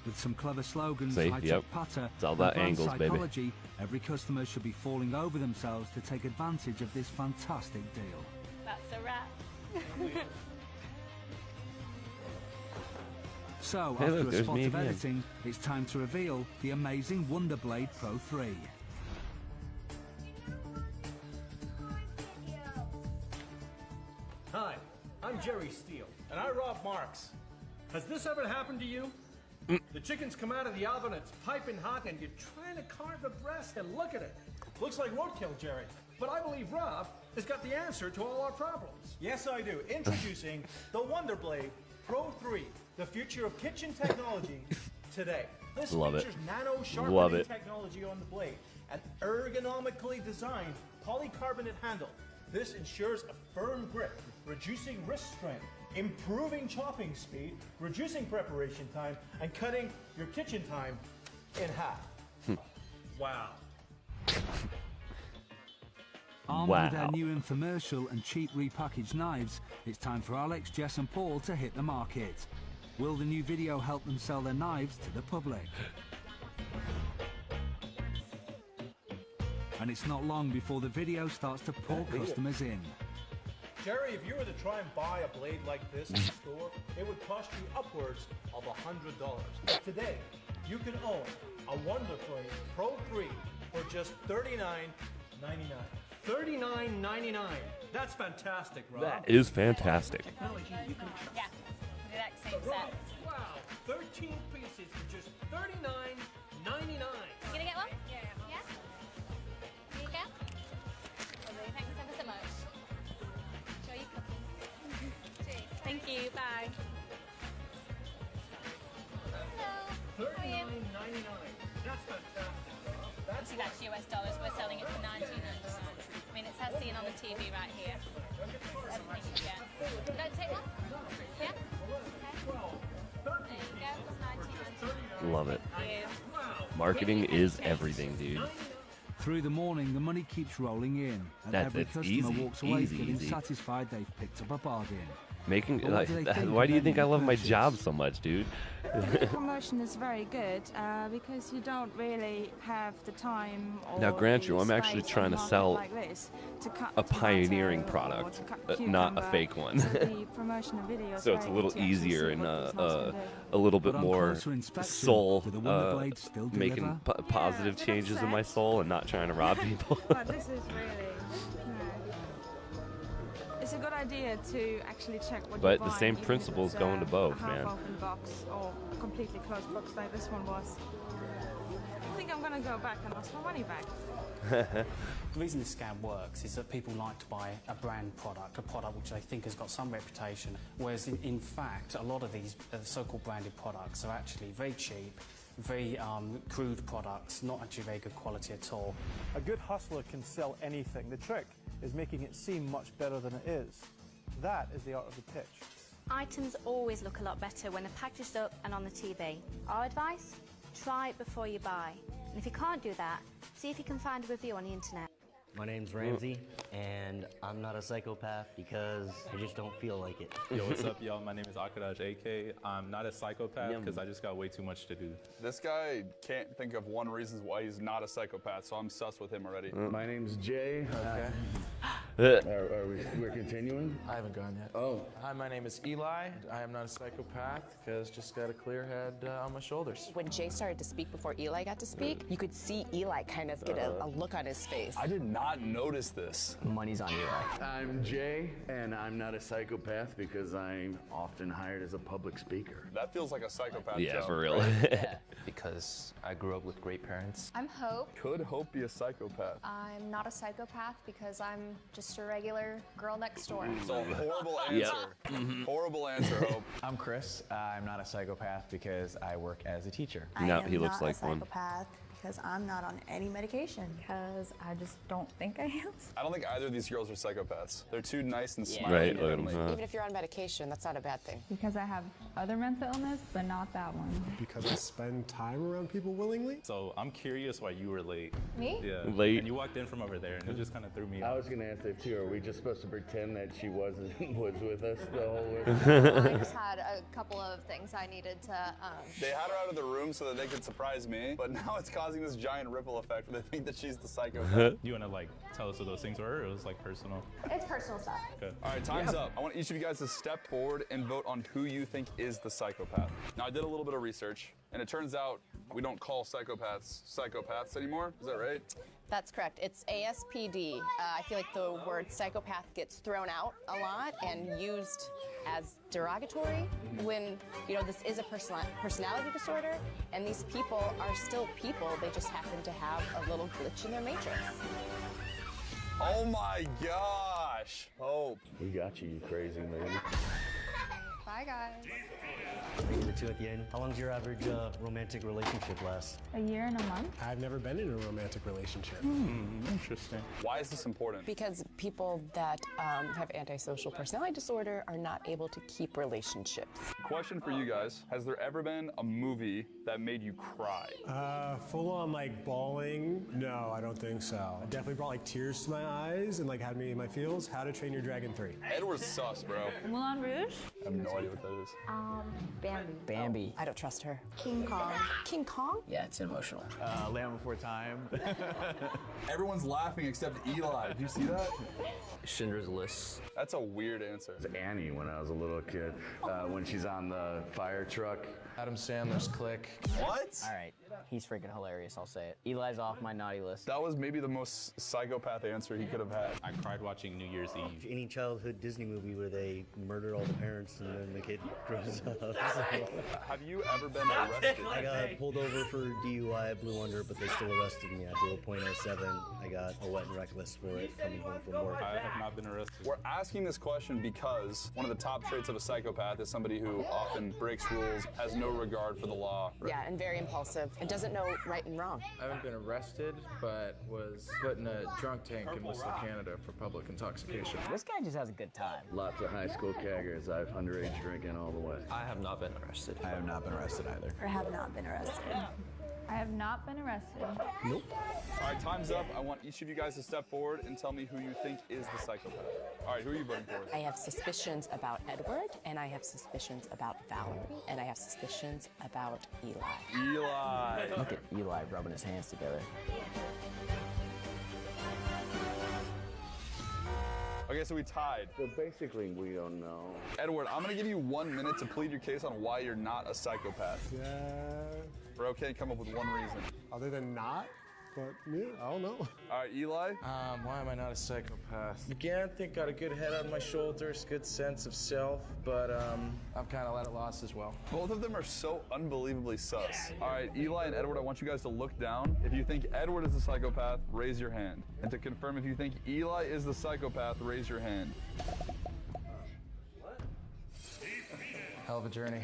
With some clever slogans, See? high-tech Yep. patter, It's all and about brand angles, baby. psychology, every customer should be falling over themselves to take advantage of this fantastic deal. That's a wrap. So, Hey, after look, a there's spot me of again. editing, it's time to reveal the amazing Wonderblade Pro 3. Hi, I'm Jerry Steele, and I rob Marks. Has this ever happened to you? The chickens come out of the oven, it's piping hot, and you're trying to carve the breast, and look at it. Looks like roadkill, Jerry. But I believe Rob has got the answer to all our problems. Yes, I do. Introducing the Wonderblade Pro 3, the future of kitchen technology today. This Love it. features nano Love sharpening it. technology on the blade, an ergonomically designed polycarbonate handle. This ensures a firm grip, reducing wrist strength, improving chopping speed, reducing preparation time, and cutting your kitchen time in half. Wow. Armed with their new infomercial and cheap repackaged knives, it's time for Alex, Jess and Paul to hit the market. Will the new video help them sell their knives to the public? And it's not long before the video starts to pull customers in. Jerry, if you were to try and buy a blade like this in the store, it would cost you upwards of $100. But today, you can own a Wonderblade Pro 3 for just $39.99. $39.99. That's fantastic, Rob. That is fantastic. Technology you can trust. Yeah, the exact same set. Wow, 13 pieces for just $39.99. You gonna get one? Yeah. Yeah? Here you go. Lovely, thanks ever so much. Enjoy your cooking. Cheers. Thank you, bye. Hello. How are you? $39.99. That's fantastic, Rob. Obviously that's US dollars, we're selling it for $19.99. I mean, it's as seen on the TV right here. Everything you get. Would I take one? Yeah? Okay. There you go, $19.99. Love it. Thank you. Marketing is everything, dude. Through the morning, the money keeps rolling in, and That's- every it's customer easy, walks away easy, feeling easy. satisfied they've picked up a bargain. Making But what like, do they think why of do you their think I new love my purchase? job so much, dude? The promotion is very good because you don't really have the time or Now, grant the you, I'm actually space trying on to market sell like this to cut a tomato pioneering or product, to cut not a cucumber. fake one. So the promotional video is So it's a very little good to actually easier see and what these guys can do. a little bit But on more closer inspection, soul, do the Wonderblades still making deliver? positive changes in my soul and not trying to rob people. But this is really it's a good idea to actually check what But you're the buying, same even if principles it's, going to both, a man. half-open box or a completely closed box like this one was. I think I'm gonna go back and ask my money back. The reason this scam works is that people like to buy a brand product, a product which they think has got some reputation, whereas in fact a lot of these so-called branded products are actually very cheap, very crude products, not actually very good quality at all. A good hustler can sell anything. The trick is making it seem much better than it is. That is the art of the pitch. Items always look a lot better when they're packaged up and on the TV. Our advice? Try it before you buy. And if you can't do that, see if you can find a review on the internet. My name's Ramsey, and I'm not a psychopath because I just don't feel like it. Yo, what's up, y'all? My name is Akadaj AK. I'm not a psychopath because I just got way too much to do. This guy can't think of one reason why he's not a psychopath, so I'm sus with him already. My name's Jay. Okay. We're continuing? I haven't gone yet. Oh. Hi, my name is Eli. I am not a psychopath because just got a clear head on my shoulders. When Jay started to speak before Eli got to speak, you could see Eli kind of get a look on his face. I did not notice this. Money's on Eli. I'm Jay, and I'm not a psychopath because I'm often hired as a public speaker. That feels like a psychopath Yeah, joke, for real. right? Yeah, because I grew up with great parents. I'm Hope. Could Hope be a psychopath? I'm not a psychopath because I'm just a regular girl next door. So horrible Yep. answer. Horrible answer, Hope. I'm Chris. I'm not a psychopath because I work as a teacher. No, he looks like one. Because I'm not on any medication. Because I just don't think I am. I don't think either of these girls are psychopaths. They're too nice and smiley. Right, and friendly. Even if you're on medication, that's not a bad thing. Because I have other mental illness, but not that one. Because I spend time around people willingly. So I'm curious why you were late. Me? Yeah. Late. And you walked in from over there, and it just kind of threw me I off. was going to ask that too. Are we just supposed to pretend that she was with us the whole way? I just had a couple of things I needed to. They had her out of the room so that they could surprise me, but now it's causing causing this giant ripple effect where they think that she's the psychopath. You want to like tell us what those things were, or it was like personal? It's personal stuff. Okay. All right, time's up. I want each of you guys to step forward and vote on who you think is the psychopath. Now, I did a little bit of research, and it turns out we don't call psychopaths anymore. Is that right? That's correct. It's ASPD. I feel like the word psychopath gets thrown out a lot and used as derogatory when, you know, this is a personality disorder, and these people are still people. They just happen to have a little glitch in their matrix. Oh my gosh. Hope. We got you, you crazy lady. Bye, guys. Bring the two at the end. How long's your average romantic relationship last? A year and a month. I've never been in a romantic relationship. Interesting. Why is this important? Because people that have antisocial personality disorder are not able to keep relationships. Question for you guys. Has there ever been a movie that made you cry? Full on like bawling? No, I don't think so. It definitely brought like tears to my eyes and like had me in my feels. How to Train Your Dragon 3. Edward's sus, bro. Moulin Rouge? I have no idea what that is. Bambi. Bambi. I don't trust her. King Kong. King Kong? Yeah, it's emotional. Land Before Time. Everyone's laughing except Eli. Did you see that? Schindler's List. That's a weird answer. It's Annie when I was a little kid, when she's on the fire truck. Adam Sandler's Click. What? All right, he's freaking hilarious, I'll say it. Eli's off my naughty list. That was maybe the most psychopath answer he could have had. I cried watching New Year's Eve. Any childhood Disney movie where they murder all the parents and then the kid grows up. Have you ever been arrested? I got pulled over for DUI, I blew under, but they still arrested me. I did a .07. I got a wet and reckless for it coming home from work. I have not been arrested. We're asking this question because one of the top traits of a psychopath is somebody who often breaks rules, has no regard for the law. Yeah, and very impulsive, and doesn't know right and wrong. I haven't been arrested, but was put in a drunk tank in Whistler, Canada for public intoxication. This guy just has a good time. Lots of high school keggers. I've underage drinking all the way. I have not been arrested. I have not been arrested either. Or have not been arrested. I have not been arrested. Nope. All right, time's up. I want each of you guys to step forward and tell me who you think is the psychopath. All right, who are you voting for? I have suspicions about Edward, and I have suspicions about Valerie, and I have suspicions about Eli. Eli. Look at Eli rubbing his hands together. Okay, so we tied. So basically, we don't know. Edward, I'm gonna give you 1 minute to plead your case on why you're not a psychopath. Yeah. We're okay, come up with one reason. Other than not? But yeah, I don't know. All right, Eli? Why am I not a psychopath? Again, I think got a good head on my shoulders, good sense of self, but I've kind of let it lost as well. Both of them are so unbelievably sus. All right, Eli and Edward, I want you guys to look down. If you think Edward is the psychopath, raise your hand. And to confirm if you think Eli is the psychopath, raise your hand. Hell of a journey.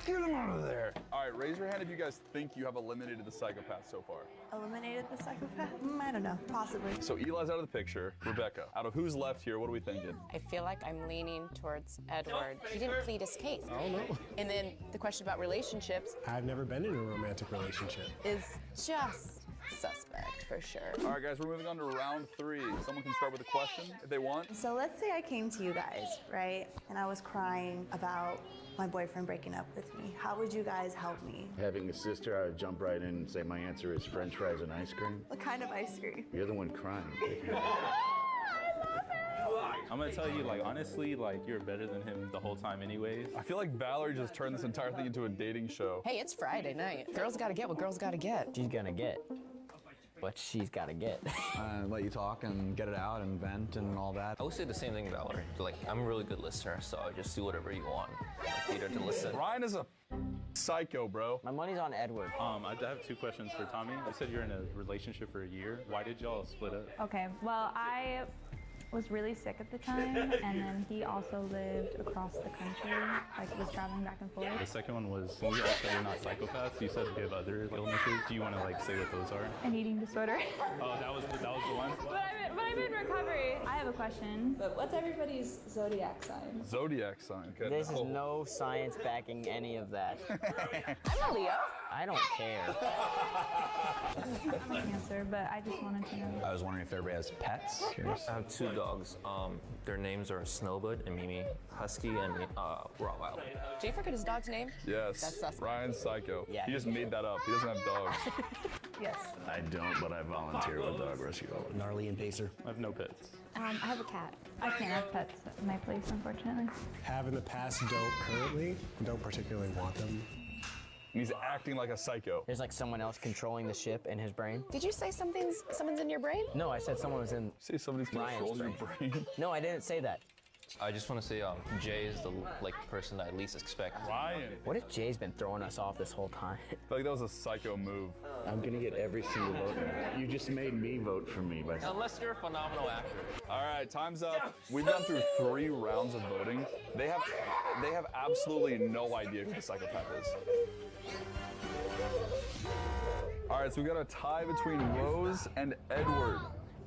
Get him out of there. All right, raise your hand if you guys think you have eliminated the psychopath so far. Eliminated the psychopath? I don't know. Possibly. So Eli's out of the picture. Rebecca, out of who's left here, what are we thinking? I feel like I'm leaning towards Edward. He didn't plead his case. I don't know. And then the question about relationships I've never been in a romantic relationship. is just suspect for sure. All right, guys, we're moving on to round 3. Someone can start with a question if they want. So let's say I came to you guys, right? And I was crying about my boyfriend breaking up with me. How would you guys help me? Having a sister, I would jump right in and say my answer is French fries and ice cream. What kind of ice cream? You're the one crying. I'm gonna tell you, like, honestly, like, you're better than him the whole time anyways. I feel like Valerie just turned this entire thing into a dating show. Hey, it's Friday night. Girls gotta get what girls gotta get. She's gonna get what she's gotta get. Let you talk and get it out and vent and all that. I would say the same thing, Valerie. Like, I'm a really good listener, so I just do whatever you want. Like, Peter to listen. Ryan is a psycho, bro. My money's on Edward. I have 2 questions for Tommy. You said you're in a relationship for a year. Why did y'all split up? Okay, well, I was really sick at the time, and then he also lived across the country, like was traveling back and forth. The second one was, when we all said we're not psychopaths, you said you have other illnesses. Do you want to, like, say what those are? An eating disorder. Oh, that was the one? But I'm in recovery. I have a question. But what's everybody's zodiac sign? Zodiac sign. Okay. This is no science backing any of that. I'm a Leo. I don't care. I'm a Cancer, but I just wanted to know. I was wondering if everybody has pets. I have 2 dogs. Their names are Snowbud and Mimi, Husky and Rottweiler. Do you forget his dog's name? Yes. That's suspect. Ryan's psycho. Yeah. He just made that up. He doesn't have dogs. Yes. I don't, but I volunteer with dog rescue. Gnarly and Pacer. I have no pets. I have a cat. I can't have pets at my place, unfortunately. Have in the past, don't currently, don't particularly want them. And he's acting like a psycho. There's like someone else controlling the ship in his brain. Did you say someone's in your brain? No, I said someone was in. Say somebody's controlling your brain. No, I didn't say that. I just want to say Jay is the person that I least expect. Ryan. What if Jay's been throwing us off this whole time? I feel like that was a psycho move. I'm gonna get every single vote. You just made me vote for me by Unless you're a phenomenal actor. All right, time's up. We've gone through 3 rounds of voting. They have absolutely no idea who the psychopath is. All right, so we got a tie between Rose and Edward.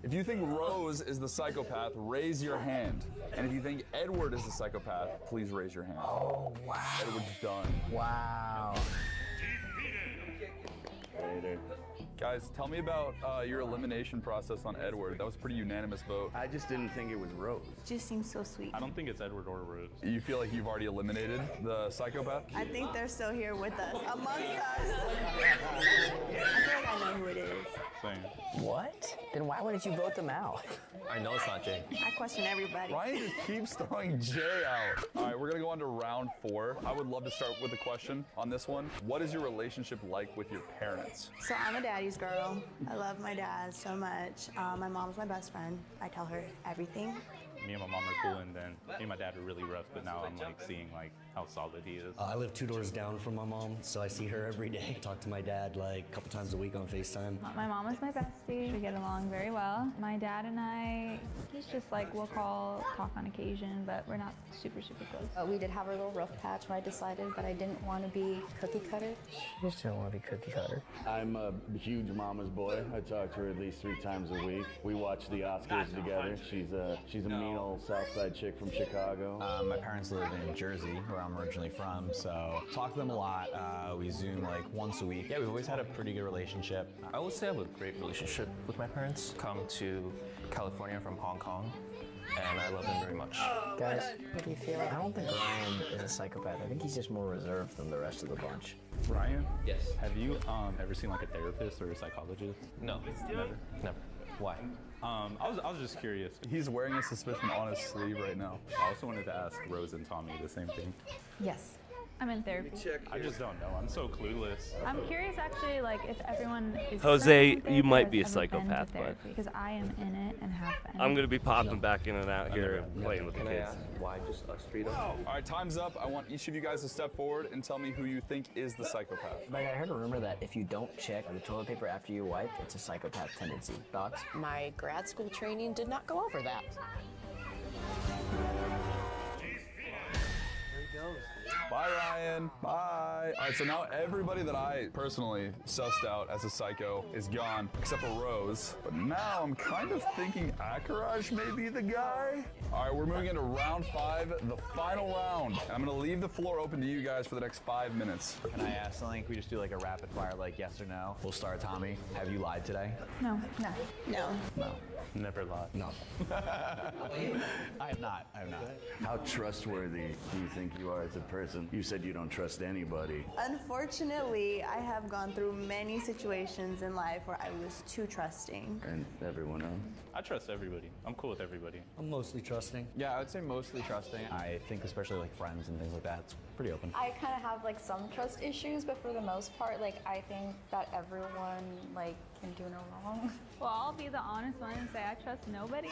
If you think Rose is the psychopath, raise your hand. And if you think Edward is the psychopath, please raise your hand. Oh, wow. Edward's done. Wow. later. Guys, tell me about your elimination process on Edward. That was a pretty unanimous vote. I just didn't think it was Rose. Just seems so sweet. I don't think it's Edward or Rose. You feel like you've already eliminated the psychopath? I think they're still here with us, amongst us. I feel like I know who it is. Same. What? Then why wouldn't you vote them out? I know it's not Jay. I question everybody. Ryan just keeps throwing Jay out. All right, we're gonna go on to round 4. I would love to start with a question on this one. What is your relationship like with your parents? So I'm a daddy's girl. I love my dad so much. My mom's my best friend. I tell her everything. Me and my mom are cool, and then me and my dad were really rough, but now I'm like seeing like how solid he is. I live 2 doors down from my mom, so I see her every day. Talk to my dad like a couple times a week on FaceTime. My mom is my bestie. We get along very well. My dad and I, he's just like, we'll talk on occasion, but we're not super, super close. We did have a little rough patch when I decided that I didn't want to be cookie cutter. You just don't want to be cookie cutter. I'm a huge mama's boy. I talk to her at least 3 times a week. We watch the Oscars together. She's a mean old Southside chick from Chicago. My parents live in Jersey, where I'm originally from, so talk to them a lot. We Zoom like once a week. Yeah, we've always had a pretty good relationship. I would say I have a great relationship with my parents. Come to California from Hong Kong, and I love them very much. Guys, what do you feel? I don't think Ryan is a psychopath. I think he's just more reserved than the rest of the bunch. Ryan? Yes. Have you ever seen like a therapist or a psychologist? No. Never. Why? I was just curious. He's wearing a suspicion on his sleeve right now. I also wanted to ask Rose and Tommy the same thing. Yes. I'm in therapy. I just don't know. I'm so clueless. I'm curious, actually, like if everyone is. Jose, you might be a psychopath, but because I am in it and have been. I'm gonna be popping back in and out here playing with the Can I kids. ask why just us 3 though? All right, time's up. I want each of you guys to step forward and tell me who you think is the psychopath. Like I heard a rumor that if you don't check the toilet paper after you wipe, it's a psychopath tendency. Thoughts? My grad school training did not go over that. Bye, Ryan. Bye. All right, so now everybody that I personally sussed out as a psycho is gone, except for Rose. But now I'm kind of thinking Akaraj may be the guy. All right, we're moving into round 5, the final round. I'm gonna leave the floor open to you guys for the next 5 minutes. Can I ask something? Can we just do like a rapid fire, like yes or no? We'll start, Tommy. Have you lied today? No. No. Never lied. No. I have not. How trustworthy do you think you are as a person? You said you don't trust anybody. Unfortunately, I have gone through many situations in life where I was too trusting. And everyone else? I trust everybody. I'm cool with everybody. I'm mostly trusting. Yeah, I would say mostly trusting. I think especially like friends and things like that, it's pretty open. I kind of have like some trust issues, but for the most part, like I think that everyone like can do no wrong. Well, I'll be the honest one and say I trust nobody.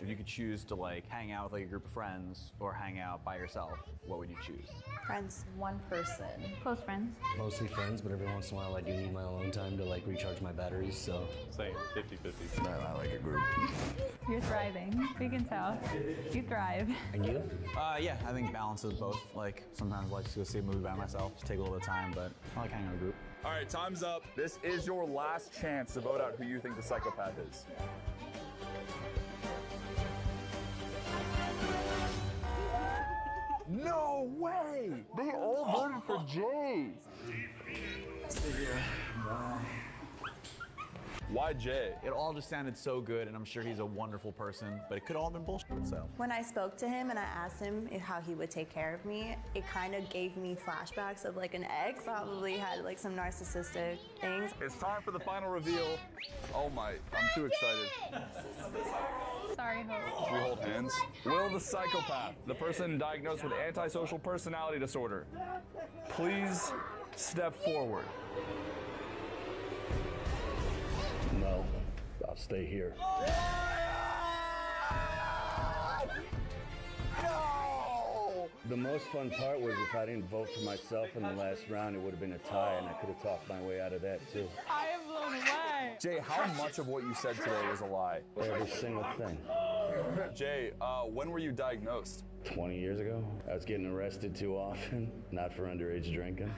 If you could choose to like hang out with like a group of friends or hang out by yourself, what would you choose? Friends. One person. Close friends. Mostly friends, but every once in a while I do need my alone time to like recharge my batteries, so. Same, 50-50. I like a group. You're thriving. We can tell. You thrive. And you? Yeah, I think balances both. Like sometimes I like to go see a movie by myself, just take a little bit of time, but I like hanging out in a group. All right, time's up. This is your last chance to vote out who you think the psychopath is. No way! They all voted for Jay. See ya. Bye. Why Jay? It all just sounded so good, and I'm sure he's a wonderful person, but it could all have been bullshit, so. When I spoke to him and I asked him how he would take care of me, it kind of gave me flashbacks of like an ex. Probably had like some narcissistic things. It's time for the final reveal. Oh my, I'm too excited. Sorry, Hope. Should we hold hands? Will the psychopath, the person diagnosed with antisocial personality disorder, please step forward? No, I'll stay here. No! The most fun part was if I didn't vote for myself in the last round, it would have been a tie, and I could have talked my way out of that too. I am blown away. Jay, how much of what you said today was a lie? Every single thing. Jay, when were you diagnosed? 20 years ago. I was getting arrested too often, not for underage drinking.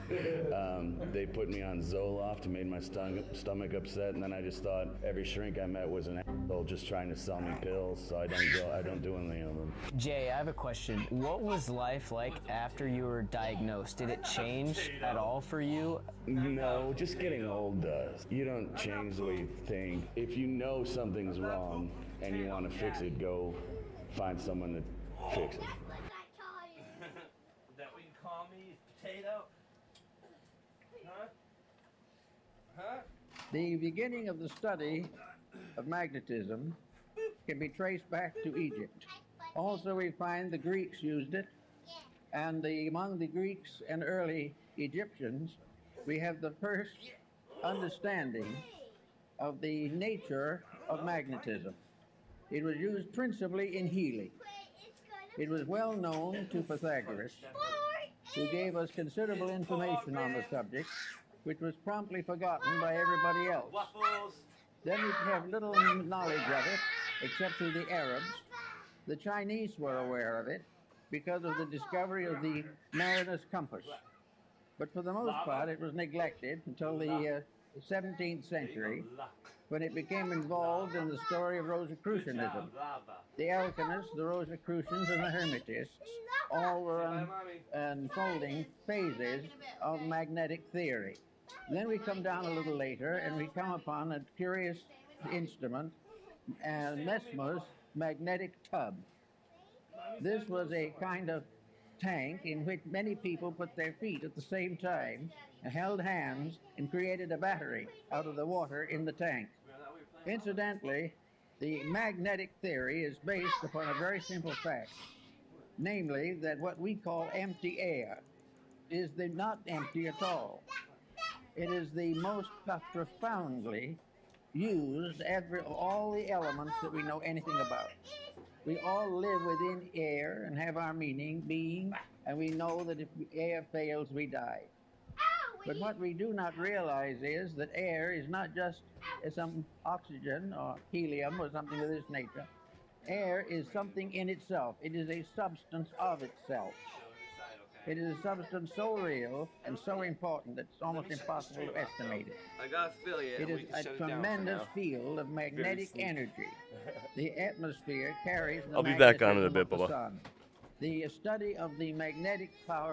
They put me on Zoloft, made my stomach upset, and then I just thought every shrink I met was an asshole just trying to sell me pills, so I don't do anything of them. Jay, I have a question. What was life like after you were diagnosed? Did it change at all for you? No, just getting old does. You don't change the way you think. If you know something's wrong and you want to fix it, go find someone to fix it. Is that what you call me? Potato? Huh? Huh? The beginning of the study of magnetism can be traced back to Egypt. Also, we find the Greeks used it, and among the Greeks and early Egyptians, we have the first understanding of the nature of magnetism. It was used principally in healing. It was well known to Pythagoras, who gave us considerable information on the subject, which was promptly forgotten by everybody else. Then we have little knowledge of it, except through the Arabs. The Chinese were aware of it because of the discovery of the mariner's compass. But for the most part, it was neglected until the 17th century, when it became involved in the story of Rosicrucianism. The alchemists, the Rosicrucians, and the Hermetists all were unfolding phases of magnetic theory. Then we come down a little later and we come upon a curious instrument, Mesmer's magnetic tub. This was a kind of tank in which many people put their feet at the same time, held hands, and created a battery out of the water in the tank. Incidentally, the magnetic theory is based upon a very simple fact, namely that what we call empty air is not empty at all. It is the most profoundly used all the elements that we know anything about. We all live within air and have our being, and we know that if air fails, we die. But what we do not realize is that air is not just some oxygen or helium or something of this nature. Air is something in itself. It is a substance of itself. It is a substance so real and so important that it's almost impossible to estimate it. I got affiliate. It is a tremendous field of magnetic energy. The atmosphere carries the I'll be back on in a magnetism bit, of the Bubba. sun. The study of the magnetic power